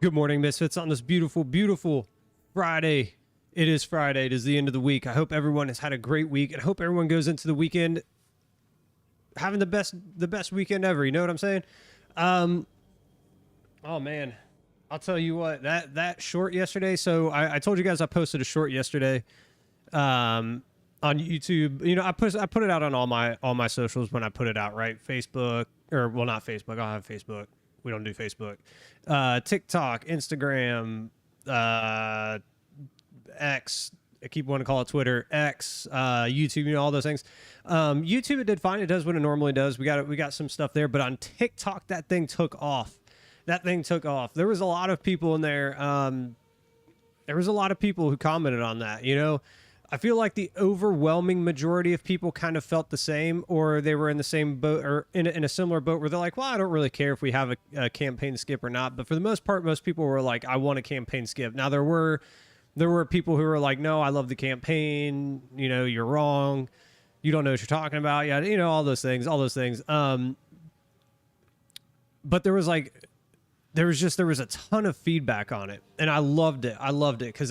Good morning, Misfits, on this beautiful, beautiful Friday. It is Friday. It is the end of the week. I hope everyone has had a great week, and I hope everyone goes into the weekend having the best weekend ever. You know what I'm saying? Oh man, I'll tell you what, that short yesterday. So I told you guys I posted a short yesterday on YouTube. You know, I put it out on all my socials when I put it out, right? Facebook, or well, not Facebook. I don't have Facebook. We don't do Facebook. TikTok, Instagram, X. I keep wanting to call it Twitter, X, YouTube, you know, all those things. YouTube, it did fine. It does what it normally does. We got some stuff there, but on TikTok, that thing took off. There was a lot of people in there. There was a lot of people who commented on that, you know. I feel like the overwhelming majority of people kind of felt the same, or they were in the same boat, or in a similar boat where they're like, well, I don't really care if we have a campaign skip or not. But for the most part, most people were like, I want a campaign skip. Now, there were people who were like, no, I love the campaign. You know, you're wrong. You don't know what you're talking about. Yeah, you know, all those things. But there was a ton of feedback on it, and I loved it because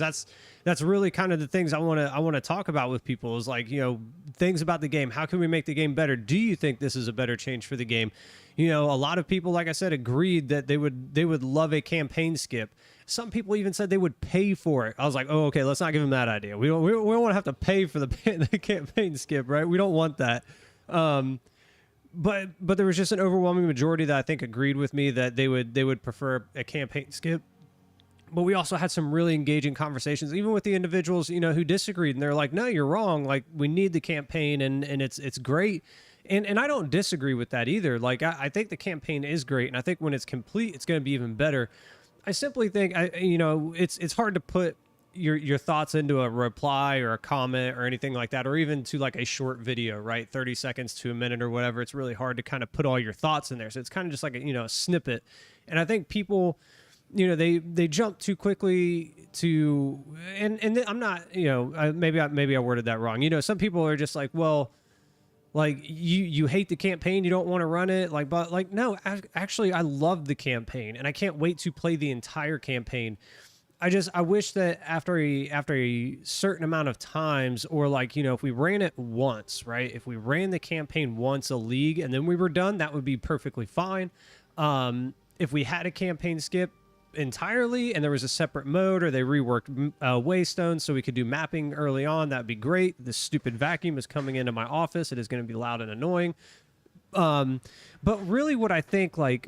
that's really kind of the things I want to talk about with people, is like, you know, things about the game. How can we make the game better? Do you think this is a better change for the game? You know, a lot of people, like I said, agreed that they would love a campaign skip. Some people even said they would pay for it. I was like, oh, okay, let's not give them that idea. We don't want to have to pay for the campaign skip, right? We don't want that. But there was just an overwhelming majority that I think agreed with me that they would prefer a campaign skip. But we also had some really engaging conversations, even with the individuals, you know, who disagreed, and they're like, no, you're wrong. Like, we need the campaign, and it's great. And I don't disagree with that either. Like, I think the campaign is great, and I think when it's complete, it's going to be even better. I simply think, you know, it's hard to put your thoughts into a reply or a comment or anything like that, or even to like a short video, right? 30 seconds to a minute or whatever. It's really hard to kind of put all your thoughts in there. So it's kind of just like a snippet. And I think people, you know, they jump too quickly to, and I'm not, you know, maybe I worded that wrong. You know, some people are just like, well, like you hate the campaign, you don't want to run it, like, but like, no, actually I love the campaign, and I can't wait to play the entire campaign. I wish that after a certain amount of times, or like, you know, if we ran it once, right? If we ran the campaign once a league and then we were done, that would be perfectly fine. If we had a campaign skip entirely and there was a separate mode, or they reworked Waystone so we could do mapping early on, that'd be great. This stupid vacuum is coming into my office. It is going to be loud and annoying. But really what I think, one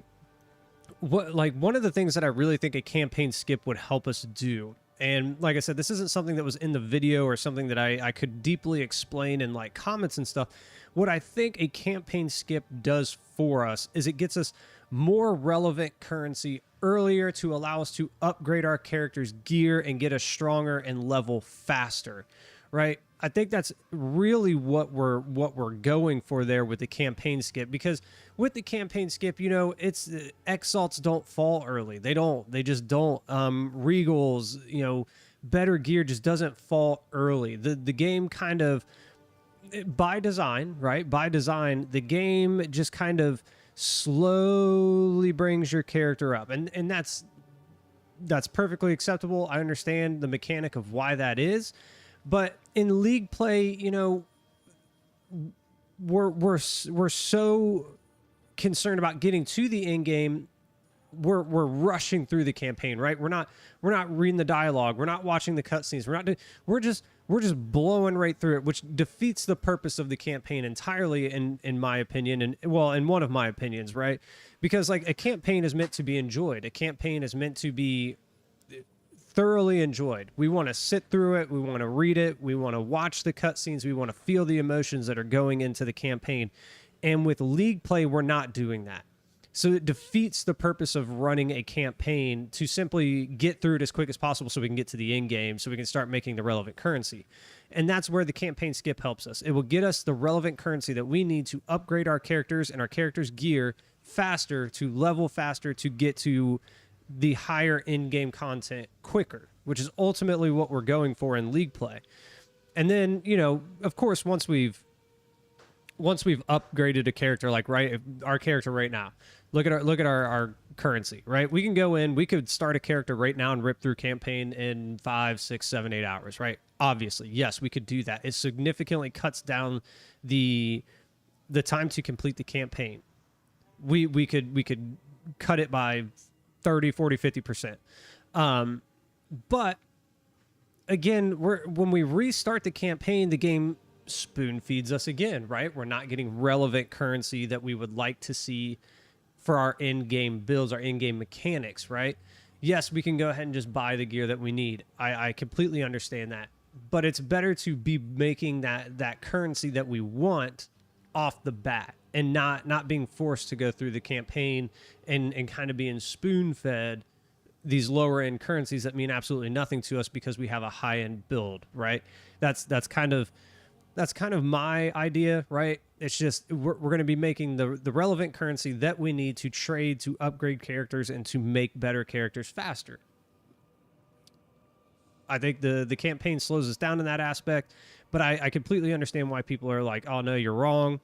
of the things that I really think a campaign skip would help us do, and like I said, this isn't something that was in the video or something that I could deeply explain in like comments and stuff. What I think a campaign skip does for us is it gets us more relevant currency earlier to allow us to upgrade our character's gear and get us stronger and level faster, right? I think that's really what we're going for there with the campaign skip, because with the campaign skip, you know, it's exalts don't fall early. They just don't. Regals, you know, better gear just doesn't fall early. The game kind of, by design, right? By design, the game just kind of slowly brings your character up, and that's perfectly acceptable. I understand the mechanic of why that is. But in league play, you know, we're so concerned about getting to the end game. We're rushing through the campaign, right? We're not reading the dialogue. We're not watching the cutscenes. We're just blowing right through it, which defeats the purpose of the campaign entirely, in my opinion, and well, in one of my opinions, right? Because like a campaign is meant to be enjoyed. A campaign is meant to be thoroughly enjoyed. We want to sit through it. We want to read it. We want to watch the cutscenes. We want to feel the emotions that are going into the campaign. And with league play, we're not doing that. So it defeats the purpose of running a campaign to simply get through it as quick as possible so we can get to the end game, so we can start making the relevant currency. And that's where the campaign skip helps us. It will get us the relevant currency that we need to upgrade our characters and our characters' gear faster, to level faster, to get to the higher in-game content quicker, which is ultimately what we're going for in league play. And then, you know, of course, once we've upgraded a character, like our character right now, look at our currency, right? We can go in, we could start a character right now and rip through campaign in 5, 6, 7, 8 hours, right? Obviously, yes, we could do that. It significantly cuts down the time to complete the campaign. We could cut it by 30, 40, 50%. But again, when we restart the campaign, the game spoon feeds us again, right? We're not getting relevant currency that we would like to see for our in-game builds, our in-game mechanics, right? Yes, we can go ahead and just buy the gear that we need. I completely understand that. But it's better to be making that currency that we want off the bat and not being forced to go through the campaign and kind of being spoon-fed these lower-end currencies that mean absolutely nothing to us because we have a high-end build, right? That's kind of my idea, right? It's just we're going to be making the relevant currency that we need to trade, to upgrade characters, and to make better characters faster. I think the campaign slows us down in that aspect, but I completely understand why people are like, oh, no, you're wrong.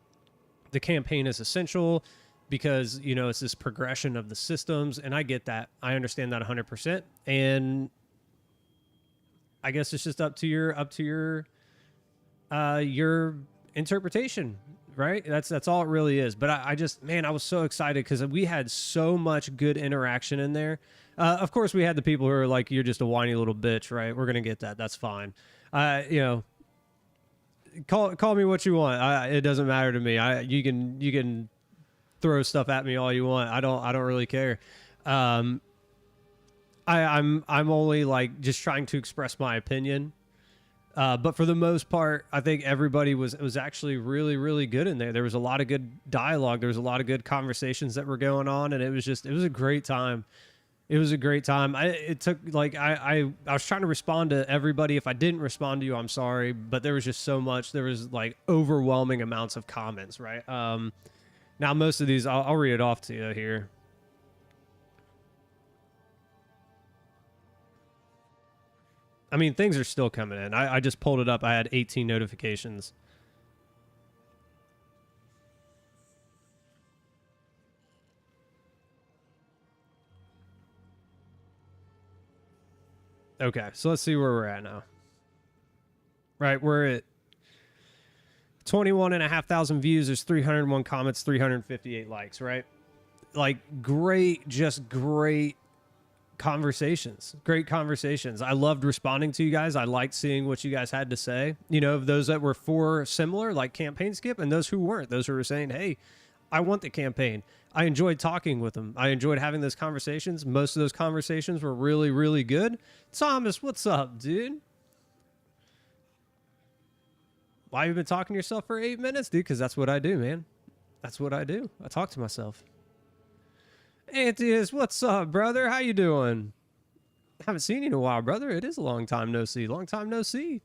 The campaign is essential because, you know, it's this progression of the systems, and I get that. I understand that 100%, and I guess it's just up to your interpretation, right? That's all it really is. But I just, man, I was so excited because we had so much good interaction in there. Of course, we had the people who are like, you're just a whiny little bitch, right? We're going to get that. That's fine. You know, call me what you want. It doesn't matter to me. You can throw stuff at me all you want. I don't really care. I'm only like just trying to express my opinion. But for the most part, I think everybody was actually really, really good in there. There was a lot of good dialogue. There was a lot of good conversations that were going on, and it was a great time. It was a great time. It took like I was trying to respond to everybody. If I didn't respond to you, I'm sorry, but there was just so much. There was like overwhelming amounts of comments, right? Now most of these, I'll read it off to you here. I mean, things are still coming in. I just pulled it up. I had 18 notifications. Okay, so let's see where we're at now. Right, we're at 21,500 views. There's 301 comments, 358 likes, right? Like, just great conversations. Great conversations. I loved responding to you guys. I liked seeing what you guys had to say. You know, those that were for similar, like campaign skip, and those who weren't. Those who were saying, hey, I want the campaign. I enjoyed talking with them. I enjoyed having those conversations. Most of those conversations were really, really good. Thomas, what's up, dude? Why have you been talking to yourself for 8 minutes, dude? Because that's what I do, man. That's what I do. I talk to myself. Antius, what's up, brother? How you doing? Haven't seen you in a while, brother. It is a long time no see. Long time no see.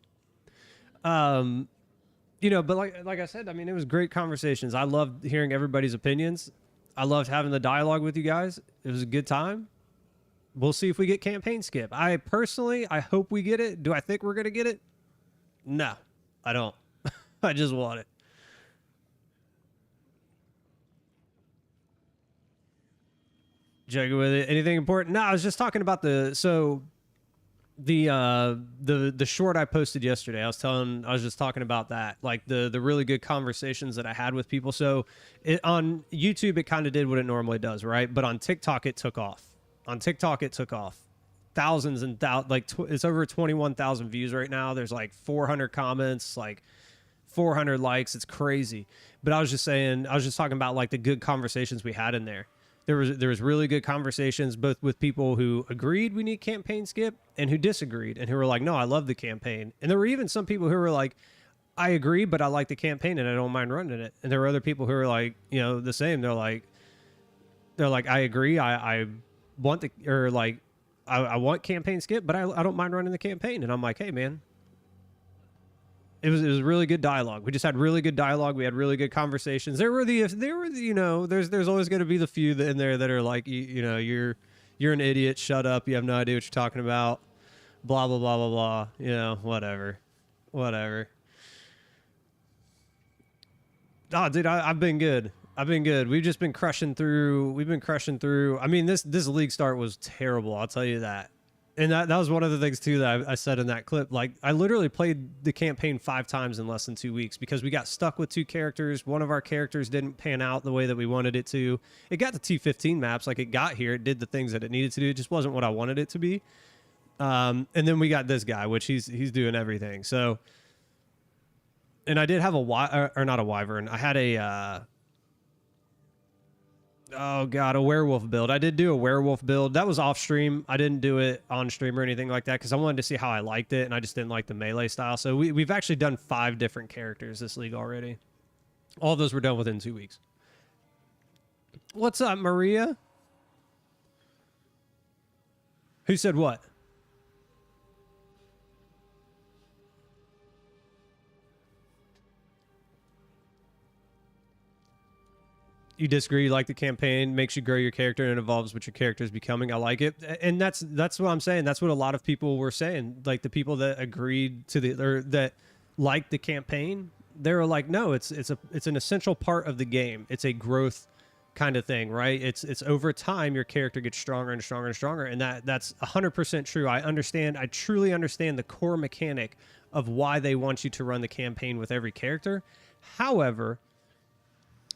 You know, but like I said, I mean, it was great conversations. I loved hearing everybody's opinions. I loved having the dialogue with you guys. It was a good time. We'll see if we get campaign skip. I hope we get it. Do I think we're going to get it? No, I don't. I just want it. Joking with it. Anything important? No, I was just talking about the short I posted yesterday. I was just talking about that, like the really good conversations that I had with people. So on YouTube, it kind of did what it normally does, right? But on TikTok, it took off. Thousands and it's over 21,000 views right now. There's like 400 comments, like 400 likes. It's crazy. But I was just talking about like the good conversations we had in there. There was really good conversations, both with people who agreed we need campaign skip and who disagreed and who were like, no, I love the campaign. And there were even some people who were like, I agree, but I like the campaign and I don't mind running it. And there were other people who were like, you know, the same. They're like, I agree. I want I want campaign skip, but I don't mind running the campaign. And I'm like, hey, man. It was really good dialogue. We just had really good dialogue. We had really good conversations. There were you know, there's always going to be the few in there that are like, you know, you're an idiot. Shut up. You have no idea what you're talking about. Blah, blah, blah, blah, blah. You know, whatever. Oh, dude, I've been good. I've been good. We've just been crushing through. We've been crushing through. I mean, this league start was terrible. I'll tell you that. And that was one of the things too that I said in that clip. Like, I literally played the campaign 5 times in less than 2 weeks because we got stuck with 2 characters. One of our characters didn't pan out the way that we wanted it to. It got the T15 maps. Like, it got here. It did the things that it needed to do. It just wasn't what I wanted it to be. And then we got this guy, which he's doing everything. So, and I did have or not a wyvern. I had a oh god, a werewolf build. I did do a werewolf build. That was off stream. I didn't do it on stream or anything like that because I wanted to see how I liked it, and I just didn't like the melee style. So we've actually done 5 different characters this league already. All of those were done within 2 weeks. What's up, Maria? Who said what? You disagree, you like the campaign, makes you grow your character and it evolves what your character is becoming. I like it. And that's what I'm saying. That's what a lot of people were saying. Like, the people that agreed to or that liked the campaign, they were like, no, it's an essential part of the game. It's a growth kind of thing, right? It's over time your character gets stronger and stronger and stronger, and that's 100% true. I truly understand the core mechanic of why they want you to run the campaign with every character. However,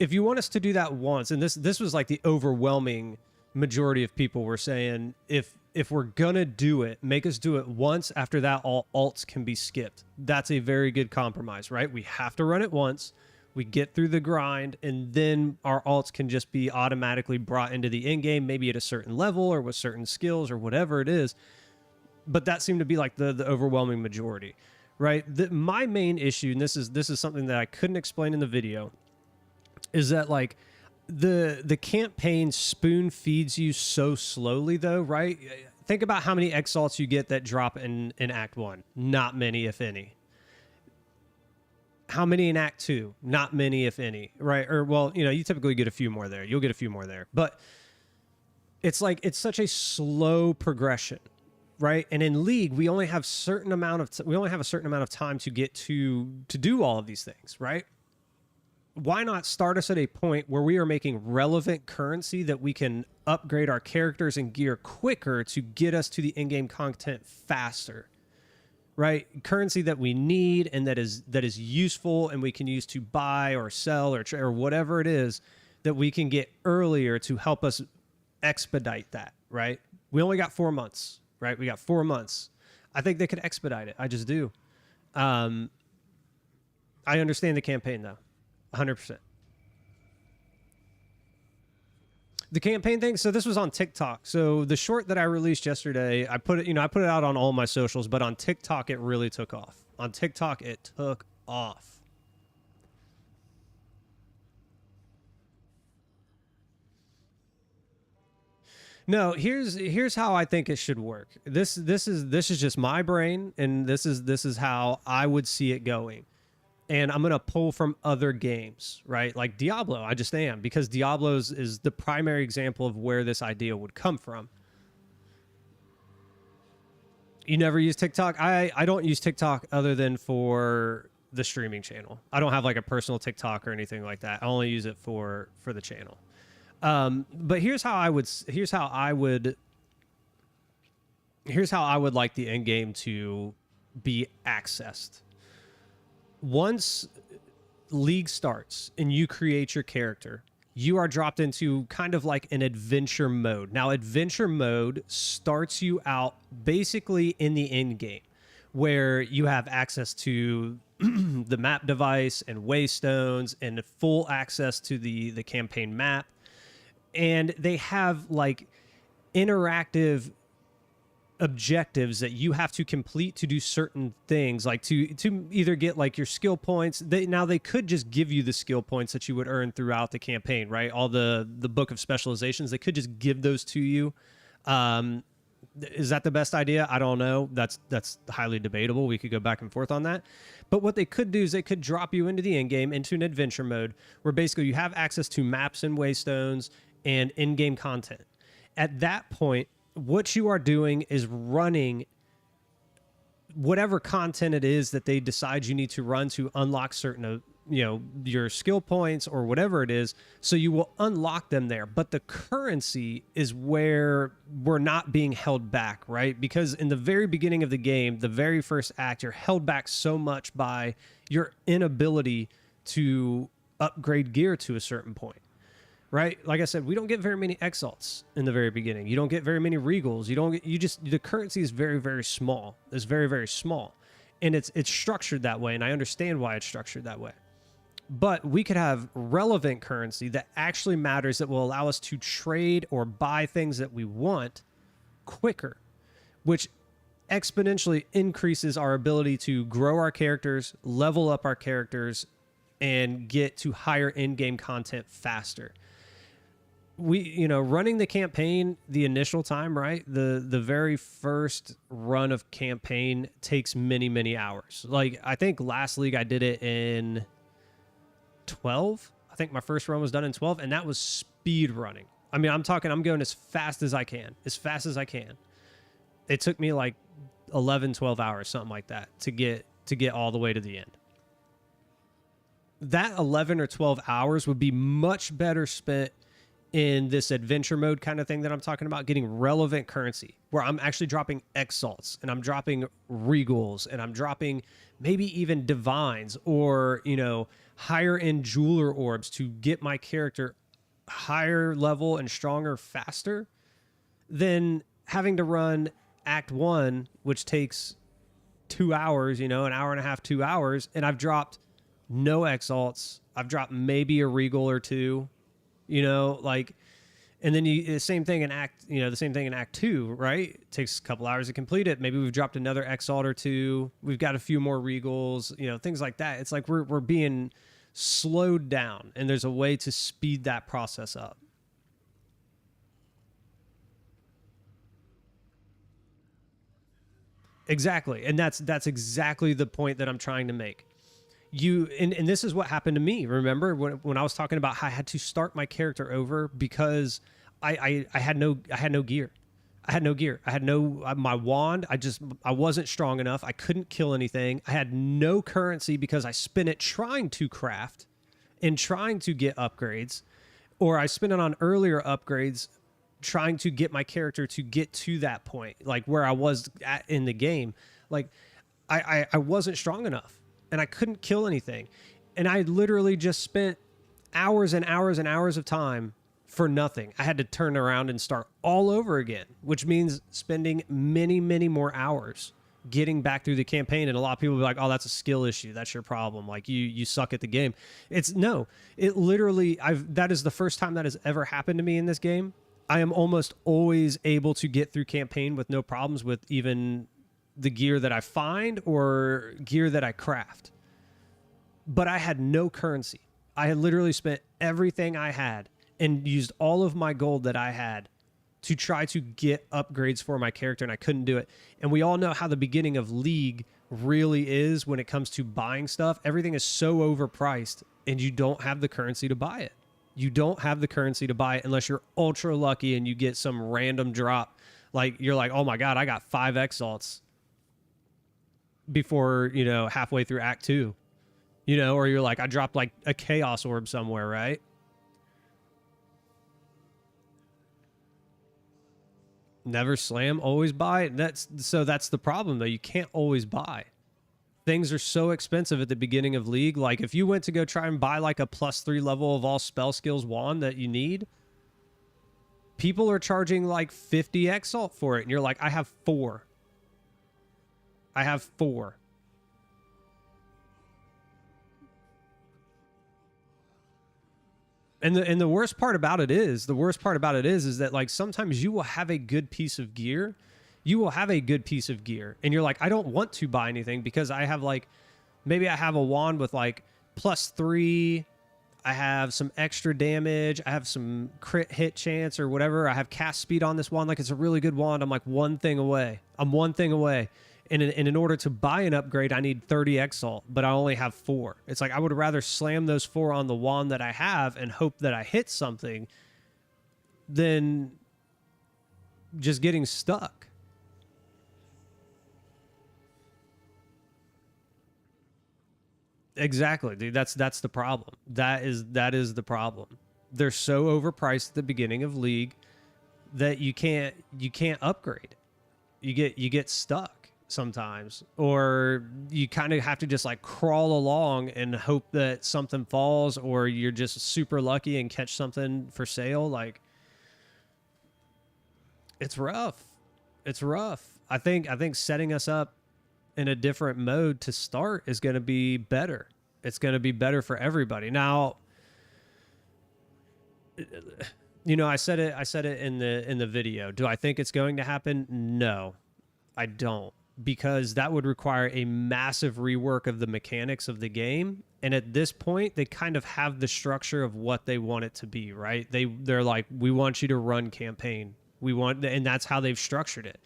if you want us to do that once, and this was like the overwhelming majority of people were saying, if we're gonna do it, make us do it once. After that, all alts can be skipped. That's a very good compromise, right? We have to run it once. We get through the grind, and then our alts can just be automatically brought into the end game, maybe at a certain level or with certain skills or whatever it is. But that seemed to be like the overwhelming majority, right? My main issue, and this is something that I couldn't explain in the video, is that like the campaign spoon feeds you so slowly though, right? Think about how many exalts you get that drop in Act 1. Not many, if any. How many in Act 2? Not many, if any, right? Or, well, you know, you typically get a few more there. You'll get a few more there. But it's like, it's such a slow progression, right? And in League, we only have a certain amount of time to get to do all of these things, right? Why not start us at a point where we are making relevant currency that we can upgrade our characters and gear quicker to get us to the in-game content faster, right? Currency that we need and that is useful and we can use to buy or sell or whatever it is that we can get earlier to help us expedite that, right? We only got 4 months, right? We got 4 months. I think they could expedite it. I just do. I understand the campaign though. 100%. The campaign thing. So this was on TikTok. So the short that I released yesterday, I put it out on all my socials, but on TikTok, it really took off. On TikTok, it took off. No, here's how I think it should work. This is just my brain, and this is how I would see it going. And I'm going to pull from other games, right? Like Diablo, I just am, because Diablo's is the primary example of where this idea would come from. You never use TikTok? I don't use TikTok other than for the streaming channel. I don't have like a personal TikTok or anything like that. I only use it for the channel. But here's how I would like the end game to be accessed. Once League starts and you create your character, you are dropped into kind of like an adventure mode. Now, adventure mode starts you out basically in the end game, where you have access to the map device and waystones and full access to the campaign map. And they have like interactive objectives that you have to complete to do certain things, like to either get like your skill points. They could just give you the skill points that you would earn throughout the campaign, right? All the book of specializations, they could just give those to you. Is that the best idea? I don't know. That's highly debatable. We could go back and forth on that. But what they could do is they could drop you into the end game, into an adventure mode, where basically you have access to maps and waystones and in-game content. At that point, what you are doing is running whatever content it is that they decide you need to run to unlock certain your skill points or whatever it is. So you will unlock them there. But the currency is where we're not being held back, right? Because in the very beginning of the game, the very first act, you're held back so much by your inability to upgrade gear to a certain point. Right? Like I said, we don't get very many exalts in the very beginning. You don't get very many regals. The currency is very, very small. It's very, very small. And it's structured that way. And I understand why it's structured that way. But we could have relevant currency that actually matters, that will allow us to trade or buy things that we want quicker, which exponentially increases our ability to grow our characters, level up our characters, and get to higher in-game content faster. Running the campaign, the initial time, right? The very first run of campaign takes many, many hours. Like, I think last league I did it in 12. I think my first run was done in 12, and that was speed running. I mean, I'm going as fast as I can. It took me like 11, 12 hours, something like that, to get all the way to the end. That 11 or 12 hours would be much better spent in this adventure mode kind of thing that I'm talking about, getting relevant currency, where I'm actually dropping exalts, and I'm dropping regals, and I'm dropping maybe even divines, or, higher end jeweler orbs to get my character higher level and stronger faster, than having to run Act 1, which takes 2 hours, an hour and a half, 2 hours, and I've dropped no exalts. I've dropped maybe a regal or two. And then the same thing in Act 2, right? It takes a couple hours to complete it. Maybe we've dropped another exalt or two. We've got a few more regals, things like that. It's like we're being slowed down, and there's a way to speed that process up. Exactly. And that's exactly the point that I'm trying to make. And this is what happened to me. Remember when I was talking about how I had to start my character over because I had no gear. I had my wand. I wasn't strong enough. I couldn't kill anything. I had no currency because I spent it trying to craft and trying to get upgrades, or I spent it on earlier upgrades trying to get my character to get to that point, like where I was at in the game. Like I wasn't strong enough. And I couldn't kill anything. And I literally just spent hours and hours and hours of time for nothing. I had to turn around and start all over again, which means spending many, many more hours getting back through the campaign. And a lot of people will be like, oh, that's a skill issue. That's your problem. Like you suck at the game. It literally, that is the first time that has ever happened to me in this game. I am almost always able to get through campaign with no problems with even the gear that I find or gear that I craft. But I had no currency. I had literally spent everything I had and used all of my gold that I had to try to get upgrades for my character, and I couldn't do it. And we all know how the beginning of League really is when it comes to buying stuff. Everything is so overpriced, and you don't have the currency to buy it. You don't have the currency to buy it unless you're ultra lucky and you get some random drop. Like, you're like, oh my God, I got 5 exalts before, halfway through Act 2, or you're like, I dropped like a chaos orb somewhere, right? Never slam, always buy. That's the problem though. You can't always buy. Things are so expensive at the beginning of League. Like if you went to go try and buy like a +3 level of all spell skills wand that you need, people are charging like 50 exalt for it. And you're like, I have 4. I have 4. And the worst part about it is that like sometimes you will have a good piece of gear. And you're like, I don't want to buy anything because I have like, maybe I have a wand with like +3. I have some extra damage. I have some crit hit chance or whatever. I have cast speed on this wand. Like it's a really good wand. I'm like one thing away. And in order to buy an upgrade, I need 30 exalt, but I only have 4. It's like I would rather slam those 4 on the wand that I have and hope that I hit something than just getting stuck. Exactly, dude. That's the problem. That is the problem. They're so overpriced at the beginning of League that you can't upgrade. You get stuck sometimes, or you kind of have to just like crawl along and hope that something falls, or you're just super lucky and catch something for sale. Like, it's rough. It's rough. I think setting us up in a different mode to start is going to be better. It's going to be better for everybody. Now, I said it in the video. Do I think it's going to happen? No, I don't, because that would require a massive rework of the mechanics of the game. And at this point, they kind of have the structure of what they want it to be, right? They're like, we want you to run campaign. And that's how they've structured it.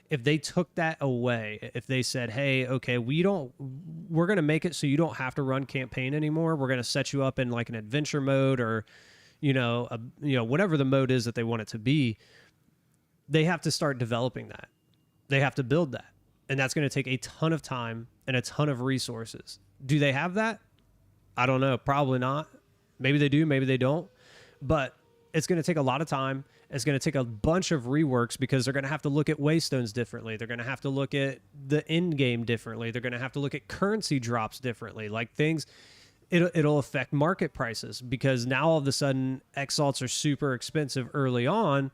If they took that away, if they said, hey, okay, we're going to make it so you don't have to run campaign anymore. We're going to set you up in like an adventure mode, or, whatever the mode is that they want it to be. They have to start developing that. They have to build that. And that's going to take a ton of time and a ton of resources. Do they have that? I don't know. Probably not. Maybe they do. Maybe they don't. But it's going to take a lot of time. It's going to take a bunch of reworks, because they're going to have to look at waystones differently. They're going to have to look at the end game differently. They're going to have to look at currency drops differently. Like, things, it'll affect market prices, because now all of a sudden Exalts are super expensive early on.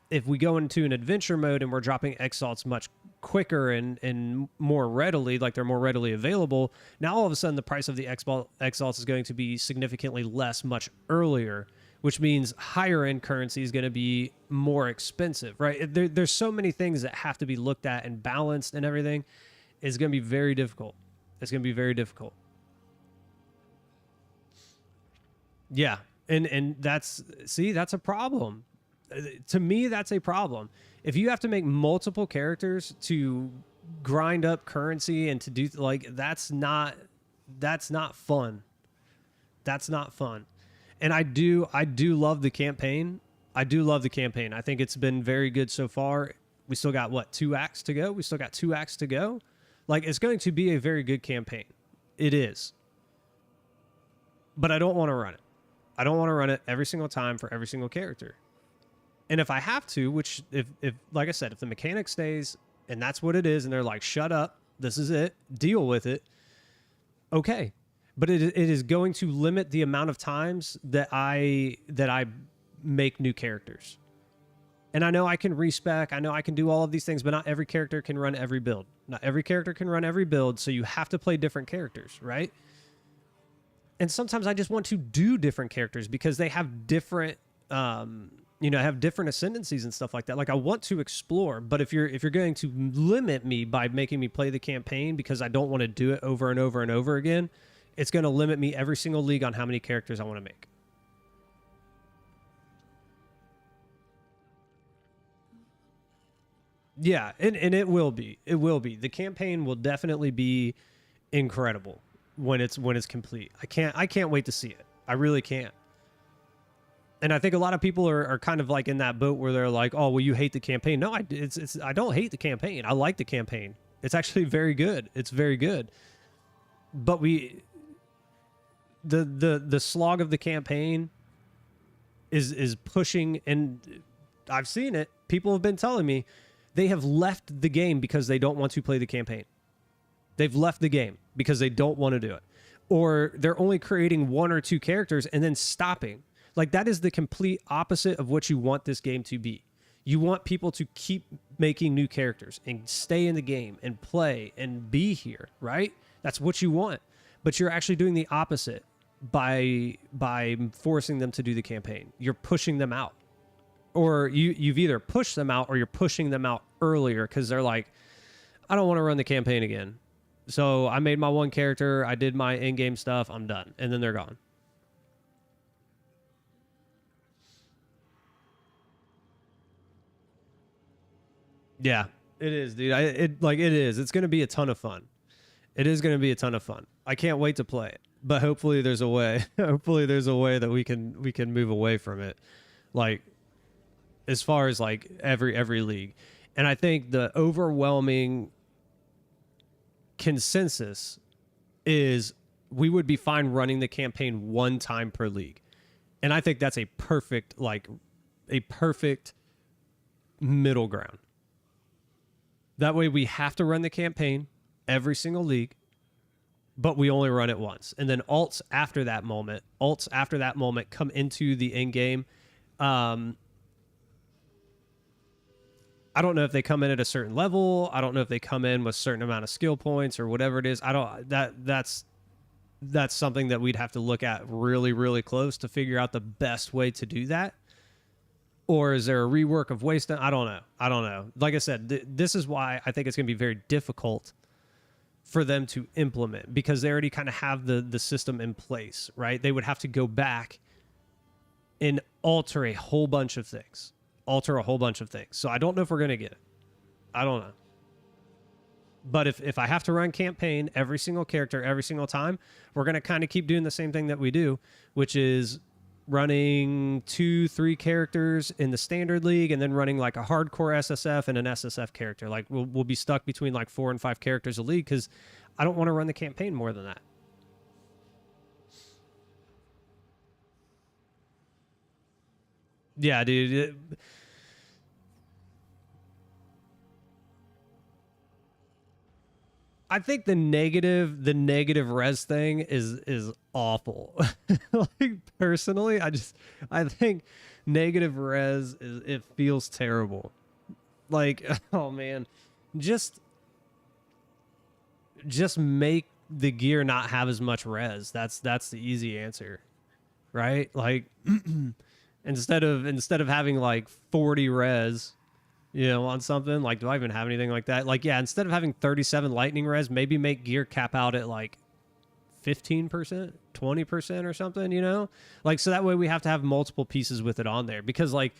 If we go into an adventure mode and we're dropping Exalts much quicker and more readily, like they're more readily available, now all of a sudden the price of the Exalts is going to be significantly less much earlier, which means higher end currency is going to be more expensive, right? There's so many things that have to be looked at and balanced, and everything is going to be very difficult. It's going to be very difficult. Yeah. And that's a problem. To me, that's a problem. If you have to make multiple characters to grind up currency and to do that's not fun. That's not fun. And I do love the campaign. I do love the campaign. I think it's been very good so far. We still got 2 acts to go. Like, it's going to be a very good campaign. It is. But I don't want to run it. I don't want to run it every single time for every single character. And if I have to, which if like I said, if the mechanic stays and that's what it is, and they're like, shut up, this is it, deal with it. Okay. But it is going to limit the amount of times that I make new characters. And I know I can respec, I know I can do all of these things, but not every character can run every build. Not every character can run every build, so you have to play different characters, right? And sometimes I just want to do different characters because they have different, have different ascendancies and stuff like that. Like, I want to explore, but if you're going to limit me by making me play the campaign because I don't want to do it over and over and over again, it's going to limit me every single league on how many characters I want to make. Yeah, and it will be. It will be. The campaign will definitely be incredible when it's complete. I can't wait to see it. I really can't. And I think a lot of people are kind of like in that boat where they're like, "Oh, well, you hate the campaign." No, I don't hate the campaign. I like the campaign. It's actually very good. It's very good. But the slog of the campaign is pushing, and I've seen it. People have been telling me they have left the game because they don't want to play the campaign. They've left the game because they don't want to do it. Or they're only creating 1 or 2 characters and then stopping. Like, that is the complete opposite of what you want this game to be. You want people to keep making new characters and stay in the game and play and be here, right? That's what you want. But you're actually doing the opposite by forcing them to do the campaign. You're pushing them out. Or you've either pushed them out or you're pushing them out earlier because they're like, I don't want to run the campaign again. So I made my 1 character, I did my in-game stuff, I'm done. And then they're gone. Yeah, it is, dude. It is. It's going to be a ton of fun. It is going to be a ton of fun. I can't wait to play it. But hopefully there's a way. Hopefully there's a way that we can move away from it. Like, as far as like every league. And I think the overwhelming consensus is we would be fine running the campaign one time per league. And I think that's a perfect middle ground. That way we have to run the campaign every single league, but we only run it once. And then alts after that moment come into the end game. I don't know if they come in at a certain level. I don't know if they come in with a certain amount of skill points or whatever it is. That's something that we'd have to look at really, really close to figure out the best way to do that. Or is there a rework of waste? I don't know. Like I said, this is why I think it's going to be very difficult for them to implement, because they already kind of have the system in place, right? They would have to go back and alter a whole bunch of things. So I don't know if we're going to get it. I don't know. But if I have to run campaign every single character every single time, we're going to kind of keep doing the same thing that we do, which is running 2-3 characters in the standard league and then running like a hardcore SSF and an SSF character. Like we'll be stuck between like 4 and 5 characters a league because I don't want to run the campaign more than that. Yeah, dude. I think the negative res thing is awful. Like personally, I think negative res it feels terrible. Like, oh man, just make the gear not have as much res. That's the easy answer, right? Like instead of having like 40 res, you know, on something, like, do I even have anything like that? Like, yeah, instead of having 37 lightning res, maybe make gear cap out at like 15%, 20% or something, you know? Like, so that way we have to have multiple pieces with it on there, because like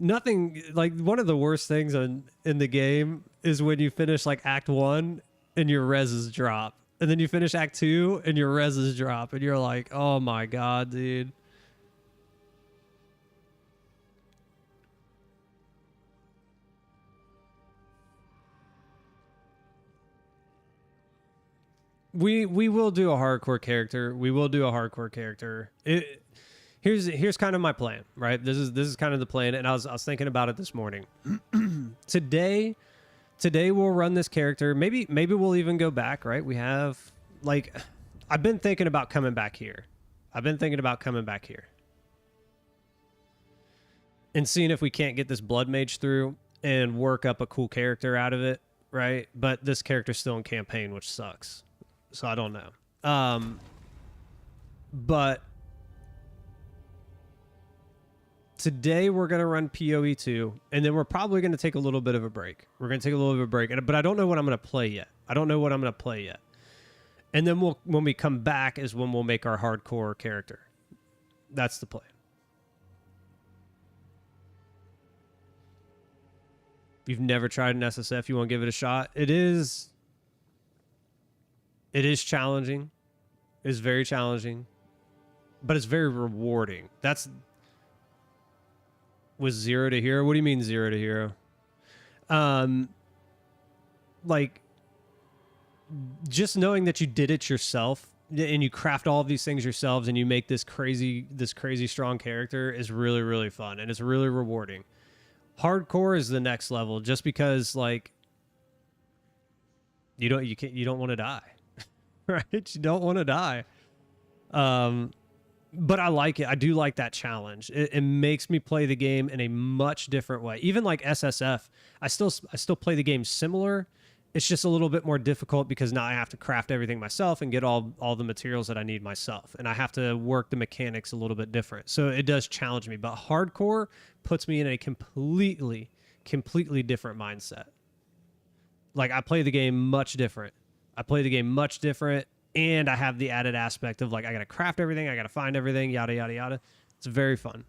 nothing, like one of the worst things in the game is when you finish like act 1 and your reses drop, and then you finish act 2 and your reses drop, and you're like, oh my God, dude. We will do a hardcore character. Here's kind of my plan, right? This is kind of the plan, and I was thinking about it this morning. Today we'll run this character. Maybe we'll even go back, right? We have like I've been thinking about coming back here. And seeing if we can't get this blood mage through and work up a cool character out of it, right? But this character's still in campaign, which sucks. So I don't know. But today we're going to run PoE 2, and then we're probably going to take a little bit of a break. But I don't know what I'm going to play yet. And then when we come back is when we'll make our hardcore character. That's the plan. If you've never tried an SSF, you want to give it a shot. It is challenging. It's very challenging, but it's very rewarding. Was 0 to hero? What do you mean 0 to hero? Like just knowing that you did it yourself and you craft all of these things yourselves and you make this crazy strong character is really, really fun, and it's really rewarding. Hardcore is the next level, just because like you don't want to die. Right? You don't want to die. But I like it. I do like that challenge. It makes me play the game in a much different way. Even like SSF, I still play the game similar. It's just a little bit more difficult because now I have to craft everything myself and get all the materials that I need myself. And I have to work the mechanics a little bit different. So it does challenge me. But hardcore puts me in a completely different mindset. Like I play the game much different. And I have the added aspect of like I gotta craft everything, I gotta find everything, yada yada yada. It's very fun.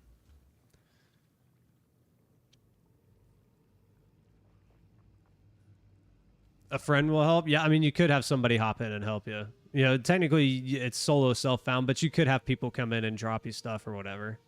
A friend will help. Yeah, I mean you could have somebody hop in and help you. You know, technically it's solo self-found, but you could have people come in and drop you stuff or whatever.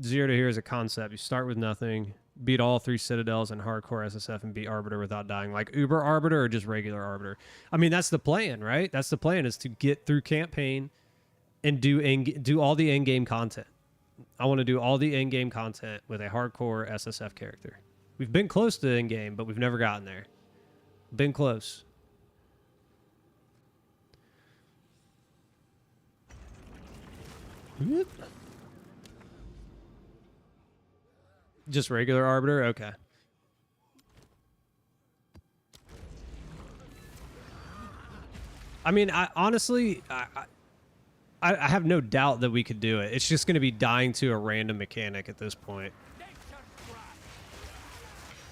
Zero to hero is a concept. You start with nothing. Beat all 3 Citadels and hardcore SSF and beat Arbiter without dying. Like Uber Arbiter or just regular Arbiter? I mean, that's the plan, right? That's the plan, is to get through campaign and do all the in-game content. I want to do all the in-game content with a hardcore SSF character. We've been close to in-game, but we've never gotten there. Been close. Whoop. Just regular Arbiter? Okay. I mean, I have no doubt that we could do it. It's just going to be dying to a random mechanic at this point.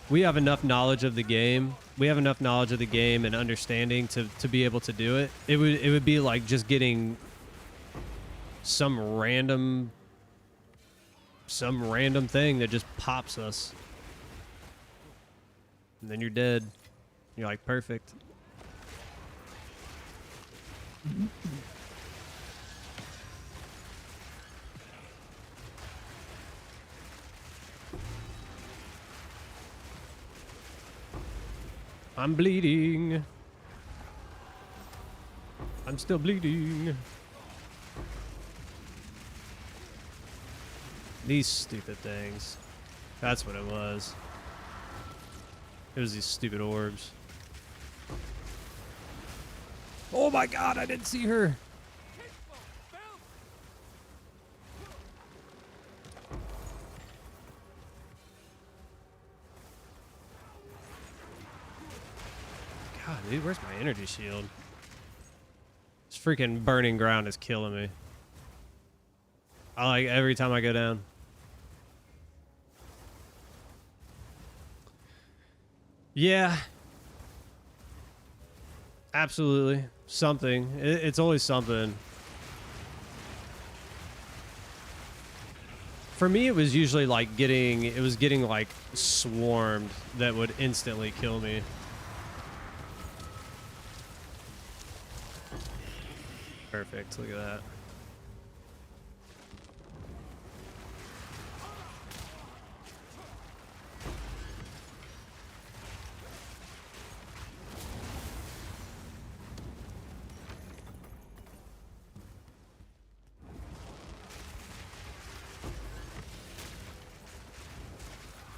We have enough knowledge of the game. We have enough knowledge of the game and understanding to be able to do it. It would be like just getting some random thing that just pops us. And then you're dead. You're like, perfect. I'm bleeding. I'm still bleeding. These stupid things. That's what it was. It was these stupid orbs. Oh my god, I didn't see her. God, dude, where's my energy shield? This freaking burning ground is killing me. I like every time I go down. Yeah. Absolutely. Something. It's always something. For me, it was usually like getting like swarmed that would instantly kill me. Perfect. Look at that.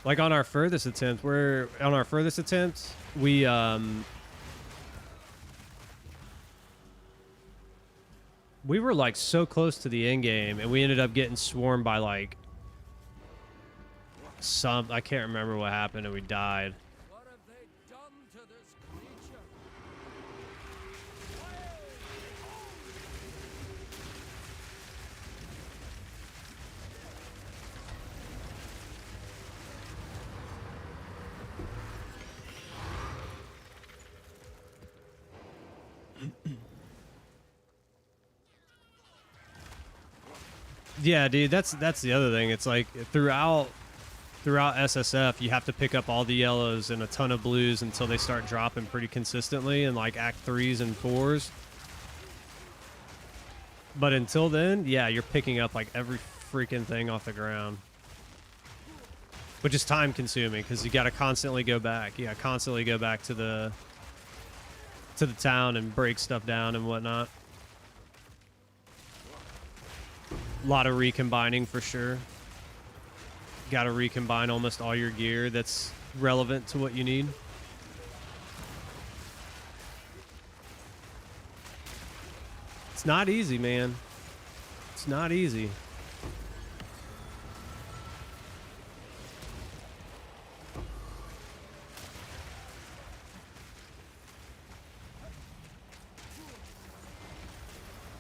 Like on our furthest attempt, we were like so close to the end game, and we ended up getting swarmed by like I can't remember what happened, and we died. What have they done to this creature? Yeah, dude, that's the other thing. It's like throughout SSF, you have to pick up all the yellows and a ton of blues until they start dropping pretty consistently in like Act 3s and 4s. But until then, yeah, you're picking up like every freaking thing off the ground. Which is time consuming because you got to constantly go back. Yeah, constantly go back to the town and break stuff down and whatnot. A lot of recombining for sure. Got to recombine almost all your gear that's relevant to what you need. It's not easy, man. It's not easy.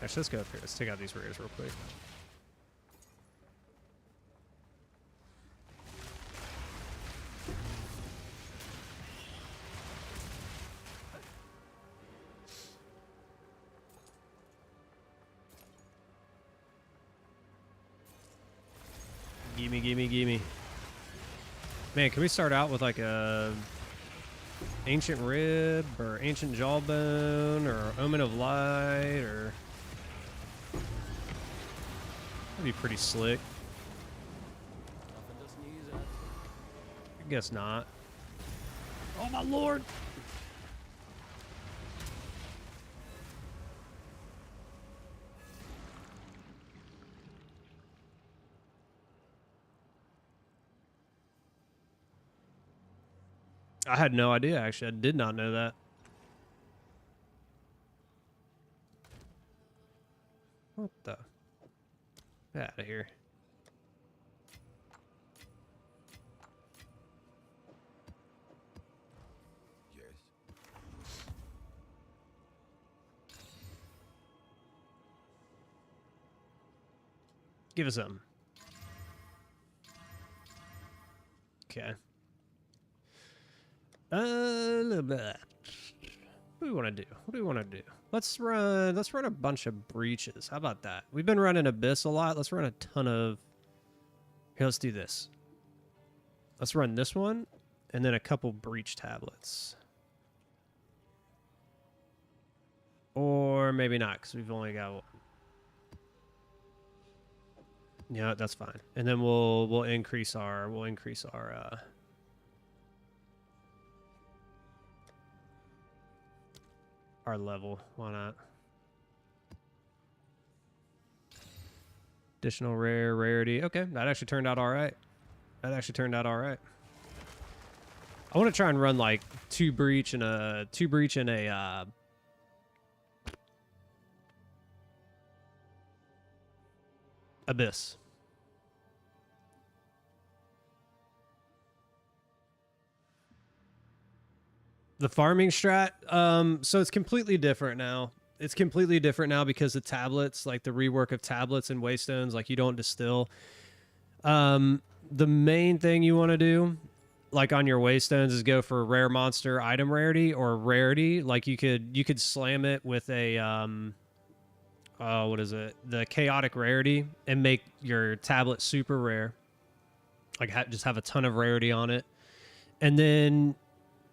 Actually, let's go up here. Let's take out these rears real quick. Gimme. Man, can we start out with like a ancient rib or ancient jawbone or omen of light or that'd be pretty slick. Nothing to sneeze at. guess not. Oh my lord. I had no idea, actually. I did not know that. What the? Get out of here. Yes. Give us something. Okay. A little bit. What do we want to do? What do we want to do? Let's run a bunch of breaches. How about that? We've been running Abyss a lot. Let's run a ton of... Here, let's do this. Let's run this one, and then a couple breach tablets. Or maybe not, because we've only got one. Yeah, that's fine. And then we'll increase our level. Why not? Additional rarity. Okay, that actually turned out all right. I want to try and run like two breach and a Abyss. The farming strat, so it's completely different now. It's completely different now because of tablets, like the rework of tablets and waystones, like you don't distill. The main thing you want to do, like on your waystones, is go for rare monster item rarity or rarity. Like you could slam it with a what is it? The chaotic rarity and make your tablet super rare. Like just have a ton of rarity on it. And then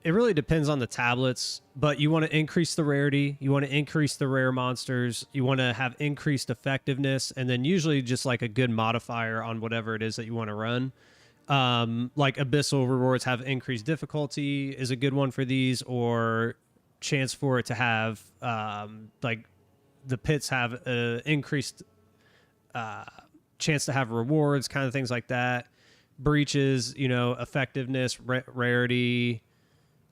it really depends on the tablets, but you want to increase the rarity. You want to increase the rare monsters. You want to have increased effectiveness, and then usually just like a good modifier on whatever it is that you want to run. Like Abyssal rewards have increased difficulty is a good one for these, or chance for it to have like the pits have increased chance to have rewards, kind of things like that. Breaches, you know, effectiveness, rarity,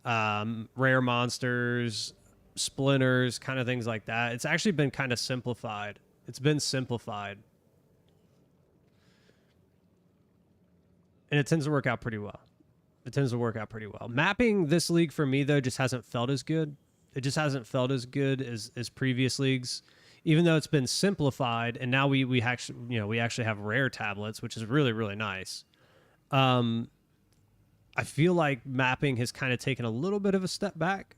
rare monsters, splinters, kind of things like that. It's actually been kind of simplified. It's been simplified. And it tends to work out pretty well. Mapping this league for me, though, just hasn't felt as good. It just hasn't felt as good as previous leagues, even though it's been simplified. And now we actually have rare tablets, which is really, really nice. I feel like mapping has kind of taken a little bit of a step back,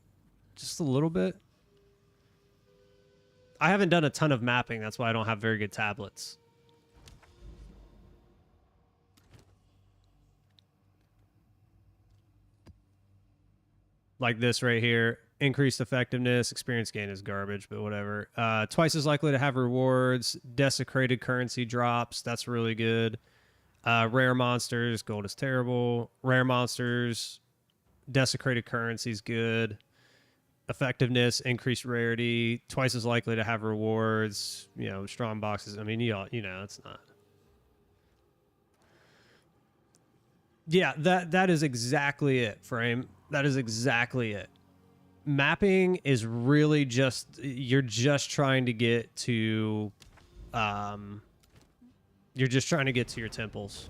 just a little bit. I haven't done a ton of mapping. That's why I don't have very good tablets. Like this right here. Increased effectiveness. Experience gain is garbage, but whatever. Twice as likely to have rewards. Desecrated currency drops. That's really good. Rare monsters. Gold is terrible. Rare monsters. Desecrated currency is good. Effectiveness. Increased rarity. Twice as likely to have rewards. You know, strong boxes. I mean, you know, it's not. Yeah, that is exactly it, Frame. That is exactly it. Mapping is really just, you're just trying to get to, you're just trying to get to your temples.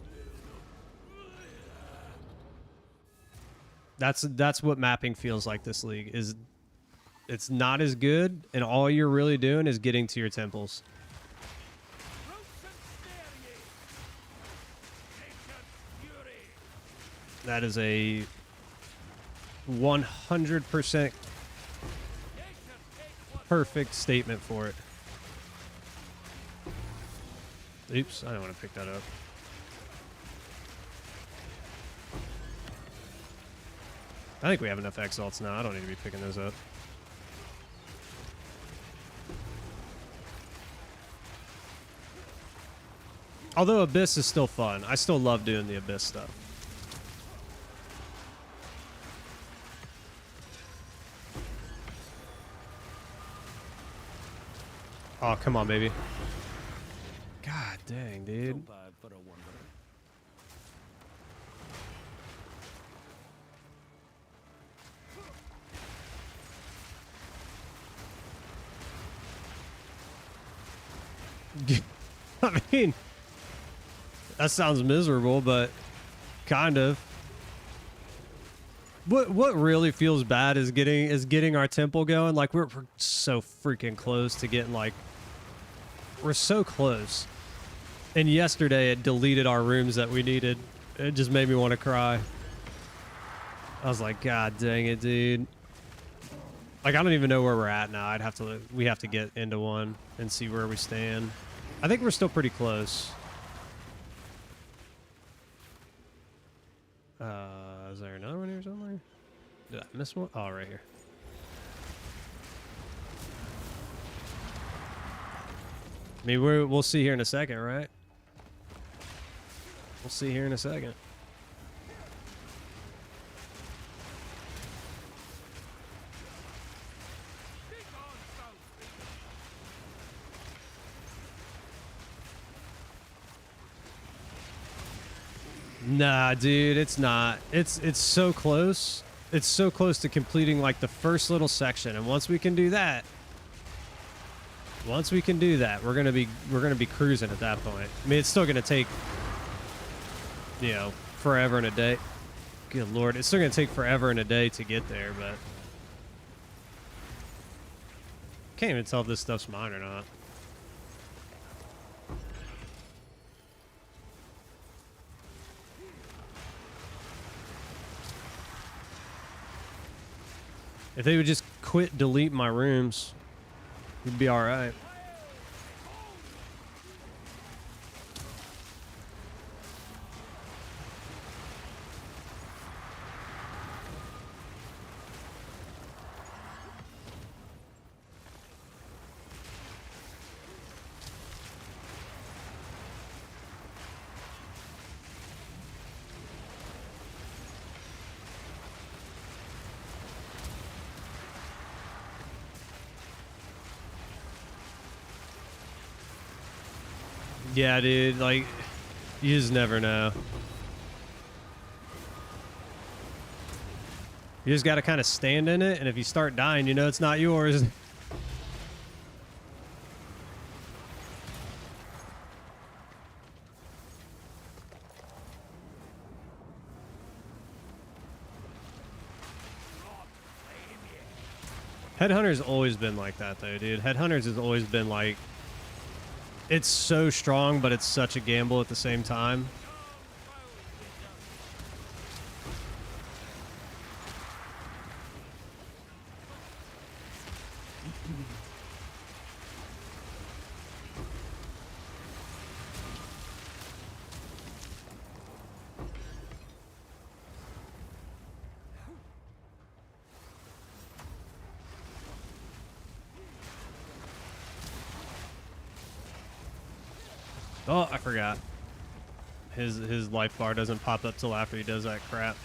That's what mapping feels like this league is. It's not as good, and all you're really doing is getting to your temples. That is a 100% perfect statement for it. Oops, I don't want to pick that up. I think we have enough exalts now. I don't need to be picking those up. Although Abyss is still fun. I still love doing the Abyss stuff. Oh, come on, baby. God dang, dude. No bad for a wanderer. I mean, that sounds miserable, but kind of. What really feels bad is getting our temple going. Like we're so freaking close to getting like we're so close. And yesterday it deleted our rooms that we needed. It just made me want to cry. I was like, God dang it, dude. Like I don't even know where we're at now. We have to get into one and see where we stand. I think we're still pretty close. Is there another one here somewhere? Did I miss one? Oh, right here. I mean, we'll see here in a second, right? We'll see here in a second. Nah, dude, it's not. It's so close. It's so close to completing like the first little section, and once we can do that, we're gonna be cruising at that point. I mean, it's still gonna take, you know, forever and a day. Good lord, it's still gonna take forever and a day to get there, but can't even tell if this stuff's mine or not. If they would just quit delete my rooms, we'd be all right. Yeah, dude, like, you just never know. You just got to kind of stand in it, and if you start dying, you know it's not yours. Headhunter's always been like that, though, dude. Headhunters has always been like, it's so strong, but it's such a gamble at the same time. Oh, I forgot. His life bar doesn't pop up till after he does that crap.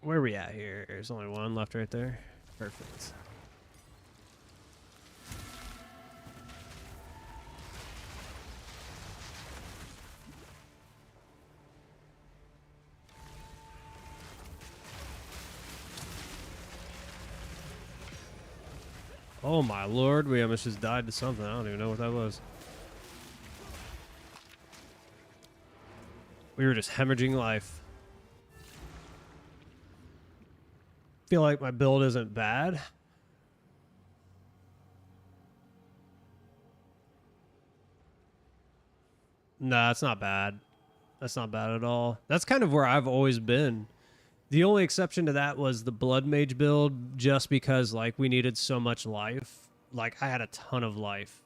Where are we at here? There's only one left right there. Perfect. Oh my lord, we almost just died to something. I don't even know what that was. We were just hemorrhaging life. Feel like my build isn't bad. Nah, that's not bad. That's not bad at all. That's kind of where I've always been. The only exception to that was the Blood Mage build, just because like we needed so much life. Like I had a ton of life.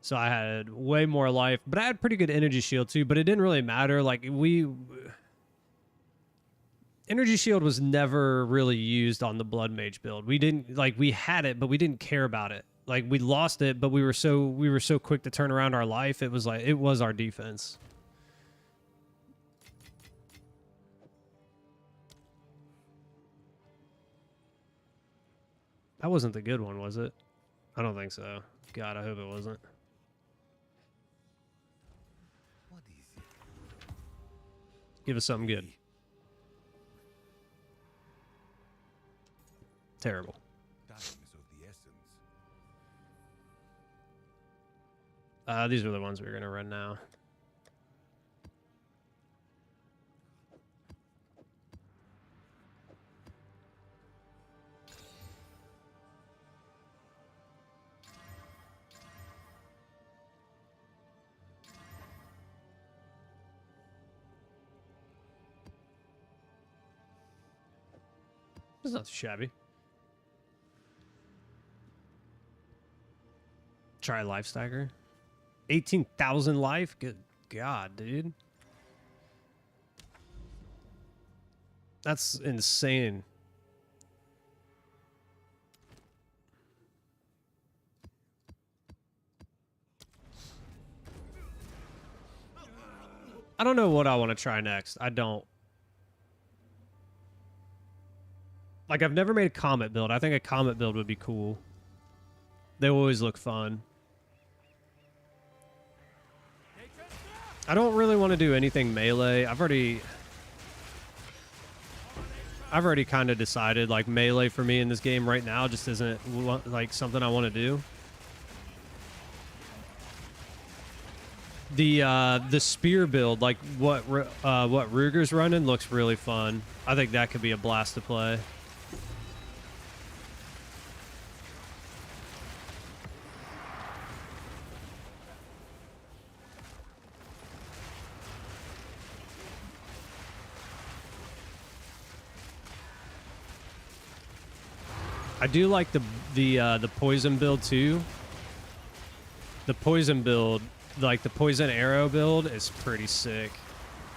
So I had way more life, but I had pretty good energy shield too, but it didn't really matter. Like Energy Shield was never really used on the Blood Mage build. We didn't like we had it, but we didn't care about it. Like we lost it, but we were so quick to turn around our life. It was like it was our defense. That wasn't the good one, was it? I don't think so. God, I hope it wasn't. What is it? Give us something good. Terrible. Time is of the essence. These are the ones we're gonna run now. It's not too shabby. Try life stagger. 18,000 life? Good God, dude. That's insane. I don't know what I want to try next. I don't. Like, I've never made a Comet build. I think a Comet build would be cool. They always look fun. I don't really want to do anything melee. I've already kind of decided, like, melee for me in this game right now just isn't, like, something I want to do. The spear build, like what Ruger's running, looks really fun. I think that could be a blast to play. I do like the poison build too. The poison build, like the poison arrow build, is pretty sick.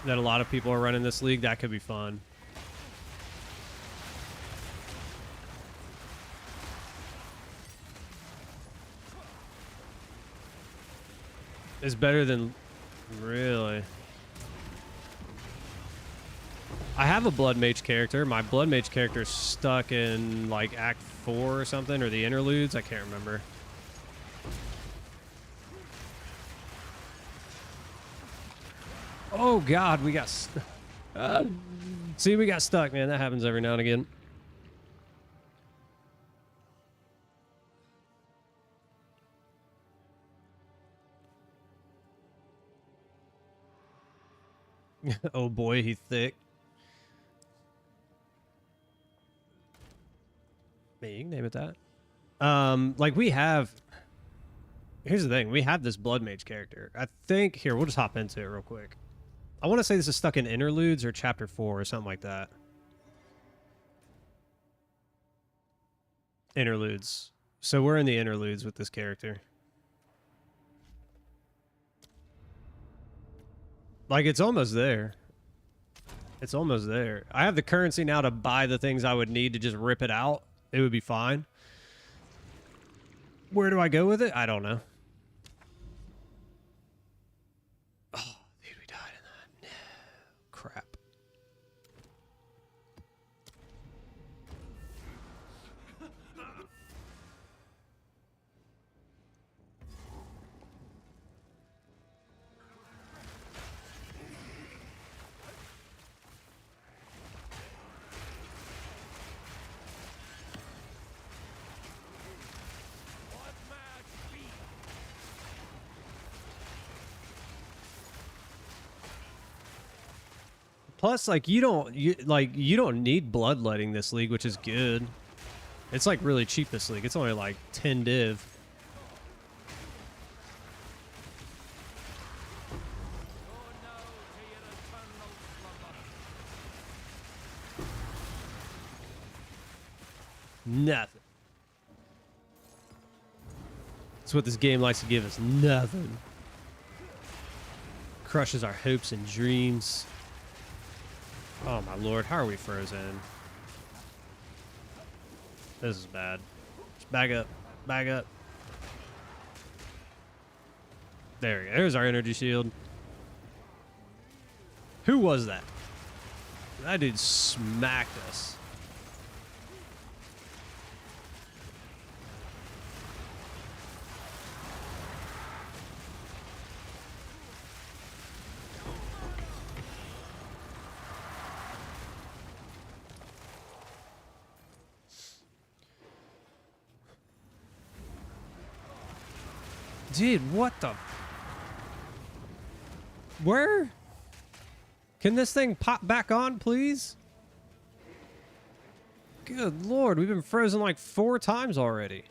That a lot of people are running this league. That could be fun. It's better than really. I have a Blood Mage character. My Blood Mage character is stuck in like Act 4 or something, or the interludes. I can't remember. Oh God, we got see, we got stuck, man. That happens every now and again. Oh boy, he's thick. Man, you can name it that. Like we have. Here's the thing: we have this Blood Mage character. I think here we'll just hop into it real quick. I want to say this is stuck in interludes or chapter 4 or something like that. Interludes. So we're in the interludes with this character. Like, it's almost there. It's almost there. I have the currency now to buy the things I would need to just rip it out. It would be fine. Where do I go with it? I don't know. Oh, dude, we died in that. No. Crap. Plus, like, you don't need bloodletting this league, which is good. It's like really cheap this league. It's only like 10 div. Nothing. That's what this game likes to give us. Nothing. Crushes our hopes and dreams. Oh my lord, how are we frozen? This is bad. Just back up. Back up. There we go. There's our energy shield. Who was that? That dude smacked us. Dude, what the? Where? Can this thing pop back on, please? Good lord, we've been frozen like 4 times already.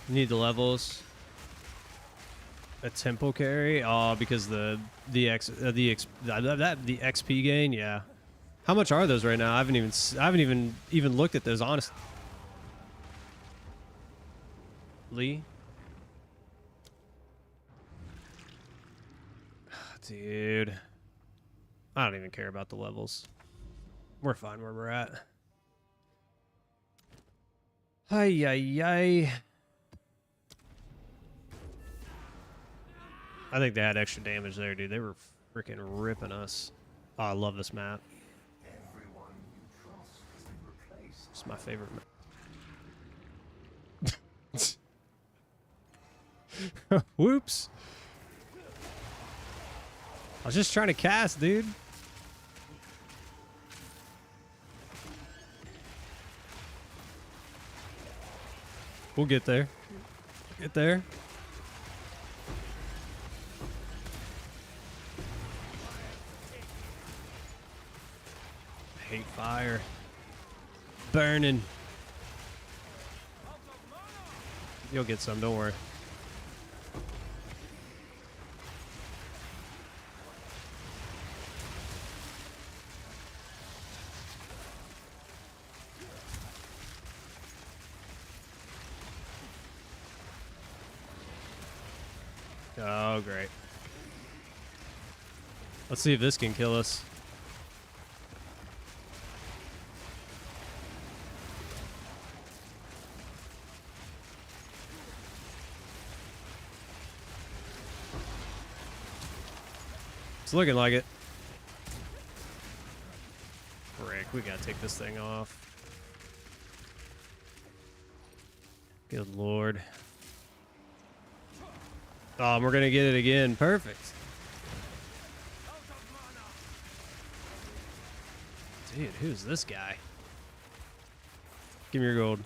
Need the levels. A tempo carry? Oh, because the XP gain, yeah. How much are those right now? I haven't even looked at those, honestly. Lee? Dude. I don't even care about the levels. We're fine where we're at. Ay, ay, ay. I think they had extra damage there, dude. They were freaking ripping us. Oh, I love this map. It's my favorite map. Whoops. I was just trying to cast, dude. We'll get there. Get there. I hate fire. Burning. You'll get some, don't worry. Oh, great. Let's see if this can kill us. It's looking like it. Frick, we gotta take this thing off. Good lord. Oh, we're gonna get it again. Perfect. Dude, who's this guy? Give me your gold.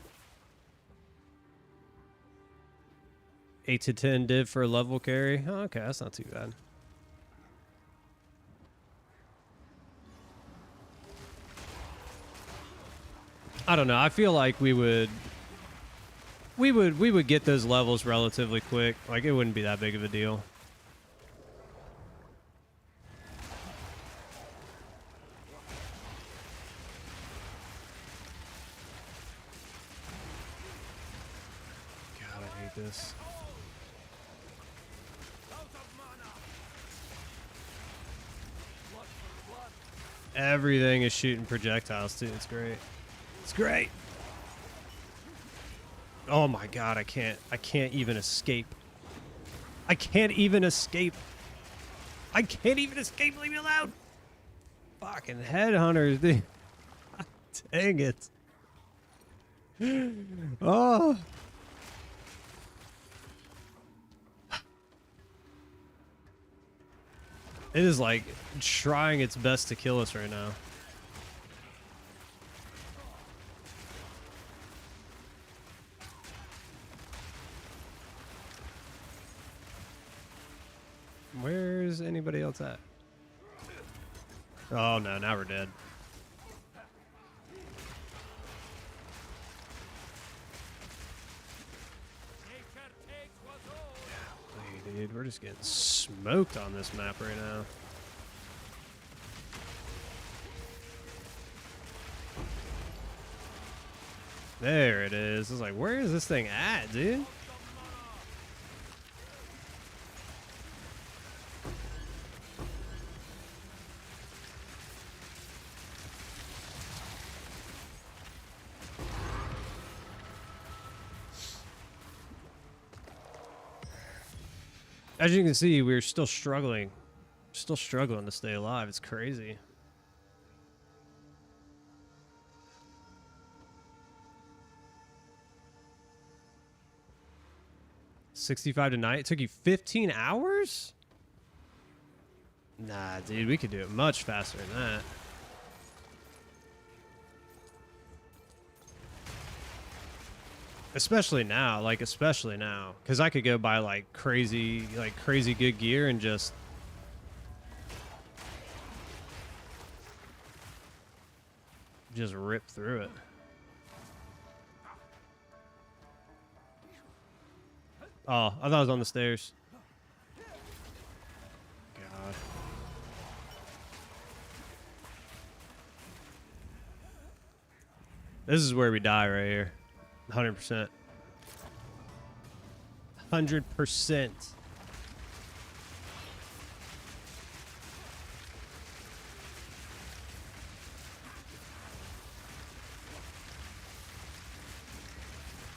8 to 10 div for a level carry. Oh, okay, that's not too bad. I don't know. I feel like we would get those levels relatively quick. Like, it wouldn't be that big of a deal. God, I hate this. Everything is shooting projectiles too. It's great. It's great. Oh my god, I can't even escape. I can't even escape. I can't even escape. Leave me alone. Fucking headhunters, dude. Dang it. Oh. It is like trying its best to kill us right now. Where's anybody else at? Oh no, now we're dead. Golly, dude, we're just getting smoked on this map right now. There it is. I was like, where is this thing at, dude? As you can see, we're still struggling. Still struggling to stay alive. It's crazy. $65 tonight. It took you 15 hours? Nah, dude, we could do it much faster than that. Especially now, like especially now, because I could go buy like crazy good gear and just rip through it. Oh, I thought I was on the stairs. God. This is where we die right here. 100%. 100%.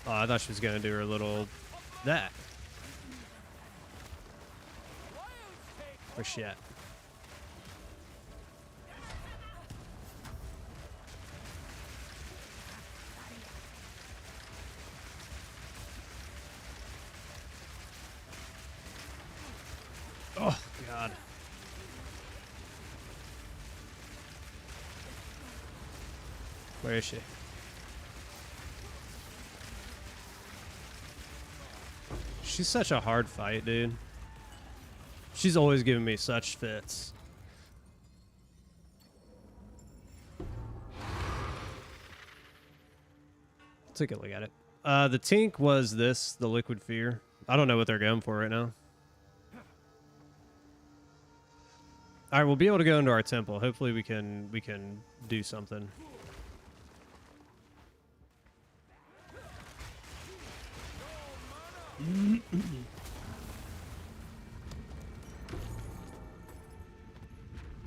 Oh, I thought she was gonna do her little that. Where's she at? Oh, God. Where is she? She's such a hard fight, dude. She's always giving me such fits. Take a look at it. The Tink was this, the Liquid Fear. I don't know what they're going for right now. All right, we'll be able to go into our temple. Hopefully we can do something.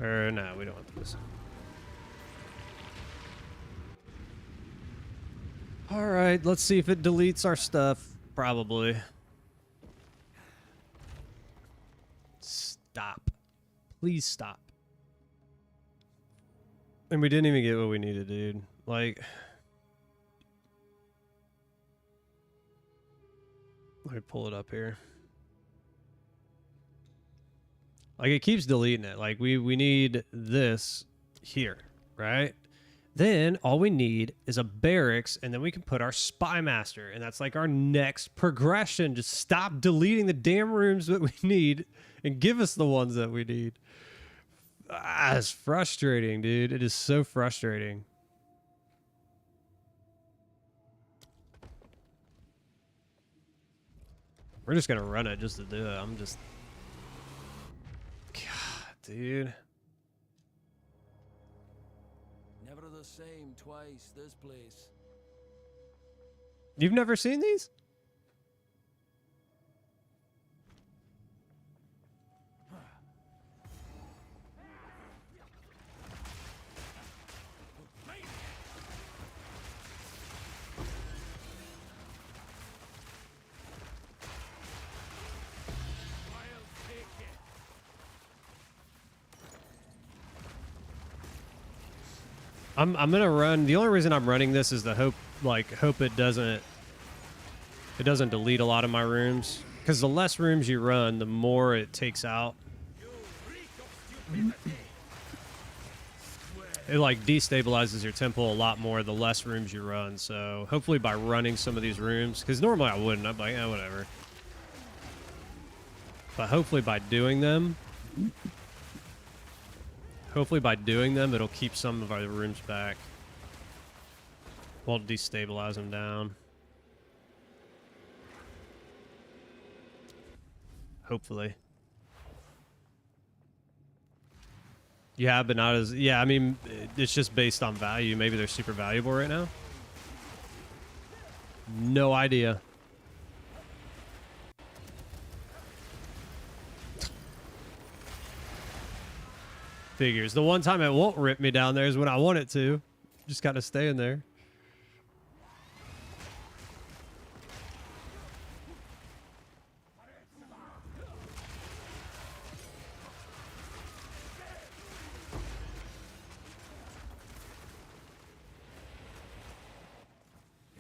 Or no, we don't want this. All right, let's see if it deletes our stuff. Probably. Stop. Please stop. And we didn't even get what we needed, dude. Like, let me pull it up here. Like, it keeps deleting it. Like, we need this here, right? Then all we need is a barracks, and then we can put our spy master, and that's like our next progression. Just stop deleting the damn rooms that we need and give us the ones that we need. Ah, it's frustrating, dude. It is so frustrating. We're just gonna run it just to do it. I'm just... God, dude. Never the same twice, this place. You've never seen these? I'm gonna run. The only reason I'm running this is to hope it doesn't delete a lot of my rooms. Because the less rooms you run, the more it takes out. It like destabilizes your temple a lot more the less rooms you run. So hopefully by running some of these rooms, because normally I wouldn't. I'm like, whatever. But hopefully by doing them. Hopefully by doing them, it'll keep some of our rooms back. Won't destabilize them down. Hopefully. Yeah, but not as... Yeah, I mean, it's just based on value. Maybe they're super valuable right now. No idea. Figures. The one time it won't rip me down there is when I want it to. Just gotta stay in there.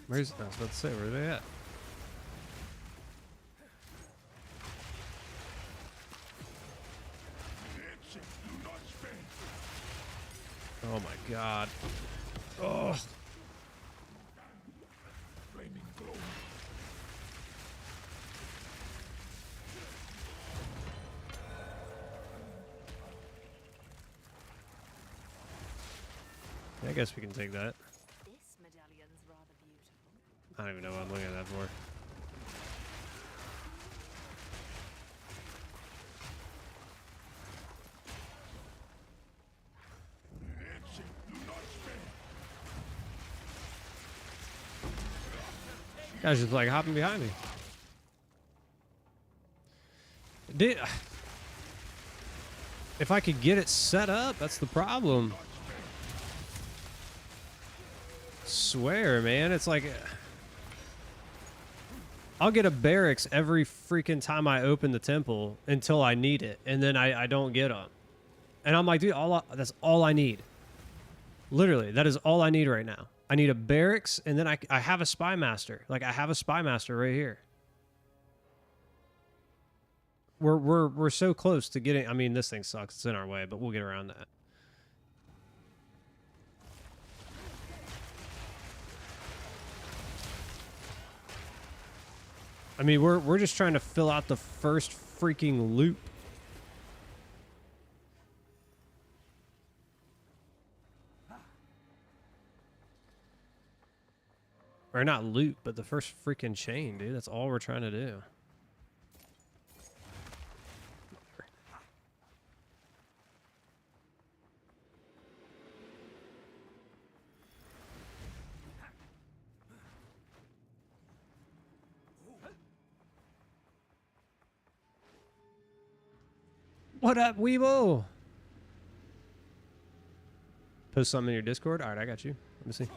Where's, I was about to say, where are they at? Oh my god. Oh. I guess we can take that. This medallion's rather beautiful. I don't even know what I'm looking at that for. Guy's just like hopping behind me. If I could get it set up, that's the problem. Swear, man, it's like I'll get a barracks every freaking time I open the temple until I need it, and then I don't get them. And I'm like, dude, that's all I need. Literally, that is all I need right now. I need a barracks, and then I have a spy master. Like, I have a spy master right here. We're so close to getting. I mean, this thing sucks. It's in our way, but we'll get around that. I mean, we're just trying to fill out the first freaking loop. Or not loop, but the first freaking chain, dude. That's all we're trying to do. What up, Weebo? Post something in your Discord? Alright, I got you. Let me see.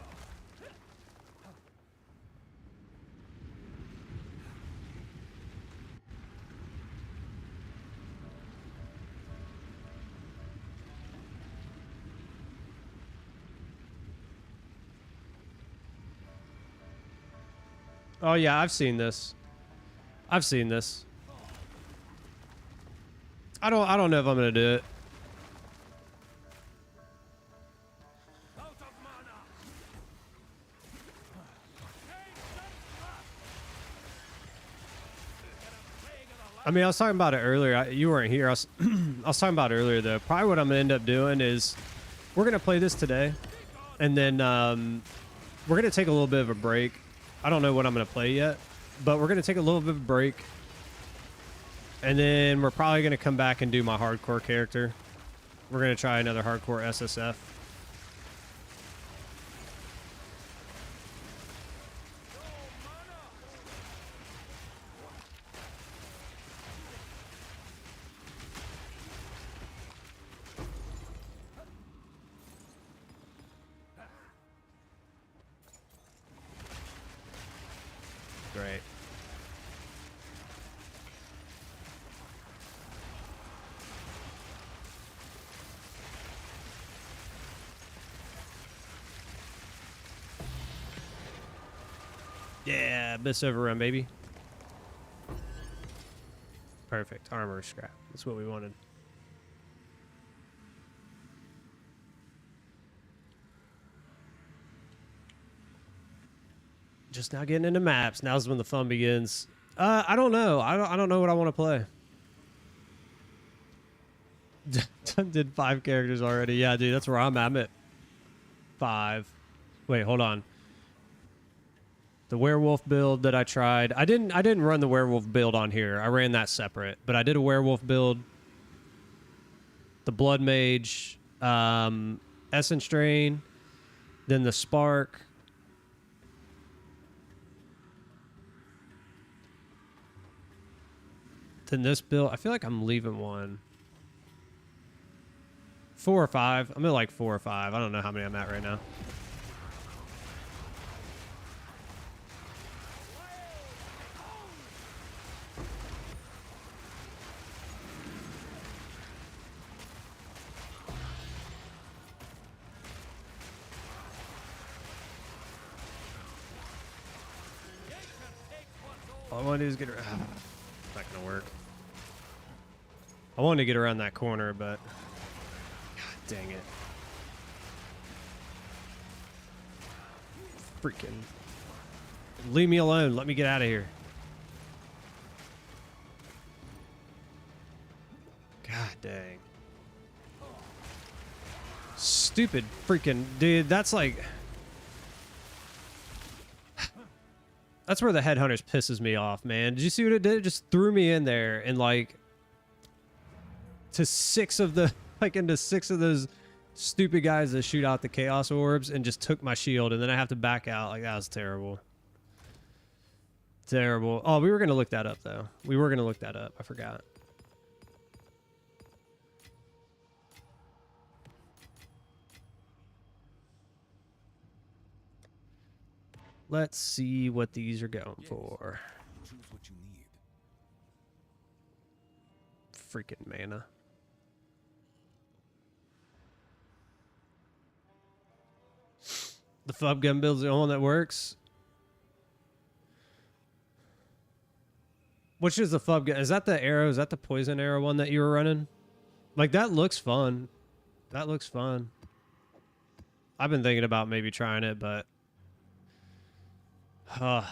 Oh yeah, I've seen this. I've seen this. I don't know if I'm gonna do it. I mean, I was talking about it earlier. You weren't here. I was talking about it earlier though. Probably what I'm gonna end up doing is we're gonna play this today, and then we're gonna take a little bit of a break. I don't know what I'm gonna play yet, but we're gonna take a little bit of a break. And then we're probably going to come back and do my hardcore character. We're going to try another hardcore SSF. Great. Yeah, Abyss overrun, baby. Perfect. Armor scrap. That's what we wanted. Just now getting into maps. Now's when the fun begins. I don't know. I don't know what I want to play. Did 5 characters already. Yeah, dude, that's where I'm at. I'm at 5. Wait, hold on. The werewolf build that I tried. I didn't run the werewolf build on here. I ran that separate, but I did a werewolf build. The blood mage, essence drain, then the spark. Then this build, I feel like I'm leaving one. 4 or 5. I'm at like 4 or 5. I don't know how many I'm at right now. All I want to do is get around. Not gonna work. I wanted to get around that corner, but God dang it. Freaking. Leave me alone. Let me get out of here. God dang. Stupid freaking dude. That's like. That's where the headhunters pisses me off, man. Did you see what it did? It just threw me in there and like to 6 of the into 6 of those stupid guys that shoot out the chaos orbs and just took my shield, and then I have to back out. Like, that was terrible. Terrible. Oh, we were gonna look that up though. We were gonna look that up. I forgot. Let's see what these are going for. Choose what you need. Freaking mana. The FUB gun build's the only one that works. Which is the FUB gun? Is that the arrow? Is that the poison arrow one that you were running? Like, that looks fun. That looks fun. I've been thinking about maybe trying it, but I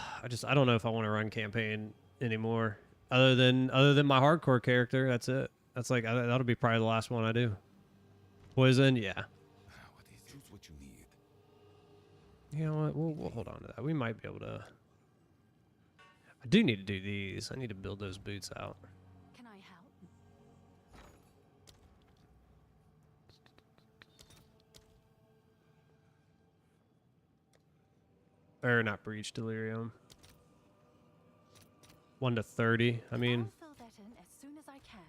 don't know if I want to run campaign anymore. Other than my hardcore character, that's it. That's like, that'll be probably the last one I do. Poison, yeah. What is choose what you need. You know what? We'll hold on to that. We might be able to. I do need to do these. I need to build those boots out. Can I help? Or not breach, delirium. 1 to 30. I mean, I'll fill that in as soon as I can.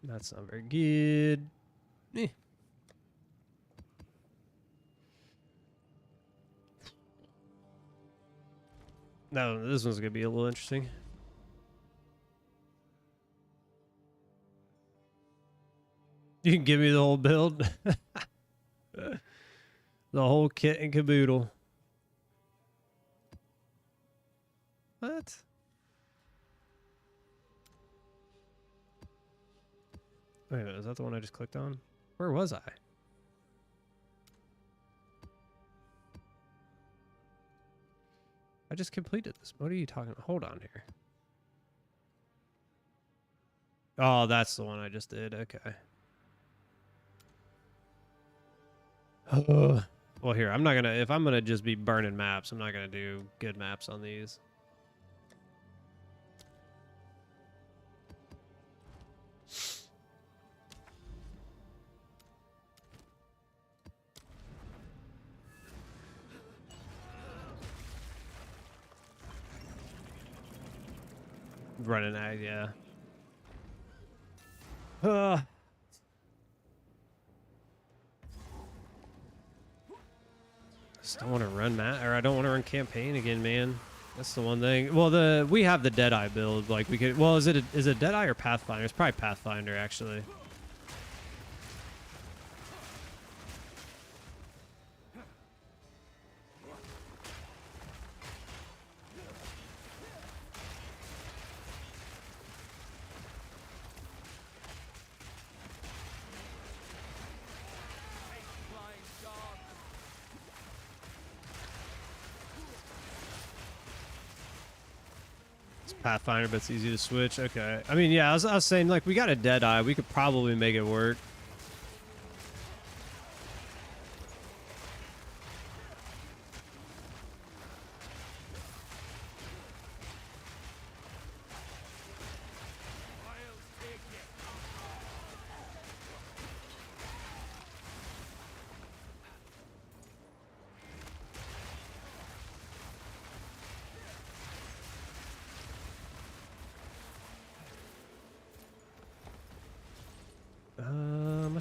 that's not very good. Eh. No, this one's gonna be a little interesting. You can give me the whole build. The whole kit and caboodle. What? Wait a minute, is that the one I just clicked on? Where was I? I just completed this. What are you talking about? Hold on here. Oh, that's the one I just did. Okay. Well, here, I'm not gonna, if I'm gonna just be burning maps, I'm not gonna do good maps on these. Running ag, yeah. Just don't want to run or I don't want to run campaign again, man. That's the one thing. Well, we have the Deadeye build. Like, we could. Well, is it Deadeye or Pathfinder? It's probably Pathfinder, actually. Pathfinder, but it's easy to switch. Okay. I mean, yeah, I was saying, like, we got a Deadeye. We could probably make it work.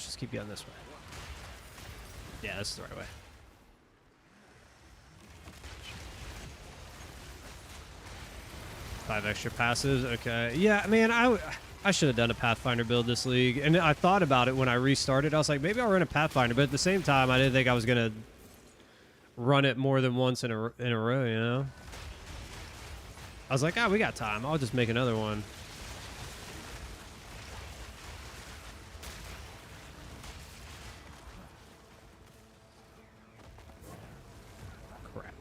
let's just keep going this way. Yeah, this is the right way. Five extra passives. Okay. Yeah, man, I should have done a Pathfinder build this league. And I thought about it when I restarted. I was like, maybe I'll run a Pathfinder. But at the same time, I didn't think I was going to run it more than once in a row, you know? I was like, we got time. I'll just make another one. Crap.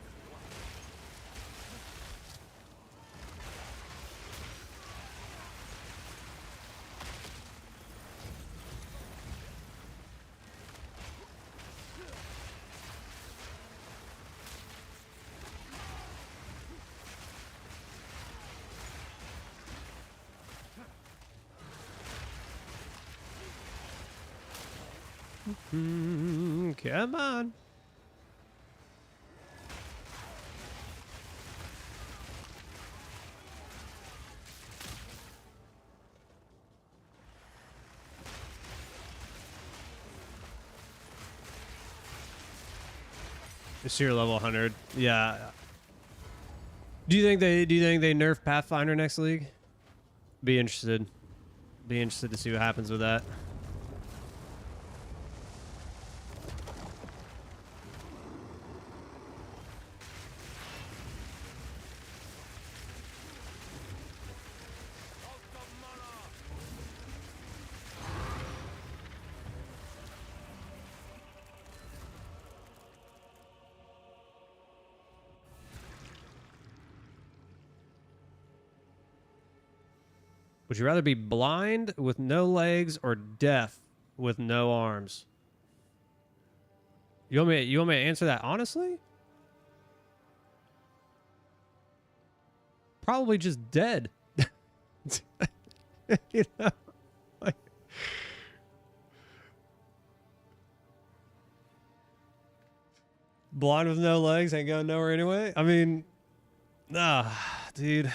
Come on. It's your level 100. Yeah. Do you think they nerf Pathfinder next league? Be interested. Be interested to see what happens with that. Would you rather be blind with no legs or deaf with no arms? You want me to answer that honestly? Probably just dead. You know? Like, blind with no legs ain't going nowhere anyway. I mean, dude.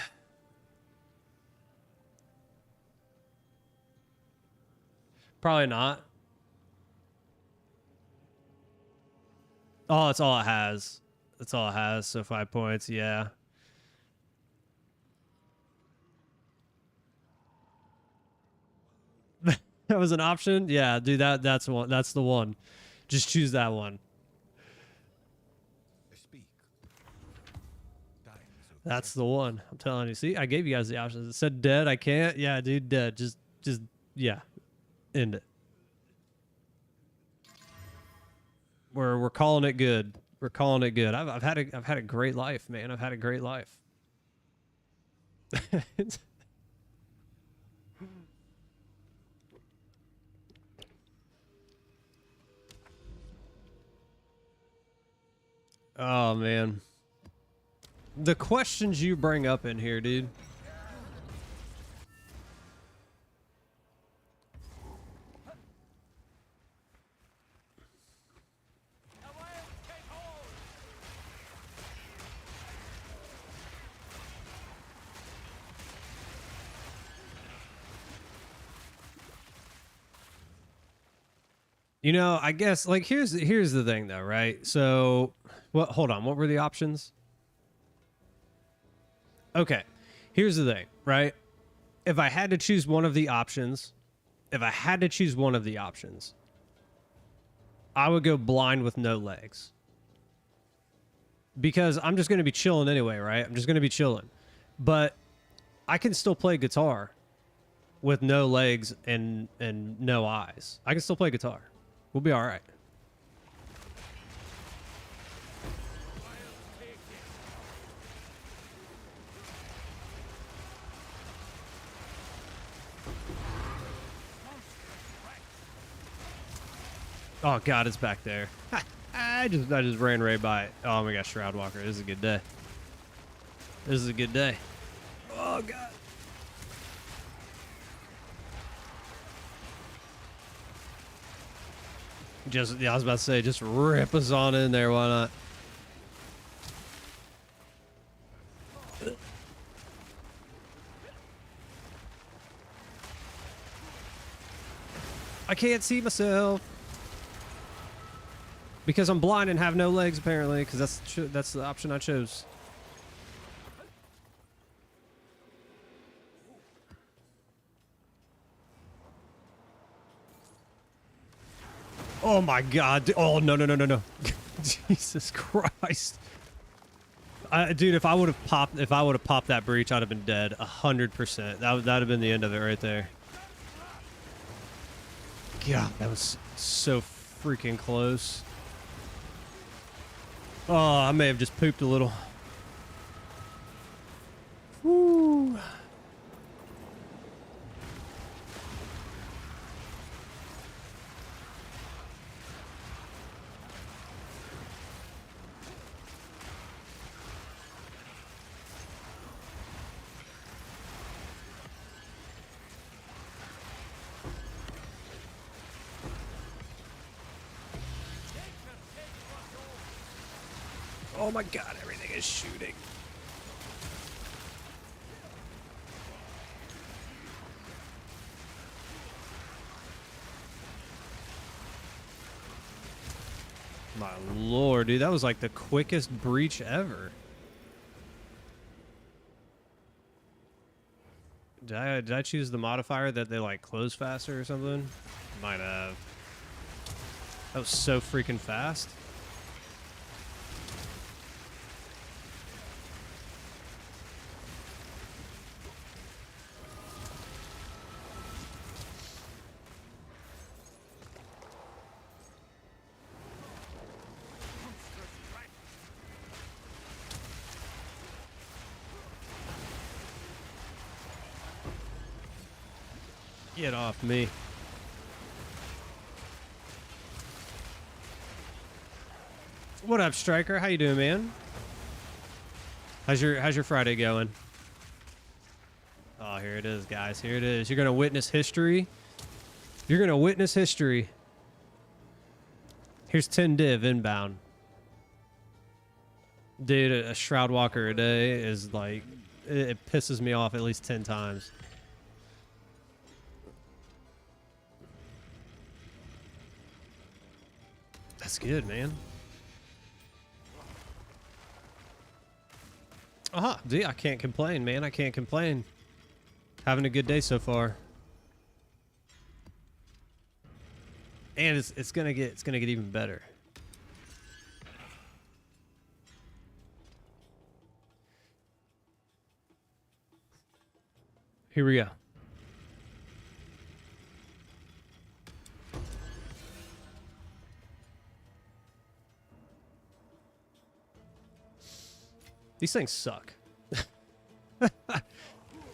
Probably not. Oh, that's all it has. That's all it has. So 5 points. Yeah. That was an option. Yeah, dude. That's one. That's the one. Just choose that one. Speak. That's the one. I'm telling you. See, I gave you guys the options. It said dead. I can't. Yeah, dude. Dead. Just yeah. End it. We're calling it good. We're calling it good. I've had a great life, man. I've had a great life. Oh man. The questions you bring up in here, dude. You know, I guess like here's the thing though, right? So, hold on, what were the options? Okay. Here's the thing, right? If I had to choose one of the options, I would go blind with no legs. Because I'm just going to be chilling anyway, right? I'm just going to be chilling. But I can still play guitar with no legs and no eyes. I can still play guitar. We'll be all right. Oh God, it's back there. I just ran right by it. Oh my gosh, Shroud Walker. This is a good day. This is a good day. Oh God. Yeah, I was about to say, just rip us on in there. Why not? I can't see myself. Because I'm blind and have no legs, apparently, because that's the option I chose. Oh my god. Oh, no, no, no, no, no. Jesus Christ. Dude, if I would have popped that breach, I'd have been dead 100%. That'd have been the end of it right there. God, that was so freaking close. Oh, I may have just pooped a little. Woo. Oh my god, everything is shooting. My lord, dude, that was like the quickest breach ever. Did I choose the modifier that they like close faster or something? Might have. That was so freaking fast. Get off me. What up, Striker? How you doing, man? How's your Friday going? Oh, here it is, guys. Here it is. You're gonna witness history. You're gonna witness history. Here's 10 div inbound. Dude, a Shroud Walker a day is like, it pisses me off at least 10 times. That's good, man. Aha, dude, I can't complain, man. I can't complain. Having a good day so far. And it's gonna get even better. Here we go. These things suck. It's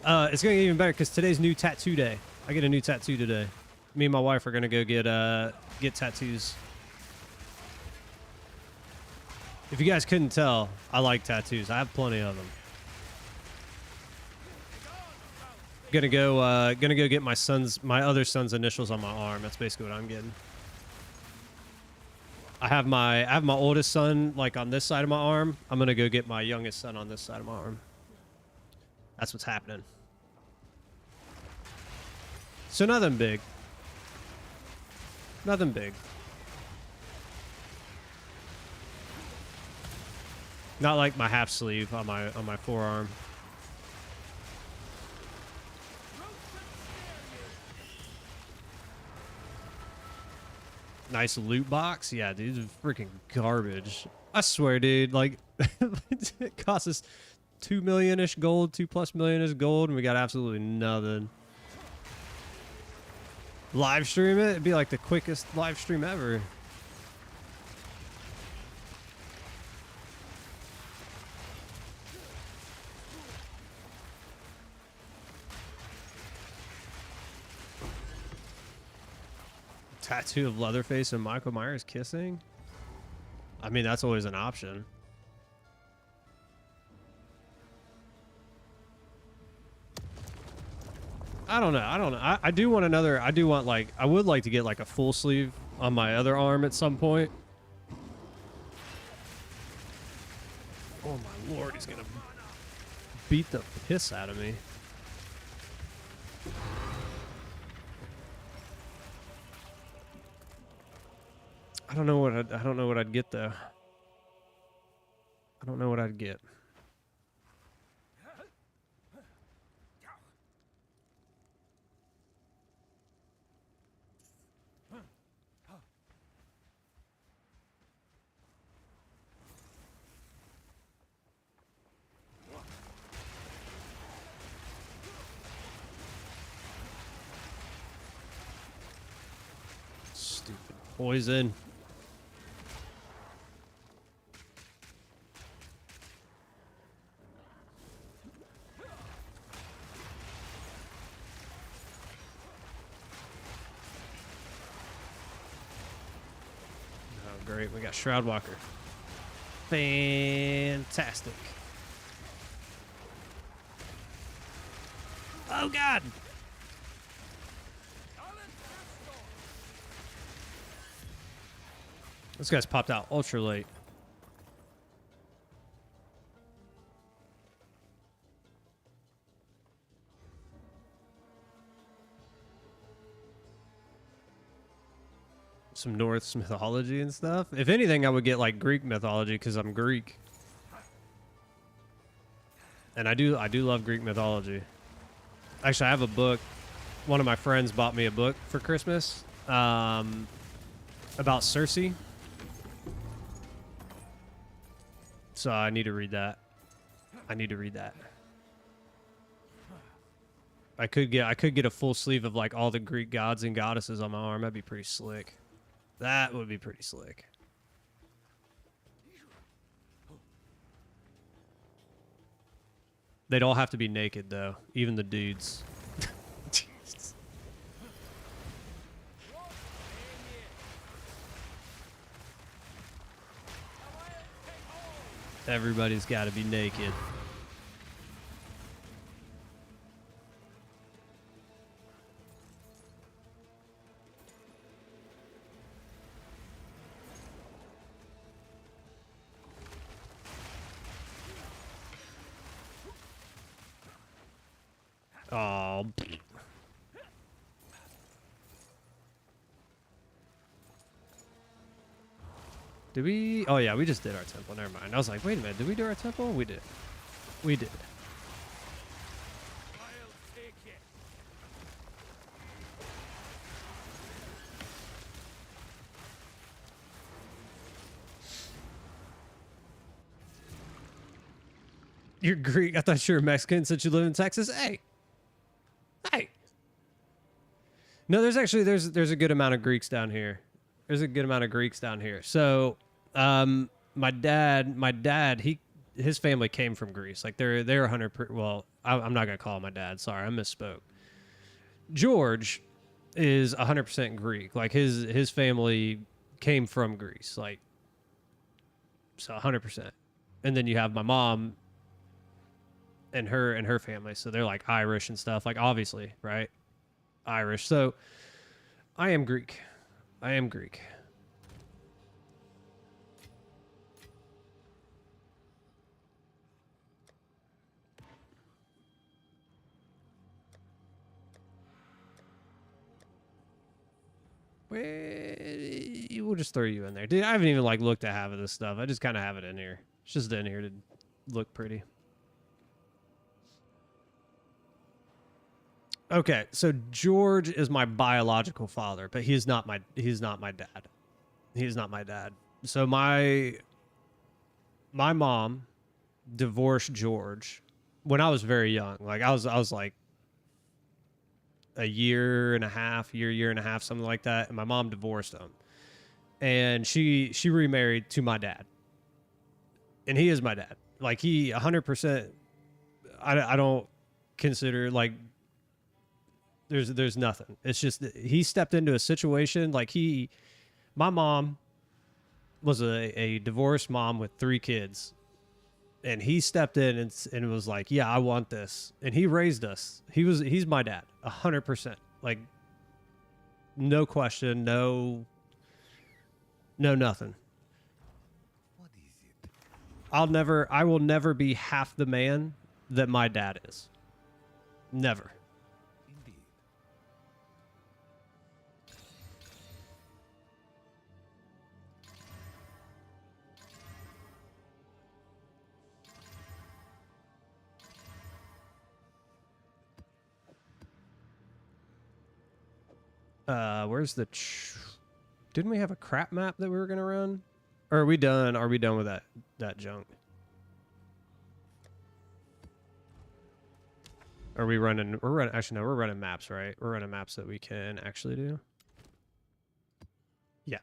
gonna get even better because today's new tattoo day. I get a new tattoo today. Me and my wife are gonna go get tattoos. If you guys couldn't tell, I like tattoos. I have plenty of them. Gonna go get my other son's initials on my arm. That's basically what I'm getting. I have my oldest son like on this side of my arm. I'm gonna go get my youngest son on this side of my arm. That's what's happening. So nothing big. Nothing big. Not like my half sleeve on my forearm. Nice loot box. Yeah, dude, it's freaking garbage. I swear, dude, like it costs us 2 million-ish gold, 2+ million-ish gold, and we got absolutely nothing. Live stream it? It'd be like the quickest live stream ever. Tattoo of Leatherface and Michael Myers kissing? I mean, that's always an option. I don't know. I do want another. I do want like. I would like to get like a full sleeve on my other arm at some point. Oh my lord, he's gonna beat the piss out of me. don't know what I don't know what I'd get though. I don't know what I'd get. Stupid poison. Oh, great. We got Shroudwalker. Fantastic. Oh, God. This guy's popped out ultra late. Some Norse mythology and stuff. If anything, I would get like Greek mythology because I'm Greek. And I do love Greek mythology. Actually, I have a book. One of my friends bought me a book for Christmas about Circe. So I need to read that. I need to read that. I could get a full sleeve of like all the Greek gods and goddesses on my arm. That'd be pretty slick. That would be pretty slick. They'd all have to be naked though, even the dudes. Jesus. Everybody's got to be naked. Oh. Did we? Oh, yeah, we just did our temple. Never mind. I was like, wait a minute. Did we do our temple? We did. We did. You're Greek. I thought you were Mexican since you live in Texas. Hey. Hey. No, there's actually there's a good amount of Greeks down here. There's a good amount of Greeks down here. So, my dad, his family came from Greece. Like they're 100%. Well, I'm not gonna call him my dad. Sorry, I misspoke. George is 100% Greek. Like his family came from Greece. Like so 100%. And then you have my mom and her family. So they're like Irish and stuff. Like obviously, right? Irish. So I am Greek. I am Greek. We'll just throw you in there. Dude, I haven't even like looked at half of this stuff. I just kind of have it in here. It's just in here to look pretty. Okay, so George is my biological father, but he's not my dad. He's not my dad. So my mom divorced George when I was very young. Like I was like a year and a half, something like that, and my mom divorced him. And she remarried to my dad. And he is my dad. Like he 100%. I don't consider like there's nothing. It's just he stepped into a situation like my mom was a divorced mom with 3 kids, and he stepped in and was like, yeah, I want this. And he raised us. He's my dad 100%. Like no question, no nothing. What is it? I will never be half the man that my dad is. Never. Indeed. Where's the... Didn't we have a crap map that we were going to run? Or are we done? Are we done with that junk? Are we running... We're running... Actually, no, we're running maps, right? We're running maps that we can actually do. Yeah.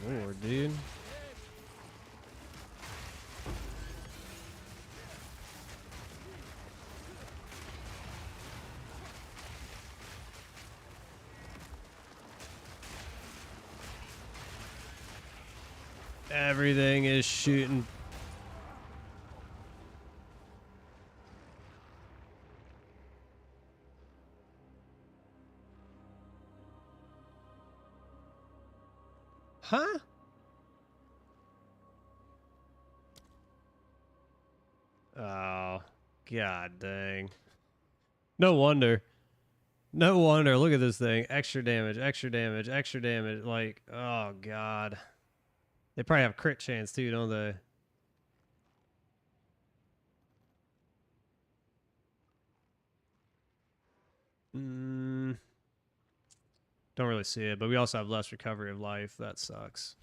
Good lord, dude. Everything is shooting. Huh? Oh, god dang. No wonder. No wonder. Look at this thing. Extra damage, extra damage, extra damage. Like, oh god. They probably have crit chance too, don't they? Don't really see it, but we also have less recovery of life. That sucks.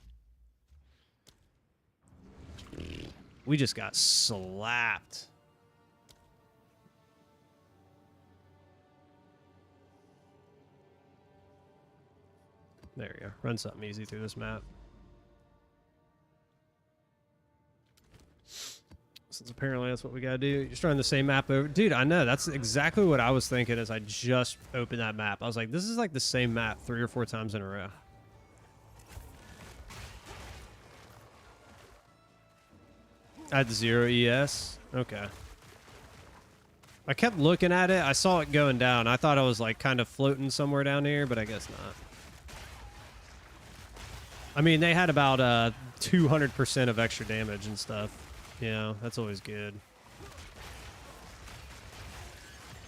We just got slapped. There we go. Run something easy through this map. Since apparently that's what we gotta do. You're just running the same map over. Dude, I know. That's exactly what I was thinking as I just opened that map. I was like, this is like the same map 3 or 4 times in a row. I had 0 ES. Okay. I kept looking at it. I saw it going down. I thought I was like kind of floating somewhere down here, but I guess not. I mean, they had about 200% of extra damage and stuff. Yeah, that's always good.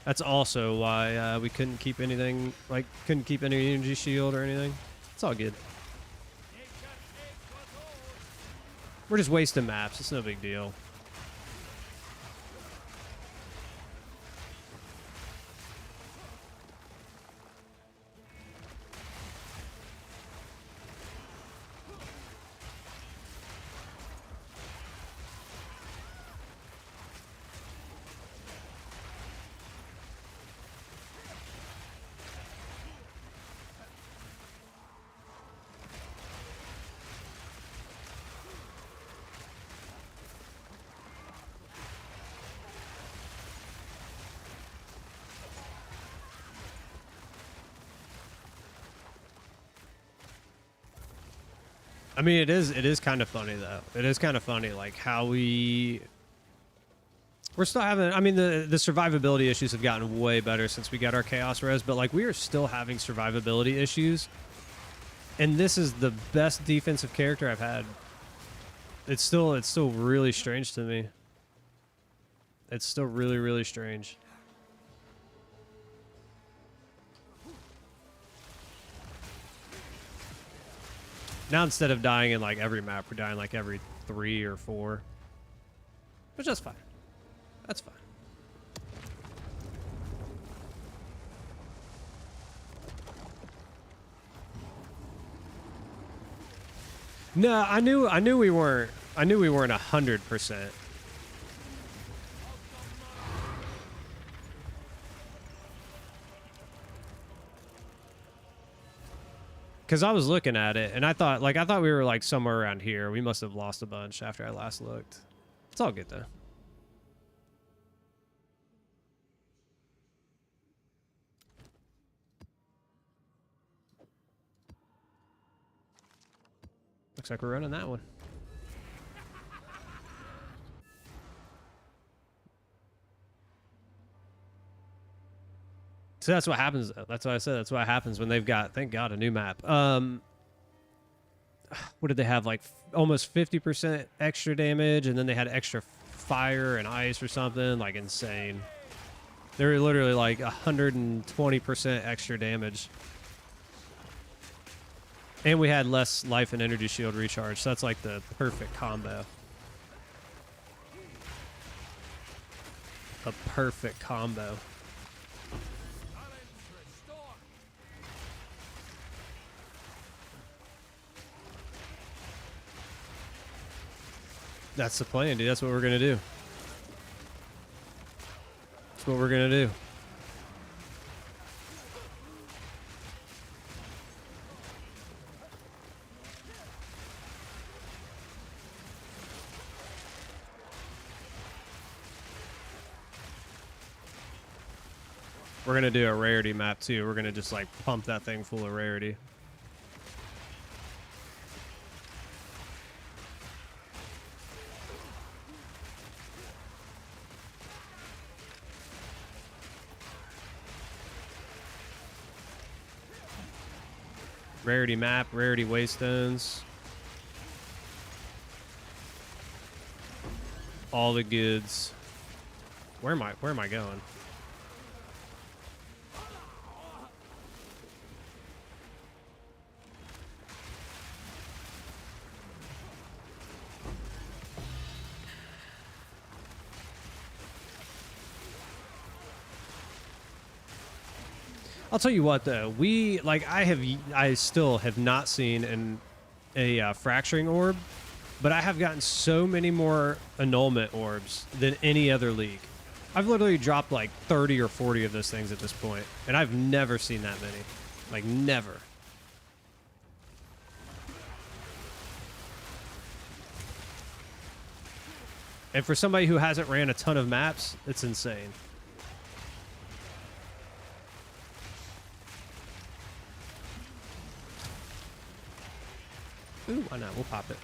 That's also why we couldn't keep anything, like, couldn't keep any energy shield or anything. It's all good. We're just wasting maps. It's no big deal. I mean, it is kind of funny though. It is kind of funny, like how we're still having. I mean, the survivability issues have gotten way better since we got our chaos res, but like we are still having survivability issues. And this is the best defensive character I've had. It's still really strange to me. It's still really, really strange. Now instead of dying in like every map, we're dying like every 3 or 4. Which is fine. That's fine. No, I knew we weren't 100%. Because I was looking at it and I thought we were like somewhere around here. We must have lost a bunch after I last looked. It's all good though. Looks like we're running that one. So that's what happens. That's what I said. That's what happens when they've got, thank God, a new map. what did they have, like almost 50% extra damage, and then they had extra fire and ice or something, like insane. They were literally like 120% extra damage. And we had less life and energy shield recharge, so that's like the perfect combo. A perfect combo. That's the plan, dude. That's what we're gonna do. That's what we're gonna do. We're gonna do a rarity map too. We're gonna just like pump that thing full of rarity. Rarity map, rarity waystones. All the goods. Where am I going? I'll tell you what though, I still have not seen a fracturing orb, but I have gotten so many more annulment orbs than any other league. I've literally dropped like 30 or 40 of those things at this point, and I've never seen that many. Like never. And for somebody who hasn't ran a ton of maps, it's insane. Ooh, why not? We'll pop it.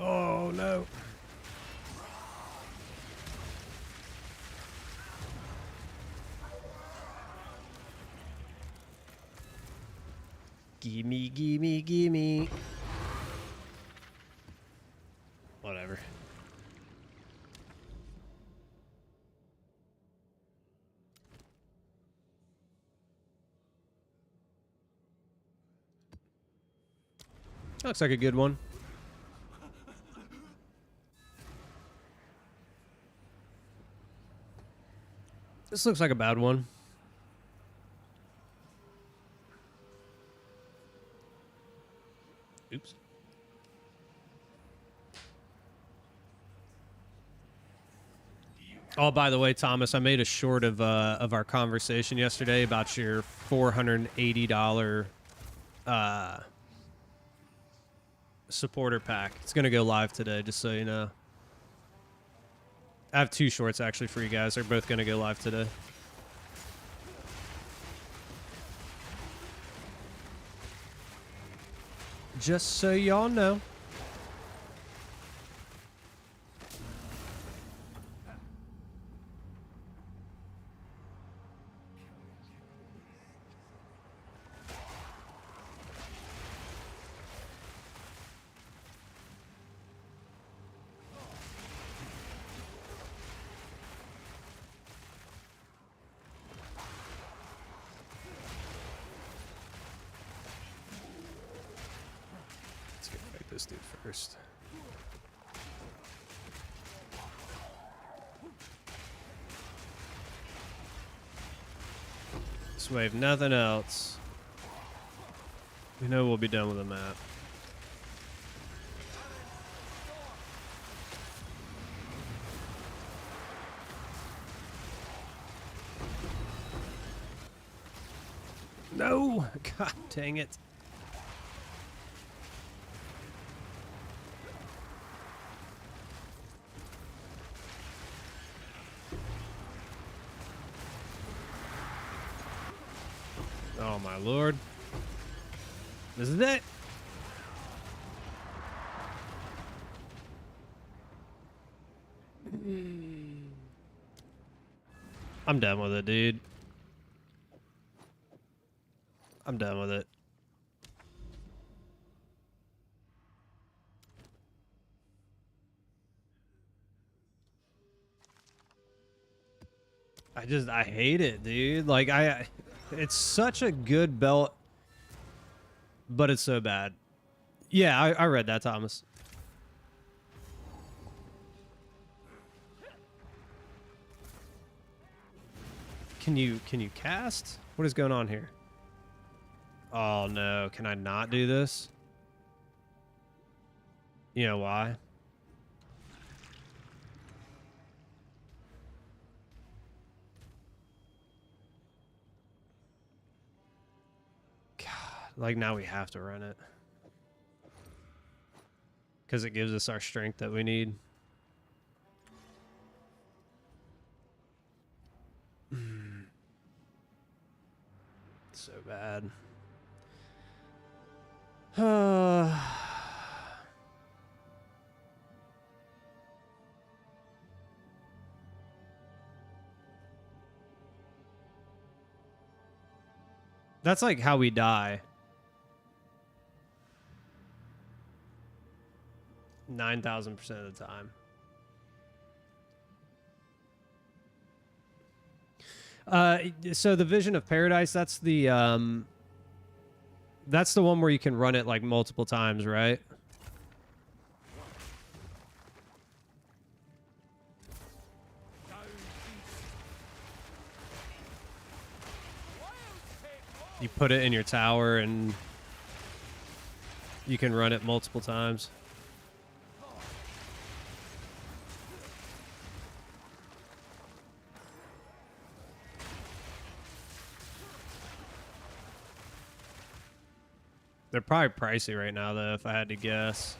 Oh no. Gimme, gimme, gimme. Whatever. Looks like a good one. This looks like a bad one. Oops. Oh, by the way, Thomas, I made a short of our conversation yesterday about your $480 supporter pack. It's gonna go live today, just so you know. I have two shorts actually for you guys. They're both gonna go live today. Just so y'all know. This dude first. This wave, nothing else. We know we'll be done with the map. No! God dang it. Oh my lord. This is it. I'm done with it, dude. I'm done with it. I hate it, dude. Like, it's such a good belt, but it's so bad. Yeah, I read that, Thomas. Can you cast? What is going on here? Oh no, can I not do this? You know why? God, like now we have to run it. Because it gives us our strength that we need. So bad. That's like how we die. 9,000% of the time. So the Vision of Paradise, that's the one where you can run it like multiple times, right? You put it in your tower and you can run it multiple times. They're probably pricey right now, though, if I had to guess.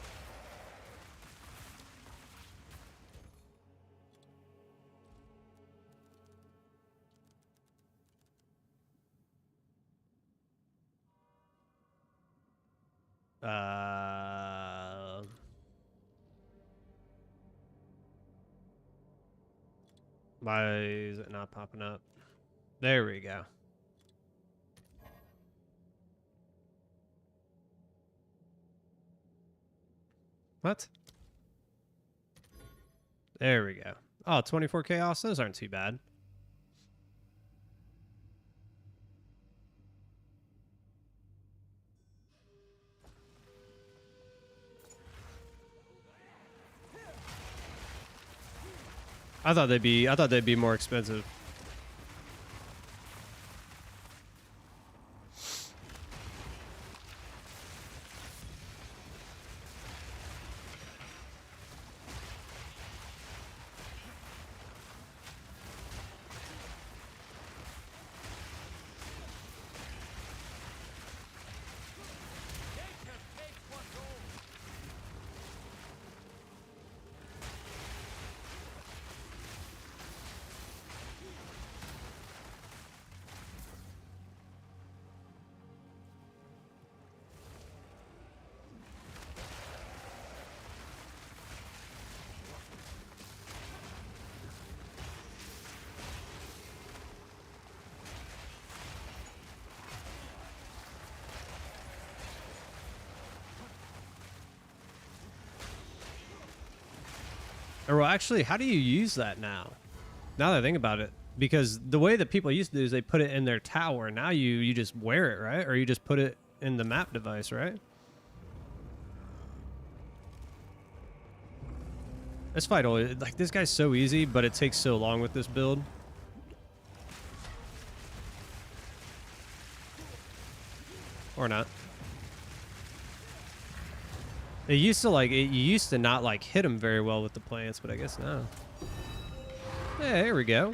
Why is it not popping up? There we go. What? There we go. Oh, 24 chaos. Those aren't too bad. I thought they'd be more expensive. Or well, actually, how do you use that now? Now that I think about it, because the way that people used to do is they put it in their tower. Now you just wear it, right? Or you just put it in the map device, right? This fight, like this guy's so easy, but it takes so long with this build. Or not. It used to like you used to not like hit him very well with the plants, but I guess now. Yeah, here we go.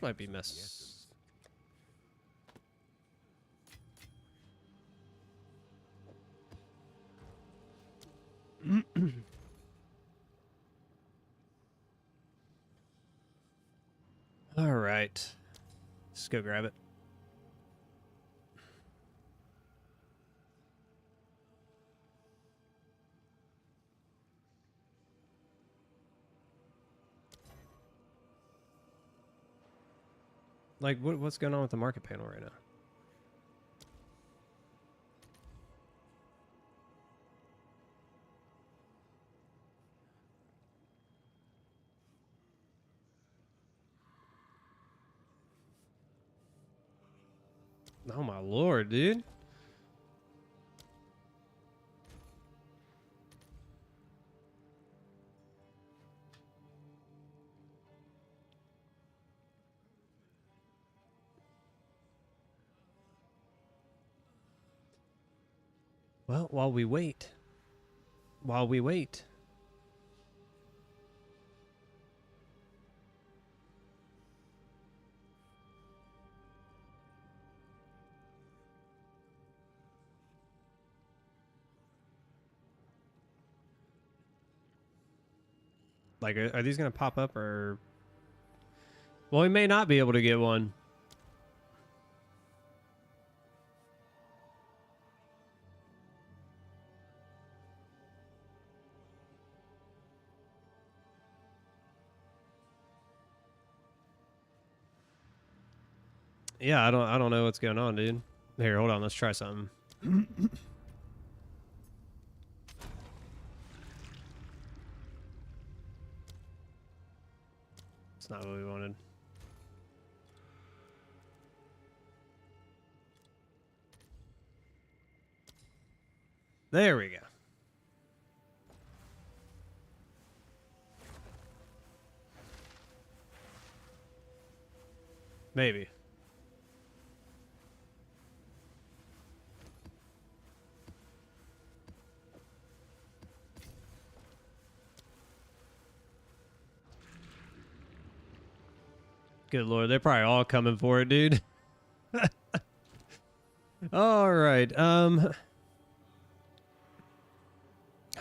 This might be mess. All right. Let's go grab it. Like, what's going on with the market panel right now? Oh my lord, dude. Well, while we wait. Like, are these going to pop up or... Well, we may not be able to get one. Yeah, I don't know what's going on, dude. Here, hold on, let's try something. It's not what we wanted. There we go. Maybe. Good lord, they're probably all coming for it, dude. All right. How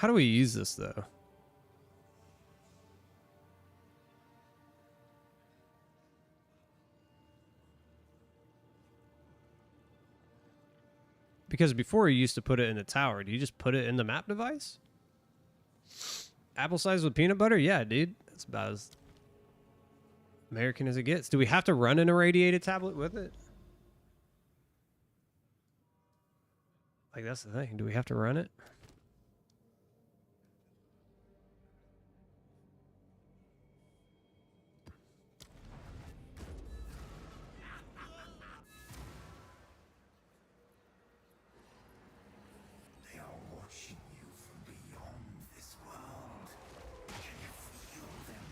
do we use this though? Because before you used to put it in the tower. Do you just put it in the map device? Apple size with peanut butter? Yeah, dude. That's about as American as it gets. Do we have to run an irradiated tablet with it? Like, that's the thing. Do we have to run it? They are watching you from beyond this world. Can you feel them?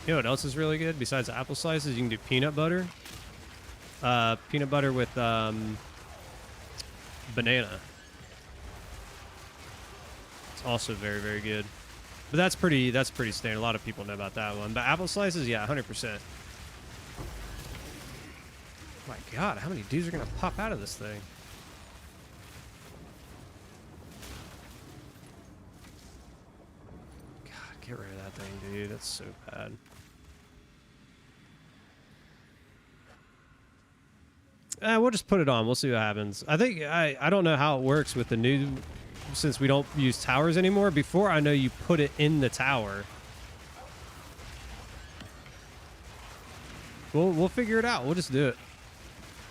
You know what else is really good besides apple slices? You can do peanut butter. Peanut butter with banana. It's also very, very good. But that's pretty standard. A lot of people know about that one. But apple slices, yeah, 100%. My God, how many dudes are gonna pop out of this thing? God, get rid of that thing, dude. That's so bad. We'll just put it on. We'll see what happens. I think I don't know how it works with the new, since we don't use towers anymore. Before, I know you put it in the tower. We'll figure it out. We'll just do it.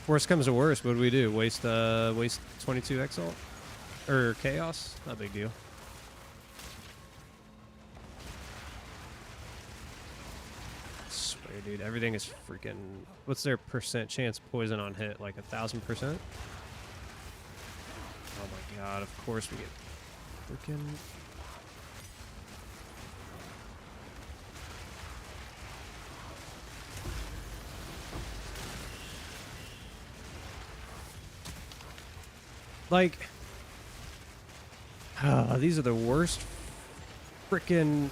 Worst comes to worst, what do we do? Waste 22 Exile or Chaos? Not a big deal. I swear, dude, everything is freaking. What's their percent chance poison on hit? Like 1,000%? Oh my God! Of course we get freaking Like, these are the worst freaking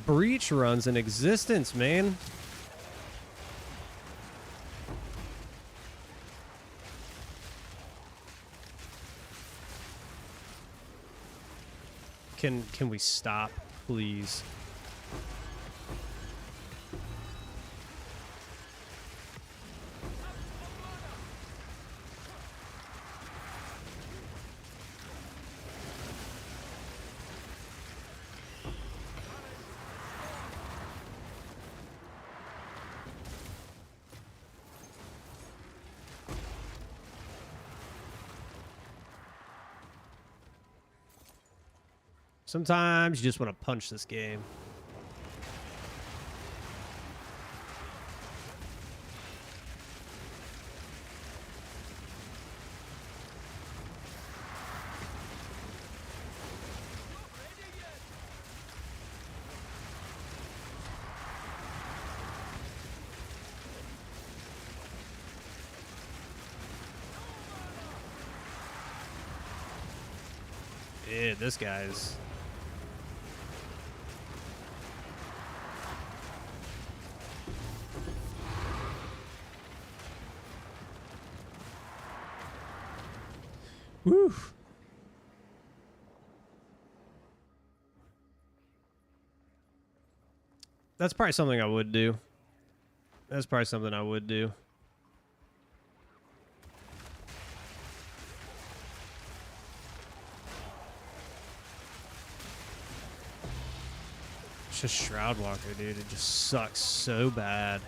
breach runs in existence, man. Can we stop, please? Sometimes you just want to punch this game. Yeah, this guy's... Woo. That's probably something I would do. That's probably something I would do. It's just Shroud Walker, dude. It just sucks so bad.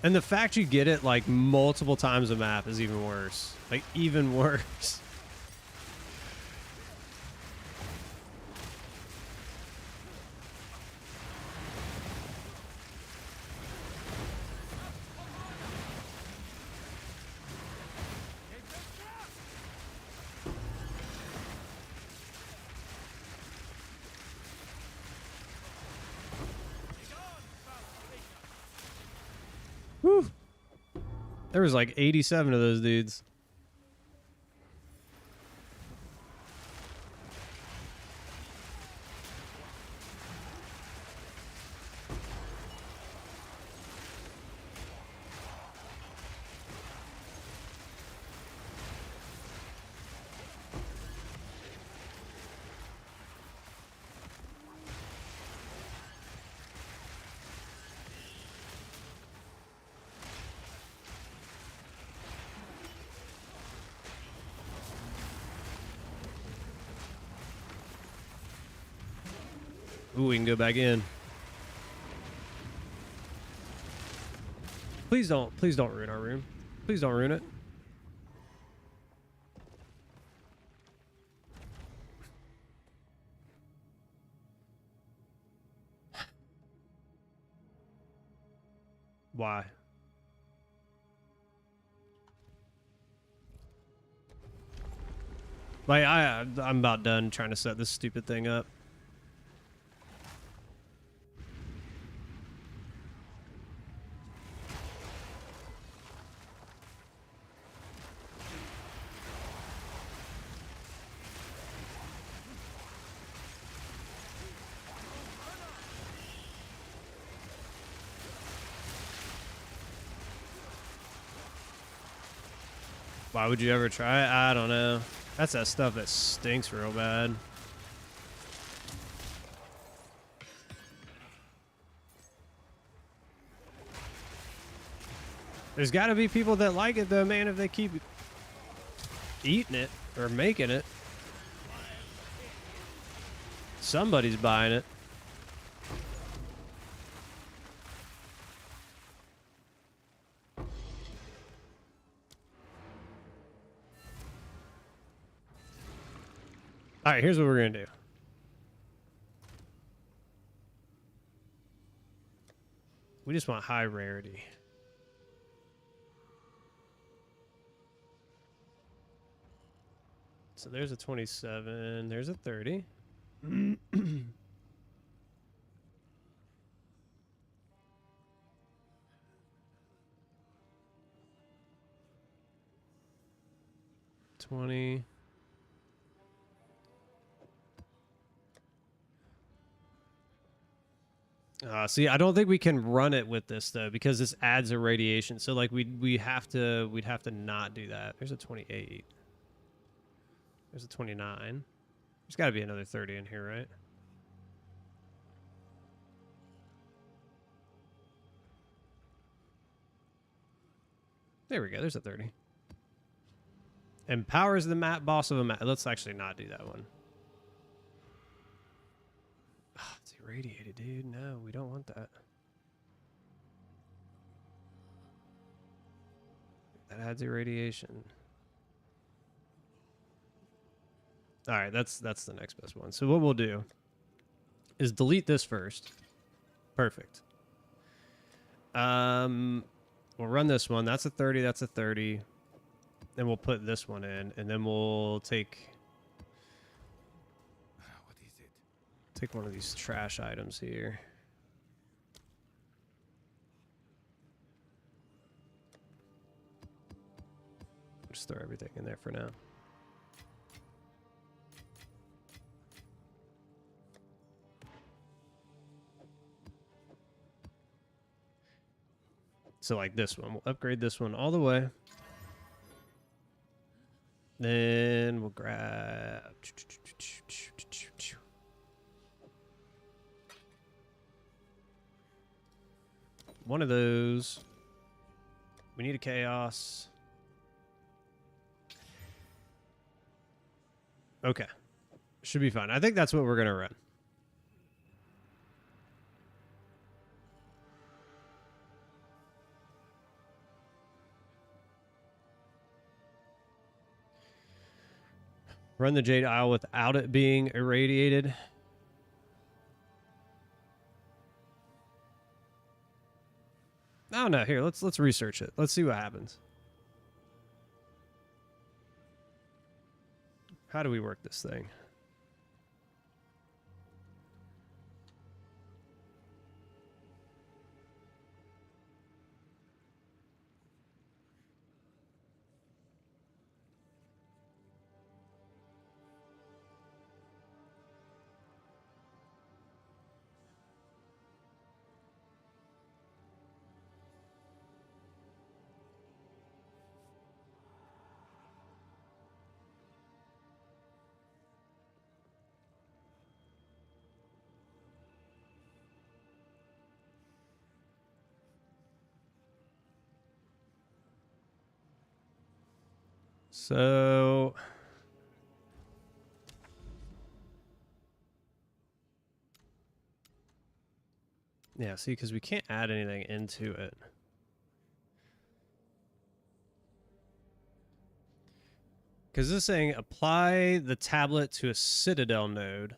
And the fact you get it like multiple times a map is even worse. Like, even worse. Whew. There was like 87 of those dudes. Ooh, we can go back in. Please don't ruin our room. Please don't ruin it. Why? Like, I'm about done trying to set this stupid thing up. Why would you ever try it? I don't know. That's that stuff that stinks real bad. There's got to be people that like it though, man, if they keep eating it or making it. Somebody's buying it. All right, here's what we're going to do. We just want high rarity. So there's a 27, there's a 30. 20. See, I don't think we can run it with this though because this adds irradiation. So like we'd have to not do that. There's a 28. There's a 29. There's got to be another 30 in here, right? There we go. There's a 30. Empowers the map boss of a map. Let's actually not do that one. Oh, it's irradiated, dude. No, we don't want that. That adds irradiation. All right, that's the next best one. So what we'll do is delete this first. Perfect. We'll run this one. That's a 30. That's a 30. Then we'll put this one in, and then we'll take What is it? take one of these trash items here. Just throw everything in there for now. So like this one, we'll upgrade this one all the way. Then we'll grab one of those. We need a chaos. Okay. Should be fine. I think that's what we're going to run. Run the Jade Isle without it being irradiated. Oh no, here, let's research it. Let's see what happens. How do we work this thing? So yeah, see, because we can't add anything into it. Because this is saying apply the tablet to a Citadel node.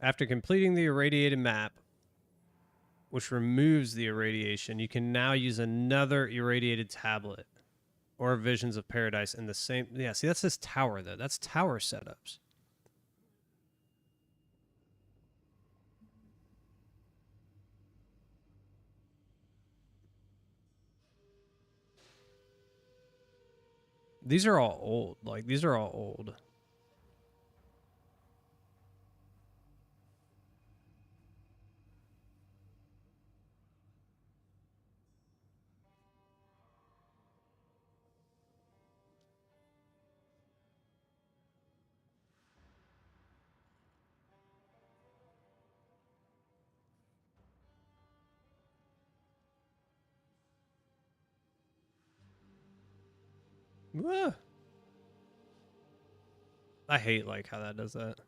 After completing the irradiated map, which removes the irradiation, you can now use another irradiated tablet or Visions of Paradise in the same. Yeah, see, that's this tower, though. That's tower setups. These are all old. Like, these are all old. Ah. I hate like how that does that.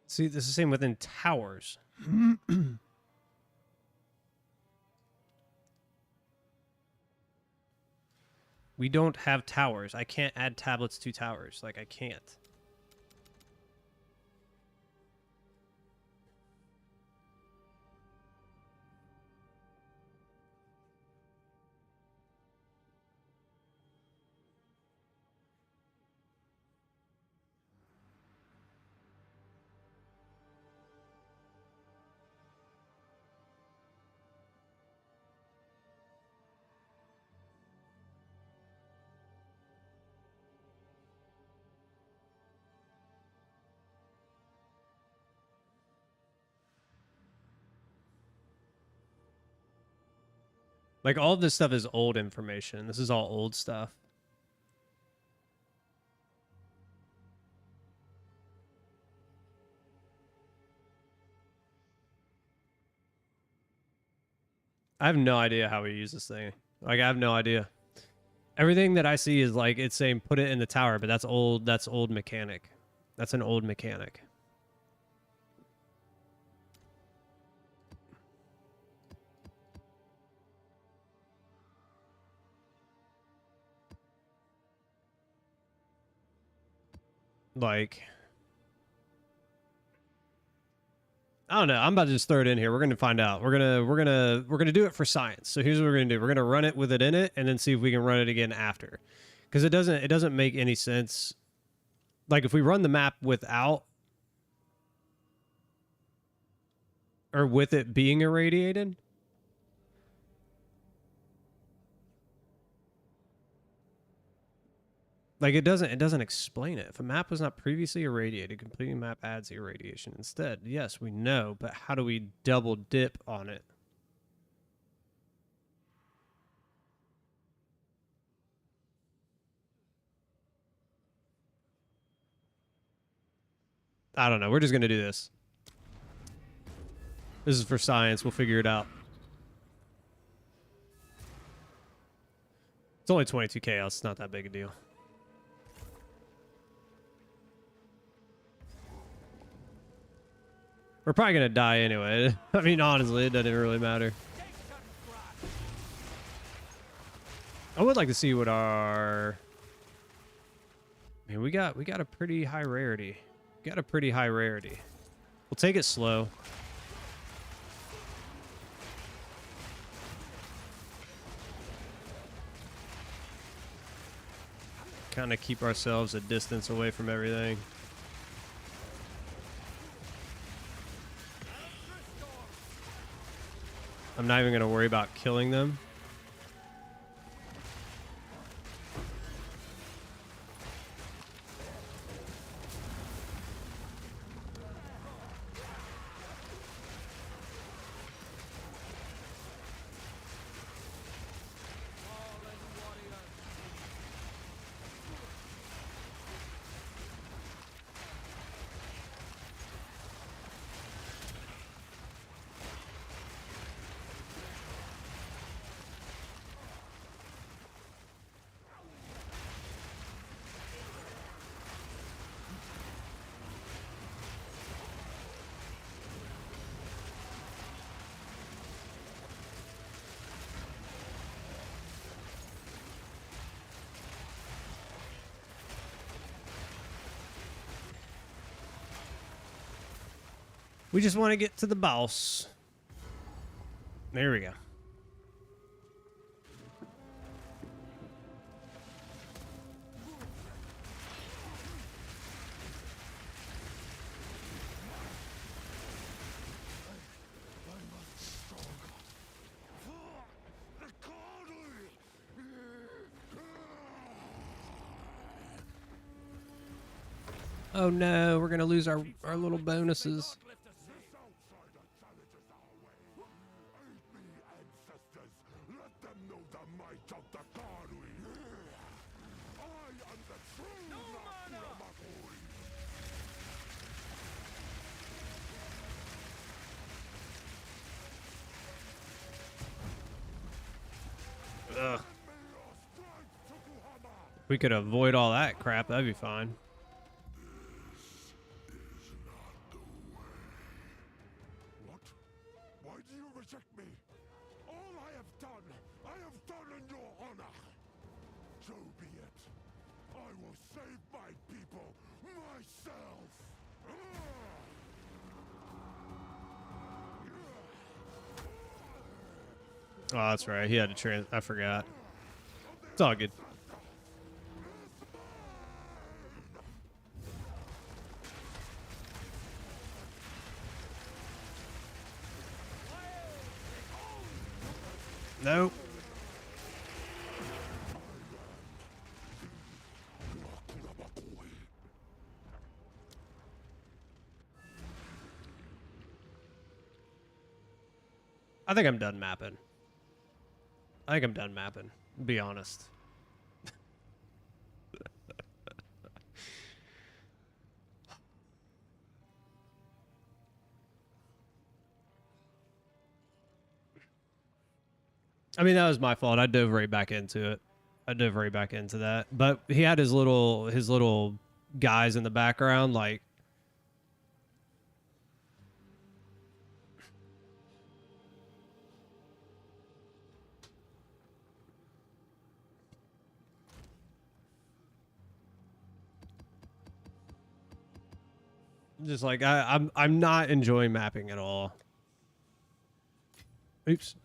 See, this is the same within towers. We don't have towers. I can't add tablets to towers. Like, I can't. Like, all of this stuff is old information. This is all old stuff. I have no idea how we use this thing. Like, I have no idea. Everything that I see is like, it's saying put it in the tower, but that's old. That's old mechanic. That's an old mechanic. Like, I don't know. I'm about to just throw it in here. We're gonna find out. We're gonna do it for science. So here's what we're gonna do. We're gonna run it with it in it, and then see if we can run it again after, because it doesn't make any sense. Like, if we run the map without or with it being irradiated. Like, it doesn't explain it. If a map was not previously irradiated, completing map adds irradiation instead. Yes, we know, but how do we double dip on it? I don't know. We're just going to do this. This is for science. We'll figure it out. It's only 22 chaos. It's not that big a deal. We're probably going to die anyway. I mean, honestly, it doesn't really matter. I would like to see what our... Man, we got a pretty high rarity. Got a pretty high rarity. We'll take it slow. Kind of keep ourselves a distance away from everything. I'm not even going to worry about killing them. We just want to get to the boss. There we go. Oh no, we're gonna lose our little bonuses. Ugh. We could avoid all that crap, that'd be fine. will save my people myself. Oh, that's right. He had to I forgot. It's all good. Nope. I think I'm done mapping. To be honest. I mean, that was my fault. I dove right back into it. I dove right back into that. But he had his little guys in the background, like, just like I'm not enjoying mapping at all. Oops.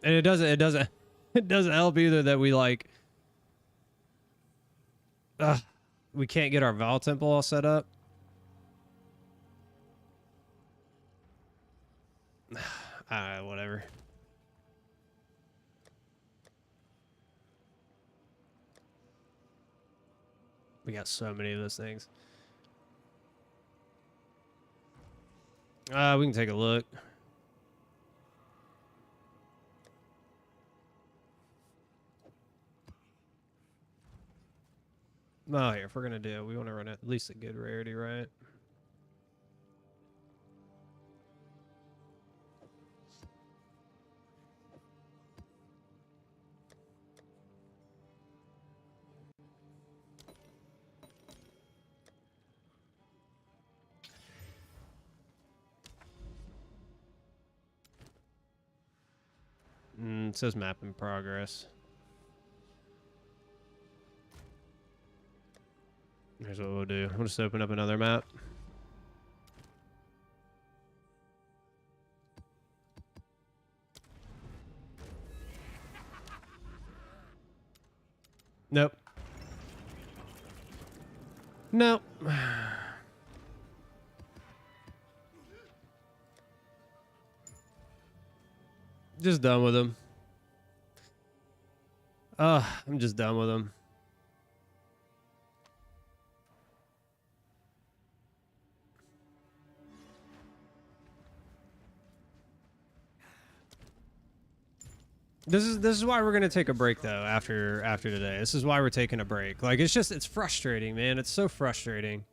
And it doesn't help either that we like we can't get our Val Temple all set up. Whatever. We got so many of those things. We can take a look. Oh, here, if we're gonna do it, we want to run at least a good rarity, right? It says map in progress. Here's what we'll do. We'll just open up another map. Nope. Nope. Just done with him. I'm just done with him. This is why we're gonna take a break though after today. This is why we're taking a break. Like it's frustrating, man. It's so frustrating.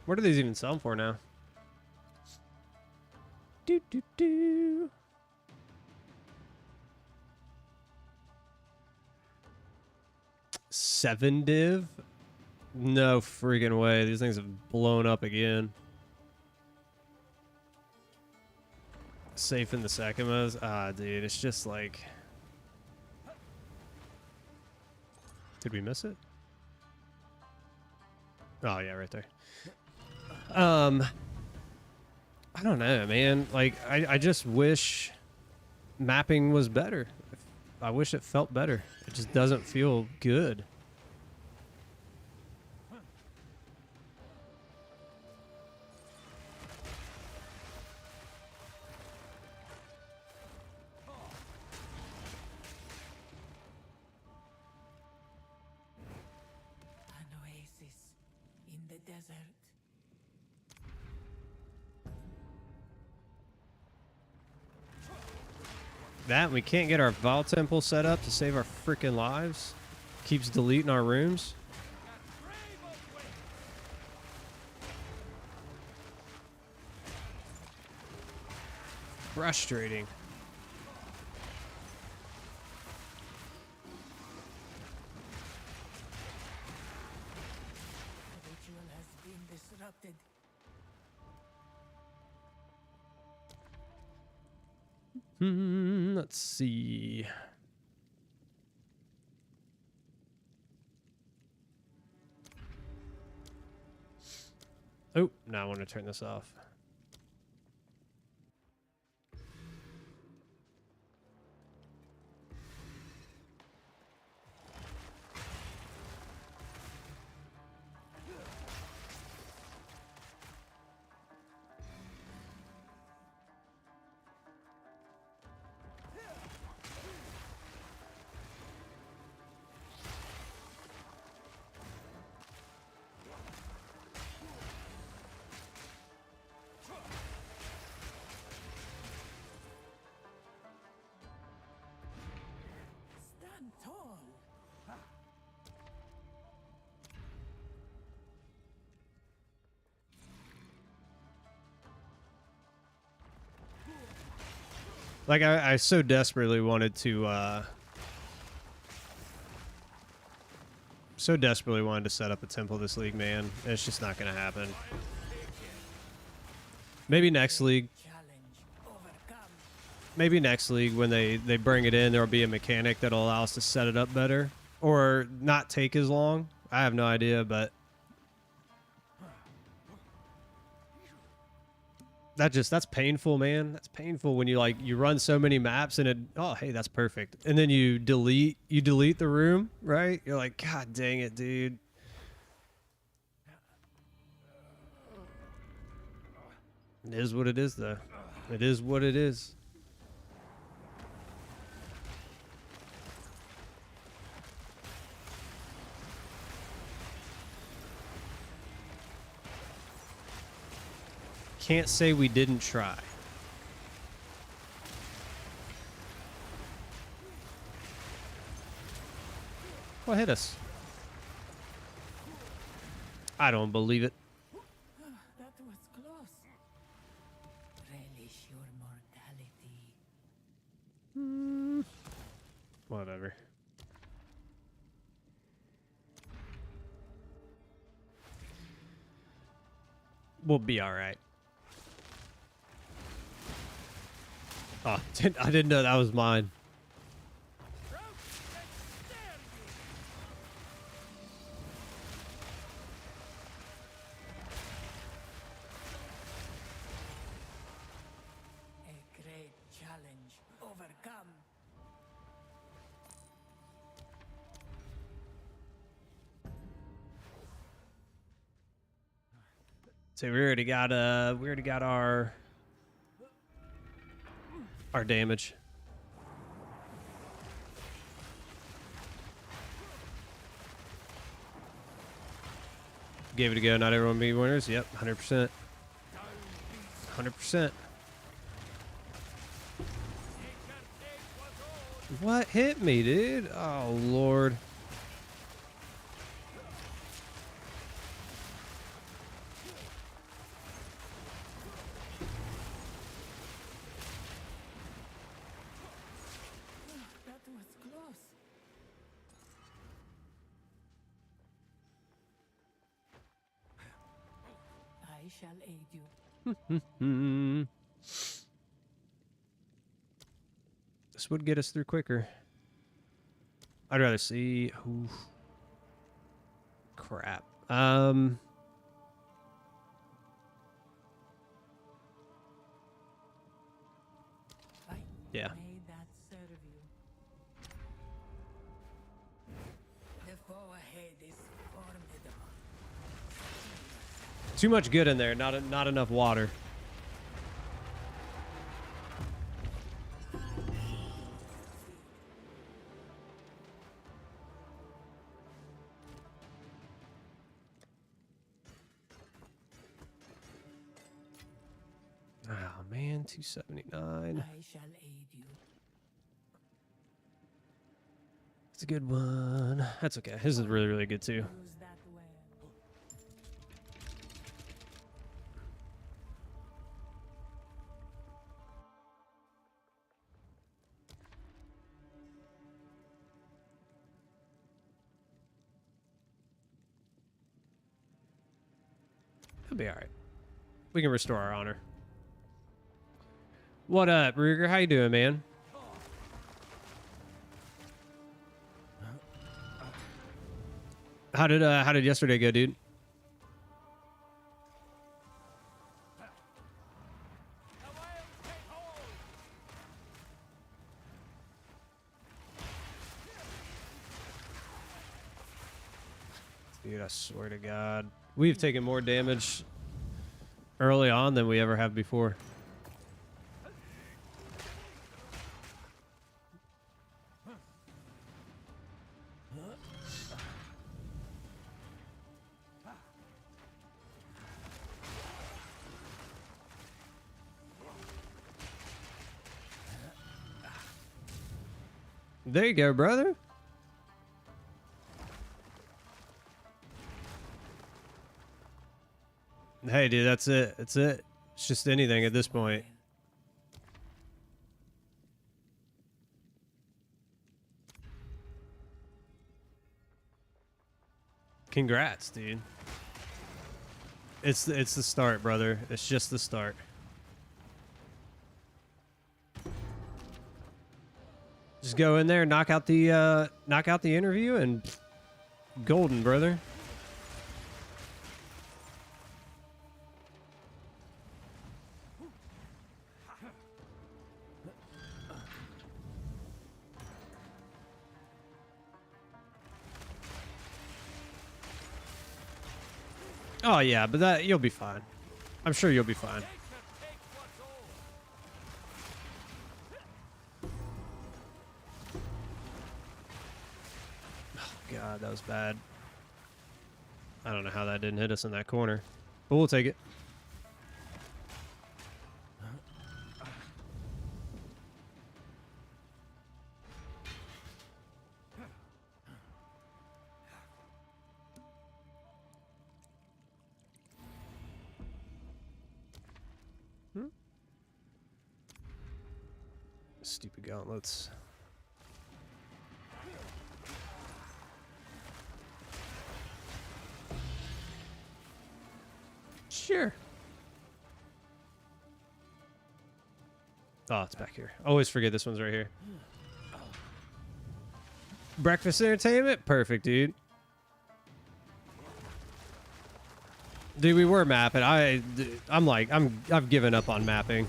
What are these even selling for now? Do do do. Seven div? No freaking way. These things have blown up again. Safe in the Sakimas? Ah, dude, it's just like... Did we miss it? Oh, yeah, right there. I don't know, man. Like, I just wish mapping was better. I wish it felt better. It just doesn't feel good. An oasis in the desert. That, we can't get our Val Temple set up to save our freaking lives. Keeps deleting our rooms. Frustrating. Let's see. Oh, now I want to turn this off. Stand tall. Like I so desperately wanted to set up a temple this league, man. It's just not gonna happen. Maybe next league. Challenge overcome. Maybe next league when they bring it in, there'll be a mechanic that'll allow us to set it up better or not take as long. I have no idea, but that's painful, man. That's painful when you run so many maps and it, oh hey, that's perfect, and then you delete the room, right? You're like, god dang it, dude. It is what it is, though. It is what it is. Can't say we didn't try. Well, hit us. I don't believe it. That was close. Relish your mortality. Whatever. We'll be all right. Oh, I didn't know that was mine. A great challenge overcome. So we already got our damage. Gave it a go. Not everyone be winners. Yep, 100%. 100%. What hit me, dude? Oh, Lord. That was close. I shall aid you. This would get us through quicker. I'd rather see. Oof. Crap. Fine. Yeah. May that serve you. The foe ahead is formidable. Too much good in there. Not enough water. Oh man, 279. I shall aid you. It's a good one. That's okay. This is really, really good too. Use that well. It'll be all right. We can restore our honor. What up, Ruger? How you doing, man? How did yesterday go, dude? Dude, I swear to God, we've taken more damage early on than we ever have before. There you go, brother. Hey, dude, that's it. That's it. It's just anything at this point. Congrats, dude. It's the start, brother. It's just the start. Just go in there, knock out the interview, and golden, brother. Oh yeah, but that you'll be fine. I'm sure you'll be fine. Oh God, that was bad. I don't know how that didn't hit us in that corner, but we'll take it. Stupid gauntlets. Sure. Oh, it's back here. Always forget this one's right here. Breakfast entertainment? Perfect, dude. Dude, we were mapping. I've given up on mapping.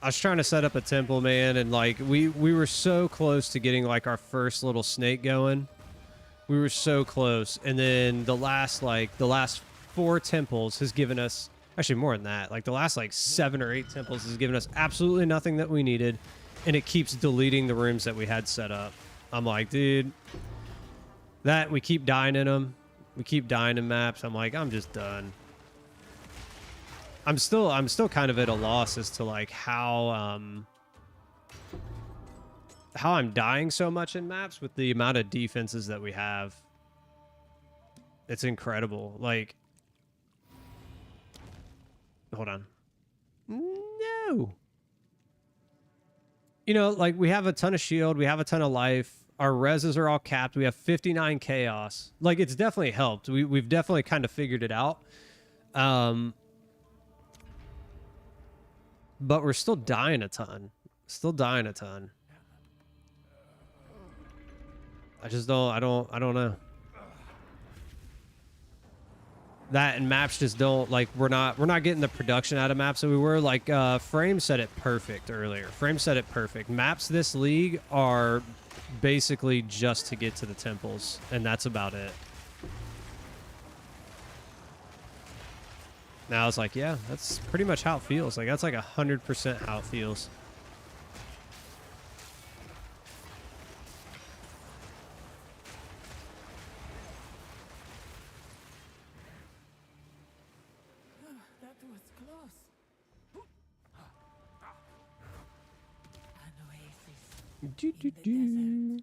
I was trying to set up a temple, man, and like we were so close to getting like our first little snake going. We were so close, and then the last 4 temples has given us, actually more than that, like the last like 7 or 8 temples has given us absolutely nothing that we needed, and it keeps deleting the rooms that we had set up. I'm like, dude, that we keep dying in them, we keep dying in maps. I'm like, I'm just done. I'm still kind of at a loss as to like how I'm dying so much in maps with the amount of defenses that we have. It's incredible. Like, hold on. No. You know, like we have a ton of shield, we have a ton of life. Our reses are all capped. We have 59 chaos. Like, it's definitely helped. We've definitely kind of figured it out. But we're still dying a ton. Still dying a ton. I just don't, I don't know. That and maps just don't, like, we're not getting the production out of maps that we were. Like, Frame said it perfect earlier. Frame said it perfect. Maps this league are basically just to get to the temples, and that's about it. Now it's like, yeah, that's pretty much how it feels. Like, that's like 100% how it feels. That was close. An oasis in the desert.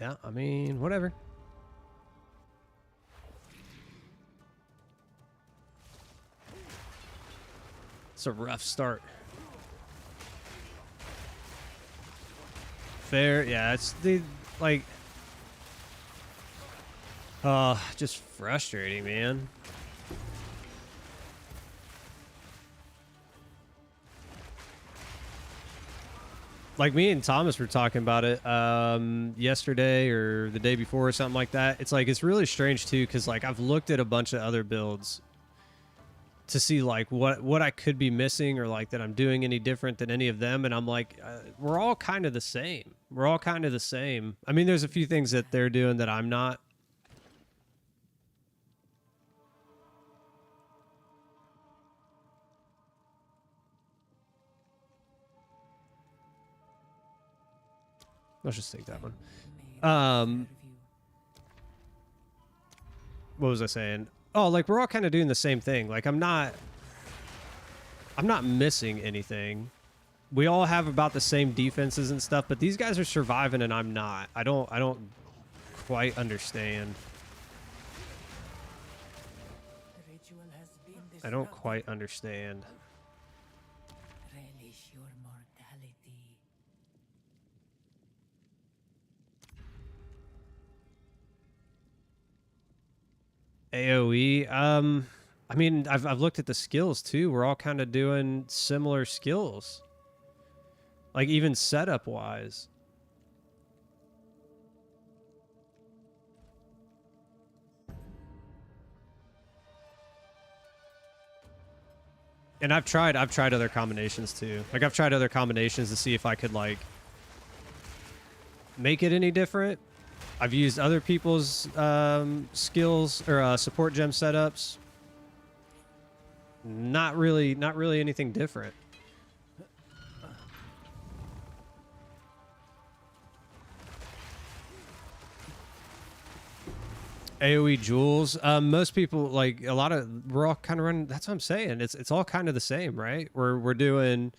Yeah, I mean, whatever. It's a rough start. Fair, yeah, it's the, like, Just frustrating, man. Like me and Thomas were talking about it yesterday or the day before or something like that. It's like, it's really strange too, because like I've looked at a bunch of other builds to see like what I could be missing, or like that I'm doing any different than any of them, and I'm like, we're all kind of the same. We're all kind of the same. I mean, there's a few things that they're doing that I'm not. Let's just take that one. What was I saying? Oh, like we're all kind of doing the same thing. Like I'm not missing anything. We all have about the same defenses and stuff, but these guys are surviving and I'm not. I don't quite understand. The ritual has been I don't disrupted. quite understand. Relish your mortality. AoE, I mean, I've looked at the skills too. We're all kind of doing similar skills. Like even setup wise. And I've tried other combinations too. Like I've tried other combinations to see if I could like make it any different. I've used other people's skills or support gem setups. Not really anything different. AoE jewels. Most people, like a lot of, we're all kind of running. That's what I'm saying. It's all kind of the same, right? We're doing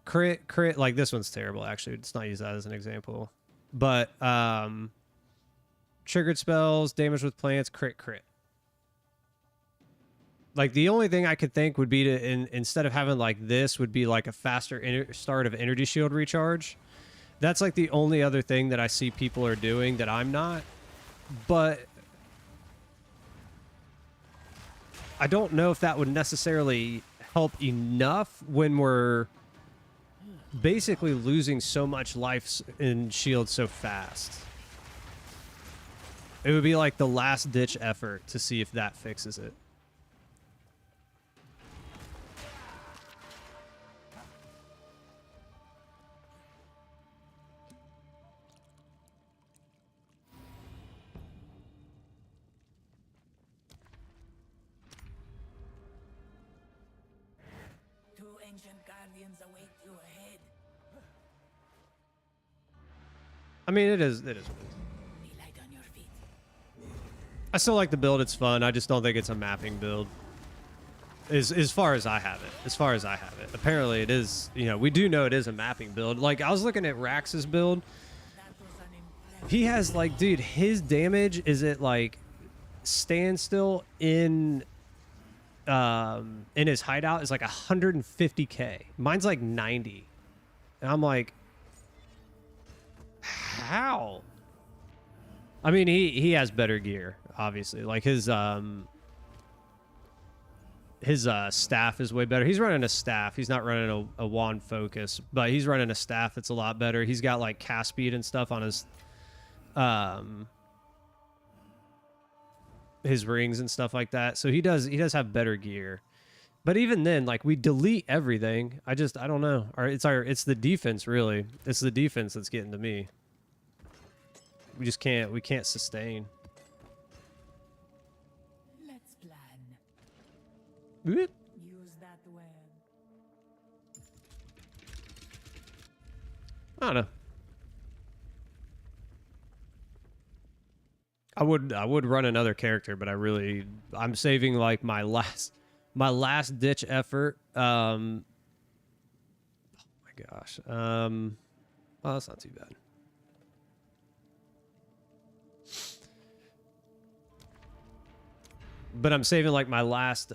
crit. Like this one's terrible. Actually, let's not use that as an example. But triggered spells, damage with plants, crit. Like the only thing I could think would be to instead of having like this would be like a faster start of energy shield recharge. That's like the only other thing that I see people are doing that I'm not. But I don't know if that would necessarily help enough when we're basically losing so much life in shield so fast. It would be like the last ditch effort to see if that fixes it. Two ancient guardians await you ahead. I mean, it is. Be light on your feet. I still like the build. It's fun. I just don't think it's a mapping build. As far as I have it. Apparently it is, you know, we do know it is a mapping build. Like I was looking at Rax's build. That was an impressive. He has like, dude, his damage is at like standstill in his hideout is like 150k. Mine's like 90. And I'm like, how? I mean, he has better gear, obviously. Like his staff is way better. He's running a staff. He's not running a wand focus, but he's running a staff that's a lot better. He's got like cast speed and stuff on his rings and stuff like that. So he does have better gear. But even then, like we delete everything. I don't know. It's the defense really. It's the defense that's getting to me. We can't sustain. Let's plan. Whoop. Use that web. I don't know. I would run another character, but I'm saving like my last ditch effort. Oh my gosh. Well, that's not too bad. But I'm saving like my last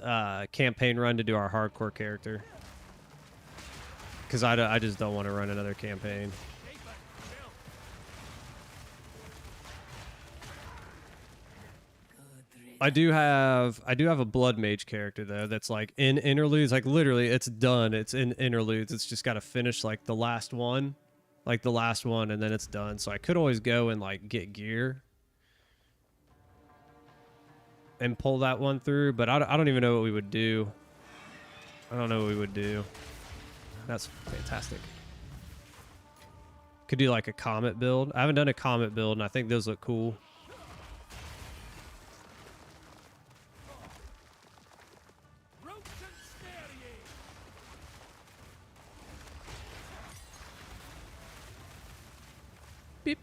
campaign run to do our hardcore character. Because I just don't want to run another campaign. I do have a blood mage character though that's like in interludes, like literally it's done. It's in interludes. It's just got to finish like the last one, and then it's done. So I could always go and like get gear and pull that one through, but I don't even know what we would do. I don't know what we would do. That's fantastic. Could do like a comet build. I haven't done a comet build, and I think those look cool. Beep.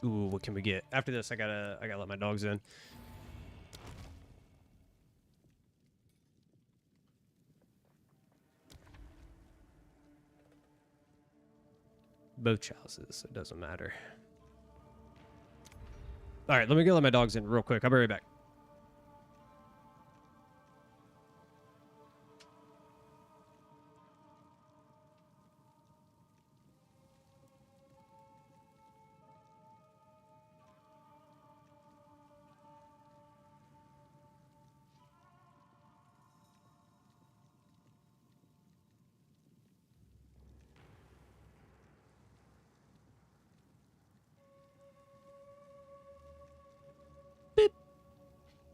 Ooh, what can we get? After this, I gotta let my dogs in. Both chalices, so it doesn't matter. All right, let me go let my dogs in real quick. I'll be right back.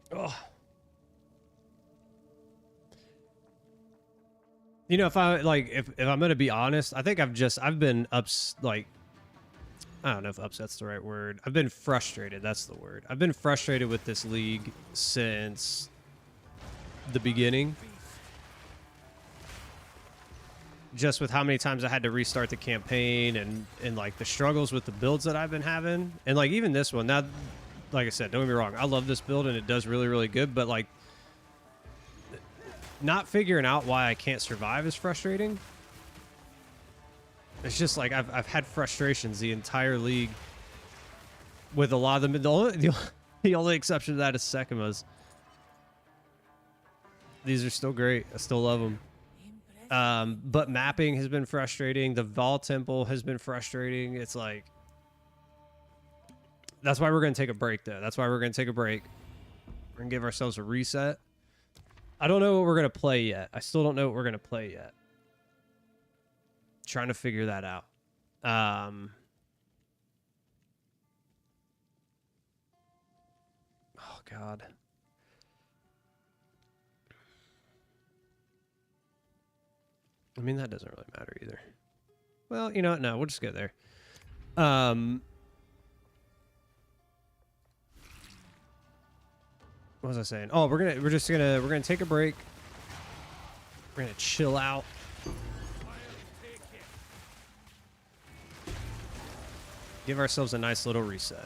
Oh. You know, if I'm going to be honest, I think I've been like, I don't know if upset's the right word. I've been frustrated. That's the word. I've been frustrated with this league since the beginning. Just with how many times I had to restart the campaign and like the struggles with the builds that I've been having. And like even this one, now, like I said, don't get me wrong, I love this build and it does really, really good, but like not figuring out why I can't survive is frustrating. It's just like I've had frustrations the entire league with a lot of them. The only exception to that is Sekima's. These are still great. I still love them. But mapping has been frustrating. The Vol Temple has been frustrating. It's like, that's why we're going to take a break, though. That's why we're going to take a break. We're going to give ourselves a reset. I don't know what we're going to play yet. I still don't know what we're going to play yet. Trying to figure that out. Oh, God. I mean, that doesn't really matter either. Well, you know what? No, we'll just go there. What was I saying? Oh, we're gonna take a break. We're gonna chill out. Give ourselves a nice little reset.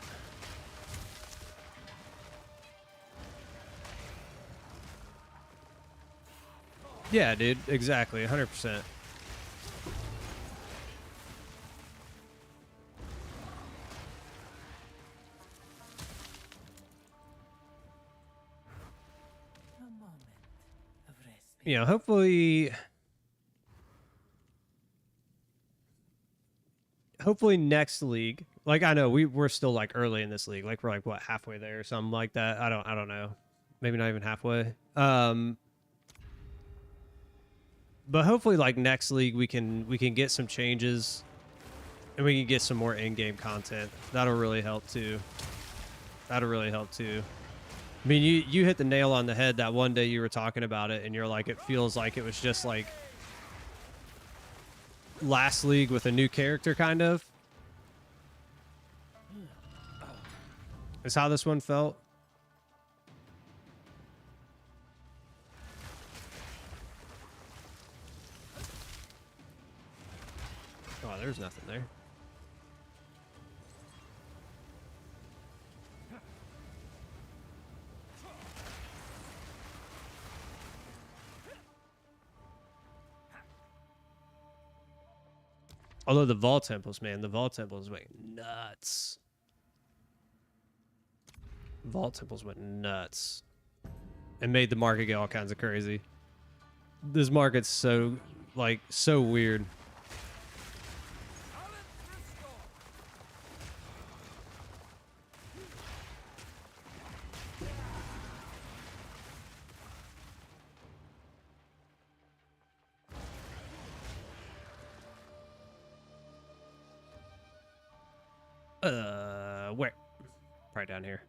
Yeah, dude, exactly, 100%. You know, hopefully next league, like I know we're still like early in this league, like we're like what, halfway there or something like that. I don't know. Maybe not even halfway. But hopefully like next league we can get some changes and we can get some more in-game content. That'll really help too. That'll really help too. I mean, you hit the nail on the head that one day you were talking about it and you're like, it feels like it was just like last league with a new character, kind of. Is how this one felt. Oh, there's nothing there. Although the Vault Temples, man, the Vault Temples went nuts. Vault Temples went nuts. And made the market get all kinds of crazy. This market's so, like, so weird. Where? Probably down here.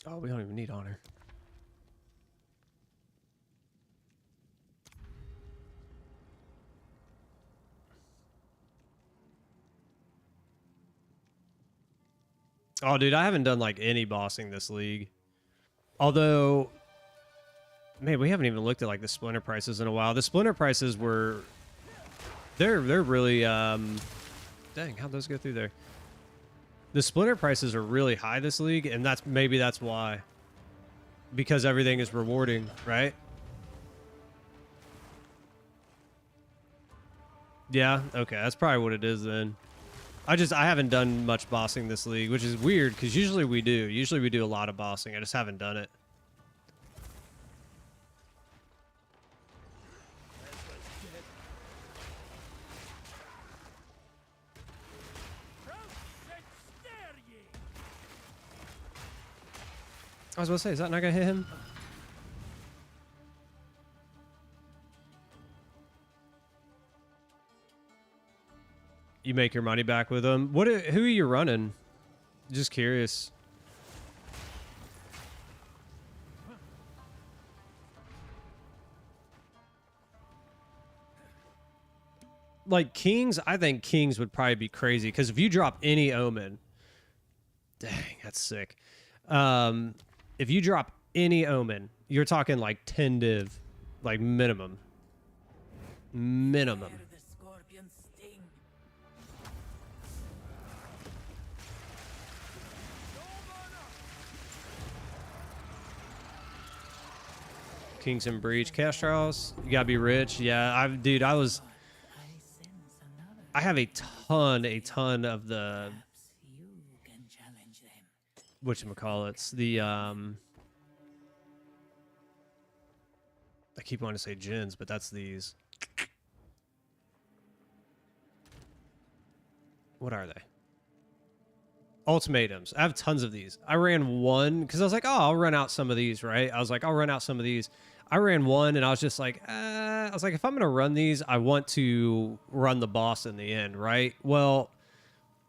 Oh, we don't even need honor. Oh, dude, I haven't done like any bossing this league. Although, man, we haven't even looked at like the splinter prices in a while. The splinter prices were, they're really, dang, how'd those go through there? The splinter prices are really high this league, and maybe that's why. Because everything is rewarding, right? Yeah, okay, that's probably what it is then. I haven't done much bossing this league, which is weird because usually we do. Usually we do a lot of bossing. I just haven't done it. I was about to say, is that not gonna hit him? You make your money back with them. Who are you running? Just curious. Like Kings, I think Kings would probably be crazy because if you drop any Omen, dang, that's sick. If you drop any Omen, you're talking like 10 div, like minimum. Minimum. Bear the scorpion's sting. Kings and Breach. Cash trials, you gotta be rich. Yeah, dude, I sense another. I have a ton of the, Perhaps you can challenge them. whatchamacallits, the, I keep wanting to say gens, but that's these. What are they? Ultimatums. I have tons of these. I ran one because I was like, oh, I'll run out some of these, right? I was like, I'll run out some of these. I ran one and I was just like, I was like, if I'm going to run these, I want to run the boss in the end, right? Well,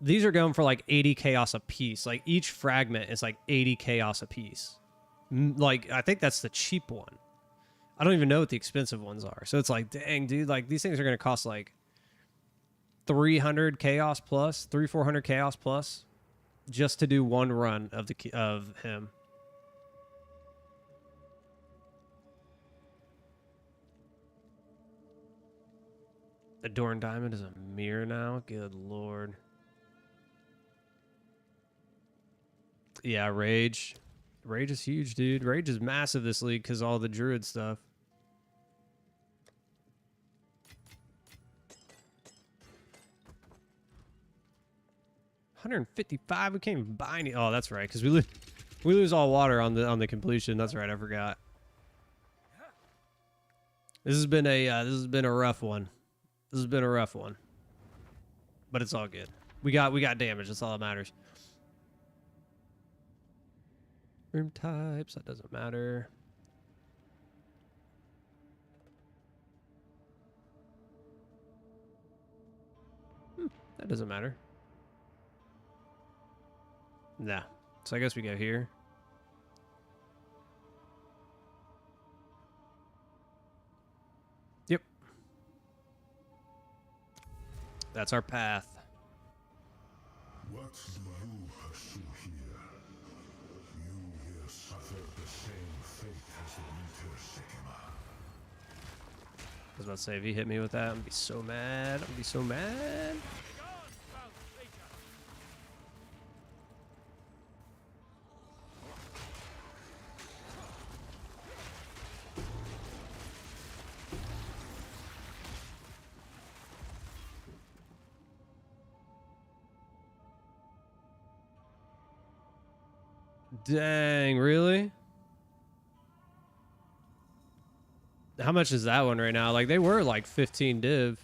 these are going for like 80 chaos a piece. Like each fragment is like 80 chaos a piece. Like, I think that's the cheap one. I don't even know what the expensive ones are. So it's like, dang, dude, like these things are going to cost like 300 chaos plus, 400 chaos plus just to do one run of him. Adorn Diamond is a mirror now. Good lord. Yeah, Rage. Rage is huge, dude. Rage is massive this league because all the druid stuff. $155. We can't even buy any. Oh, that's right, because we lose all water on the completion. That's right, I forgot. This has been a rough one. This has been a rough one. But it's all good. We got damage. That's all that matters. Room types, that doesn't matter. That doesn't matter. Nah. So I guess we go here. Yep. That's our path. What do you pursue here? You here suffered the same fate as the Winter Sycamore. was about to say, if he hit me with that, I'm gonna be so mad. I'm gonna be so mad. Dang, really? How much is that one right now? Like, they were like 15 div.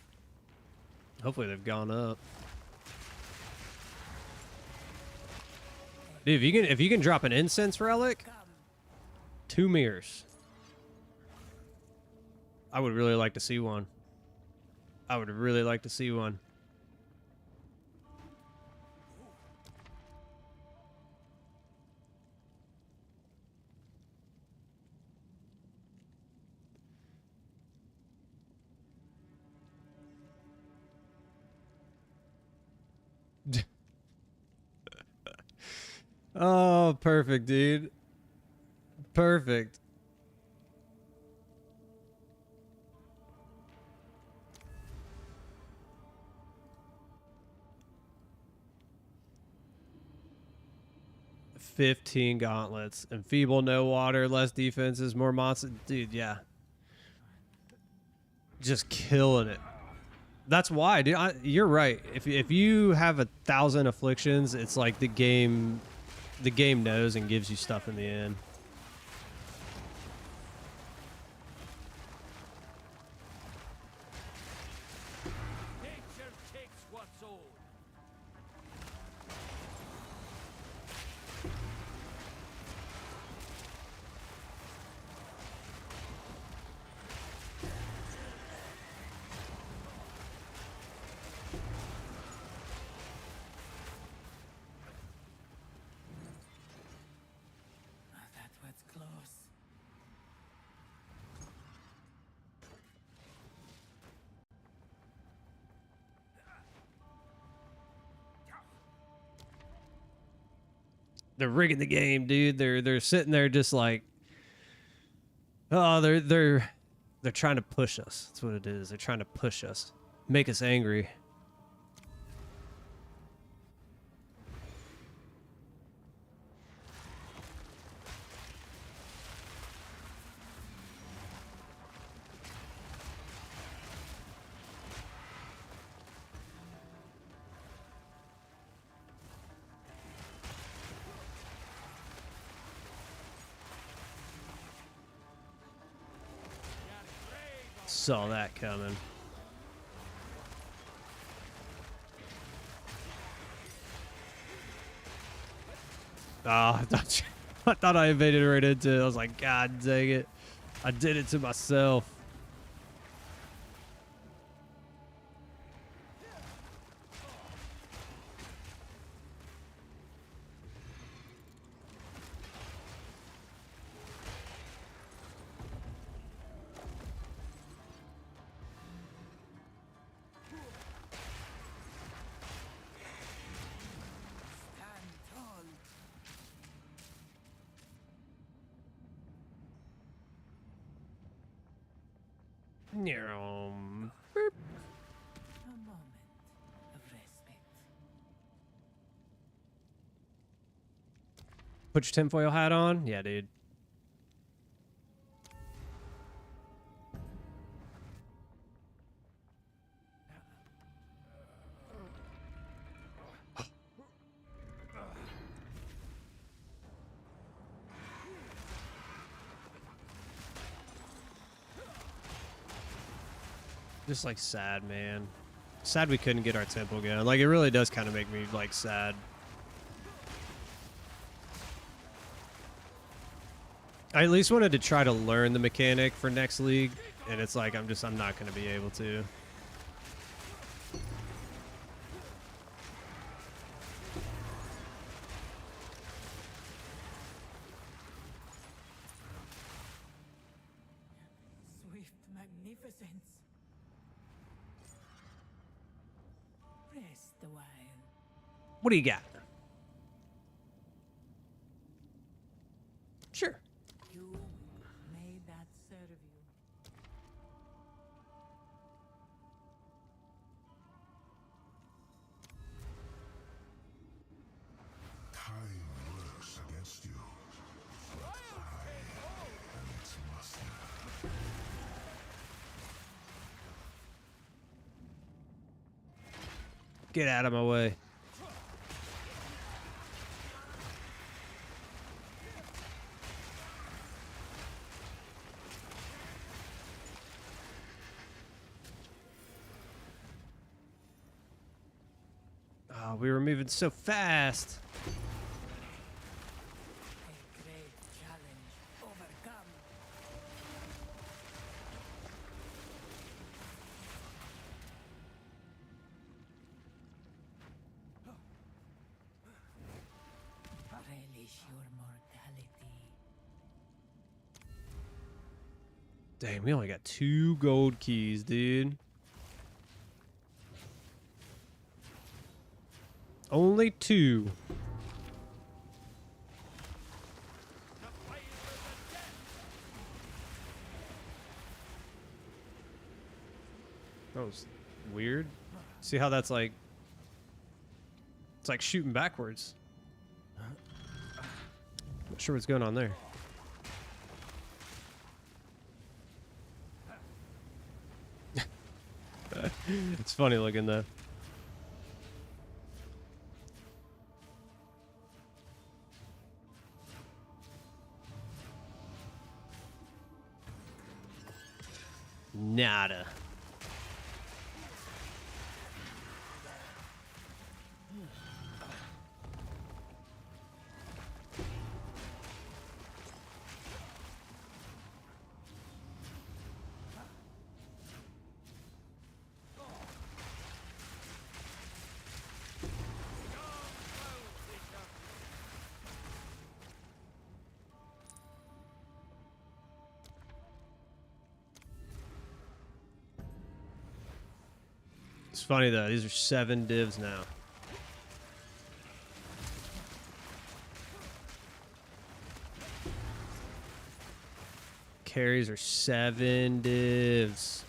Hopefully they've gone up. Dude, if you can drop an incense relic, 2 mirrors. I would really like to see one. I would really like to see one. Oh, perfect, dude. Perfect. $15 gauntlets. Enfeeble, no water, less defenses, more monsters. Dude, yeah. Just killing it. That's why, dude. You're right. If you have 1,000 afflictions, it's like the game knows and gives you stuff in the end. Nature takes what's old. That was close. They're rigging the game, dude. They're sitting there just like, oh, they're trying to push us. That's what it is. They're trying to push us, make us angry. Saw that coming. Oh, I thought I invaded right into it. I was like, God dang it. I did it to myself. Stand tall. Boop. A moment of respite. Put your tinfoil hat on? Yeah, dude. Just like sad, man. Sad we couldn't get our temple again. Like, it really does kind of make me like sad. I at least wanted to try to learn the mechanic for next league, and it's like I'm not going to be able to. Swift magnificence. Rest a while. What do you got? Sure. You may that serve you. Get out of my way. Oh, we were moving so fast. A great challenge overcome. Relish your mortality. Dang, we only got 2 gold keys, dude. Only 2. That was weird. See how that's like... It's like shooting backwards. Not sure what's going on there. It's funny looking though. Nada. It's funny though, these are 7 divs now. Carries are 7 divs.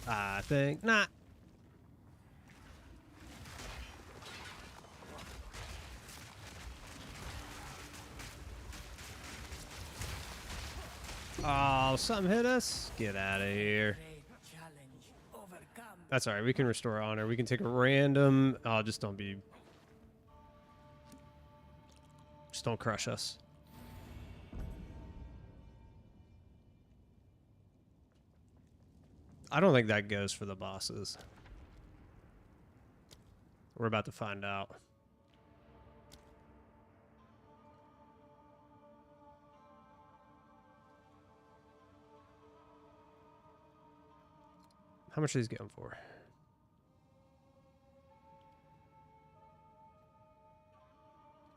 I think not. Oh, something hit us. Get out of here. Great challenge overcome. That's all right. We can restore honor. We can take a random. Oh, just don't be. Just don't crush us. I don't think that goes for the bosses. We're about to find out. How much are these going for?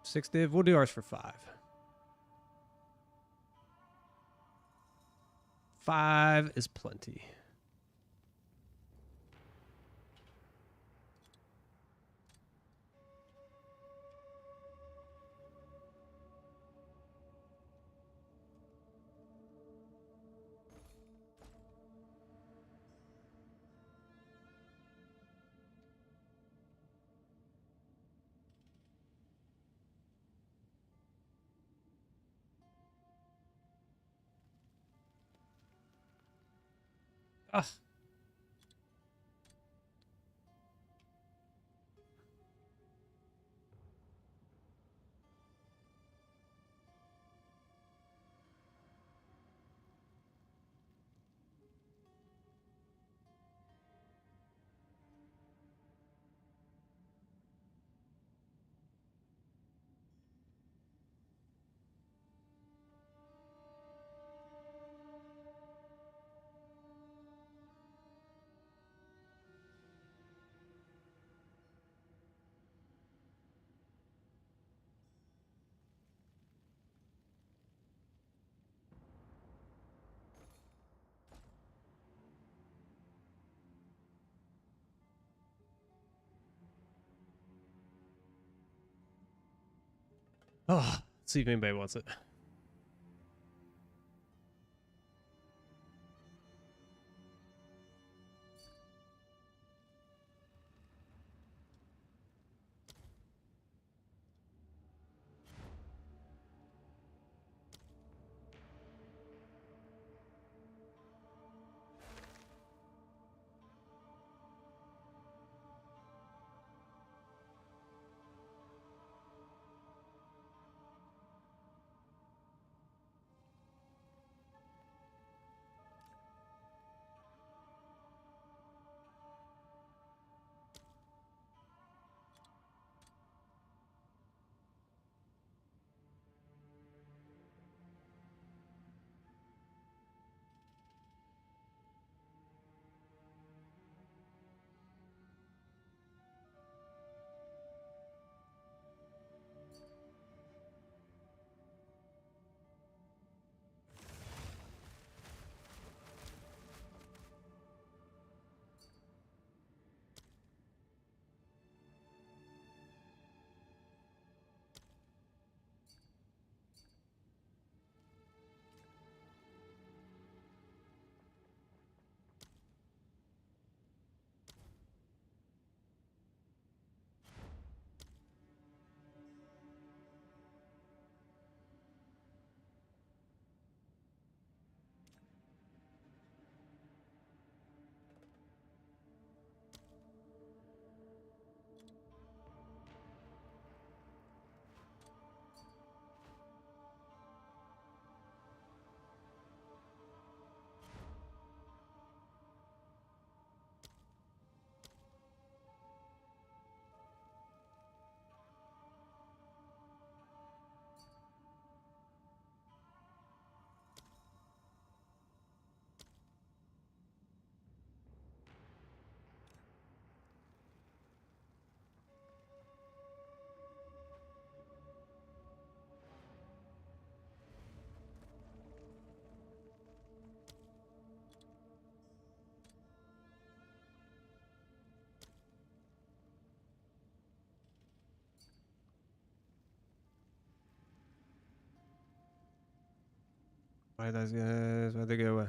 Six div. We'll do ours for 5. 5 is plenty. Ah. Oh, let's see if anybody wants it. Why those guys? Where'd they go away?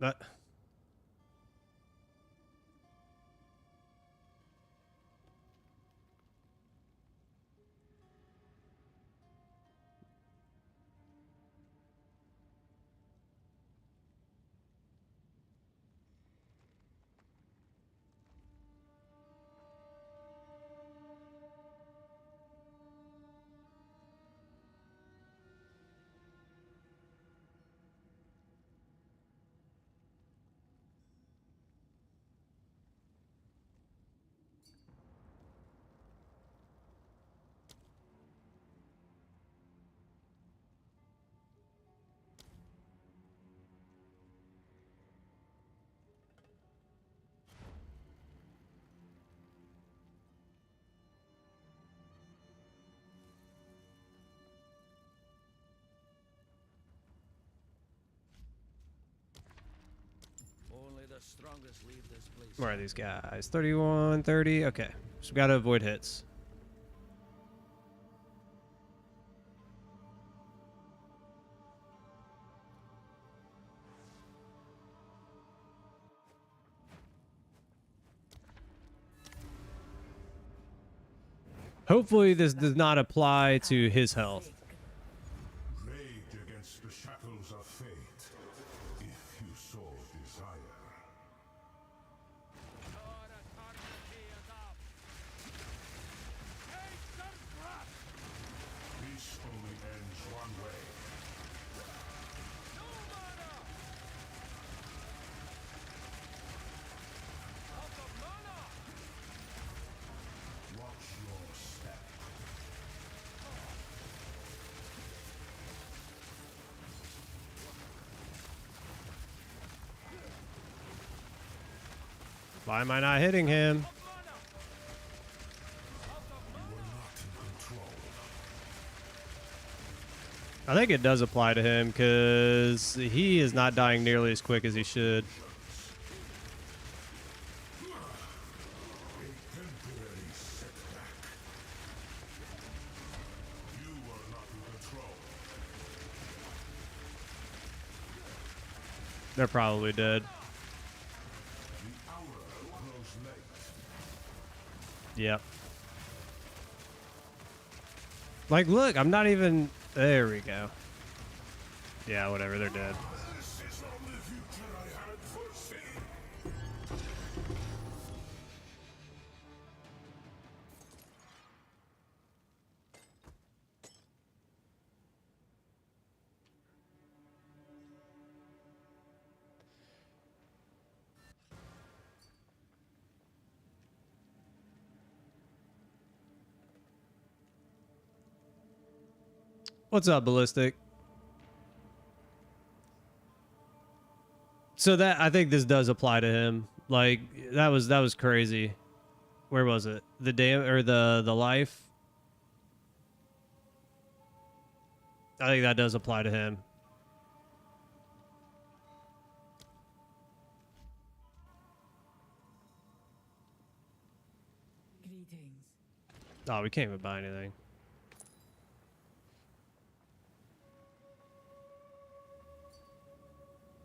That. Only the strongest leave this place. Where are these guys? 31, 30. Okay. So we got to avoid hits. Hopefully this does not apply to his health. Rage against the shackles of fate, if you so desire. Peace only ends one way. Watch your step. Why am I not hitting him? You are not in control. I think it does apply to him because he is not dying nearly as quick as he should. A temporary setback. You are not in control. They're probably dead. The hour grows late. Yep. Like, look, I'm not even... There we go. Yeah, whatever, they're dead. This is not the future I had foreseen. What's up, Ballistic? So that, I think this does apply to him. Like, that was crazy. Where was it? The dam or the life? I think that does apply to him. Greetings. Oh, we can't even buy anything.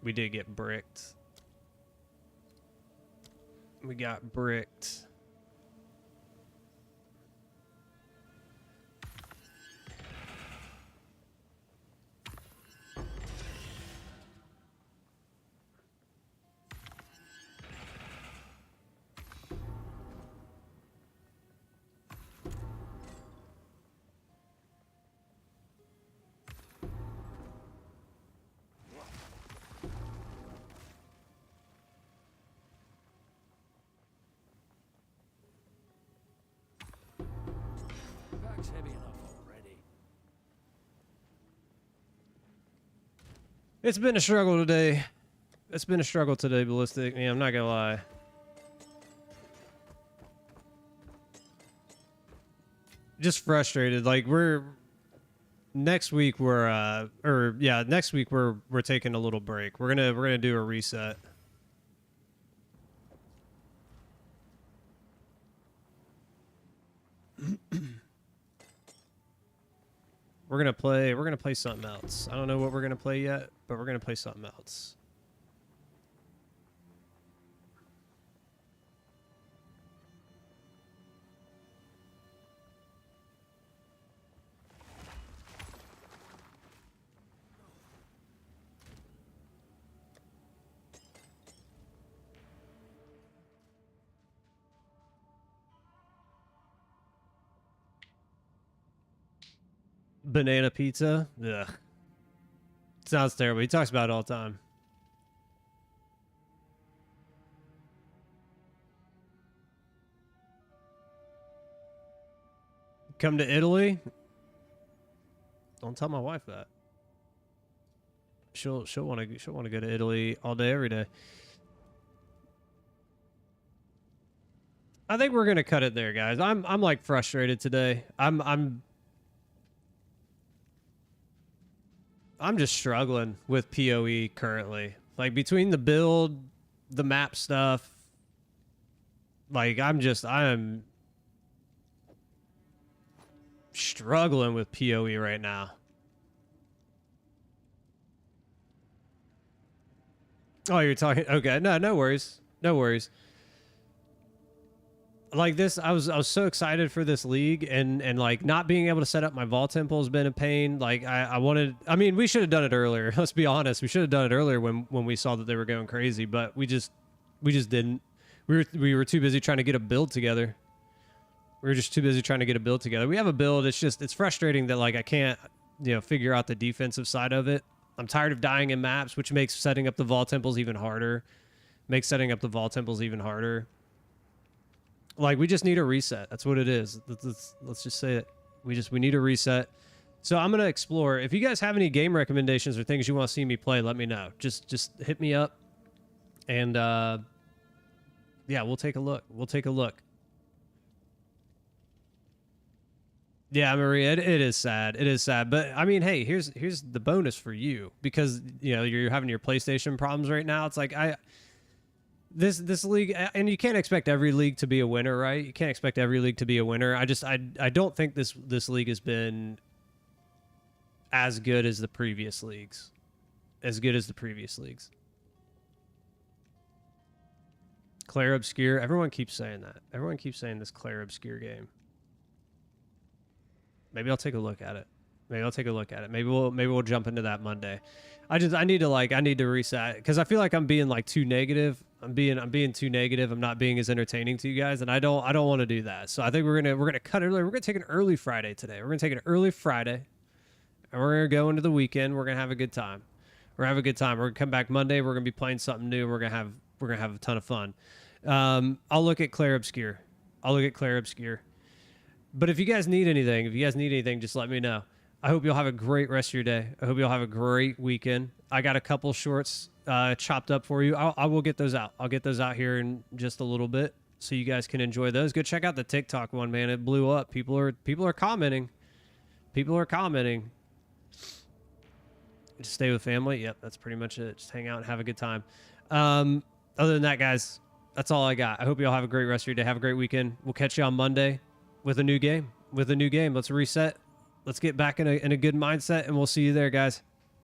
We did get bricked. We got bricked. Back's heavy enough already. It's been a struggle today. It's been a struggle today, Ballistic. Yeah, I'm not gonna lie. Just frustrated. Like next week we're next week we're taking a little break. We're gonna do a reset. We're gonna play something else. I don't know what we're gonna play yet, but we're gonna play something else. Banana pizza? Ugh. Sounds terrible. He talks about it all the time. Come to Italy? Don't tell my wife that. She'll want to go to Italy all day every day. I think we're gonna cut it there, guys. I'm like frustrated today. I'm just struggling with PoE currently. Like between the build, the map stuff, like I am struggling with PoE right now. Oh, you're talking, okay. No worries. No worries. Like this, I was so excited for this league, and like not being able to set up my Vault Temple has been a pain. Like I mean, we should have done it earlier. Let's be honest, we should have done it earlier when we saw that they were going crazy, but we just didn't. We were too busy trying to get a build together. We were just too busy trying to get a build together. We have a build. It's frustrating that like I can't figure out the defensive side of it. I'm tired of dying in maps, which makes setting up the Vault Temples even harder. Like, we just need a reset. That's what it is. Let's just say it. We need a reset. So I'm going to explore. If you guys have any game recommendations or things you want to see me play, let me know. Just hit me up. And, yeah, we'll take a look. Yeah, Maria, it is sad. It is sad. But, I mean, hey, here's the bonus for you. Because, you're having your PlayStation problems right now. It's like, This league, and you can't expect every league to be a winner, right? You can't expect every league to be a winner. I don't think this league has been as good as the previous leagues. Claire Obscure. Everyone keeps saying that. Everyone keeps saying this Claire Obscure game. Maybe I'll take a look at it. Maybe we'll jump into that Monday. I need to reset because I feel like I'm being like too negative. I'm being too negative. I'm not being as entertaining to you guys, and I don't want to do that. So I think we're gonna cut early. We're gonna take an early Friday today. We're gonna take an early Friday, and we're gonna go into the weekend. We're gonna have a good time. We're gonna come back Monday. We're gonna be playing something new. We're gonna have a ton of fun. I'll look at Claire Obscure. But if you guys need anything, just let me know. I hope you'll have a great rest of your day. I hope you'll have a great weekend. I got a couple shorts chopped up for you. I will get those out. I'll get those out here in just a little bit so you guys can enjoy those. Go check out the TikTok one, man. It blew up. People are commenting. Just stay with family. Yep, that's pretty much it. Just hang out and have a good time. Other than that, guys, that's all I got. I hope you all have a great rest of your day. Have a great weekend. We'll catch you on Monday with a new game. Let's reset. Let's get back in a good mindset, and we'll see you there, guys.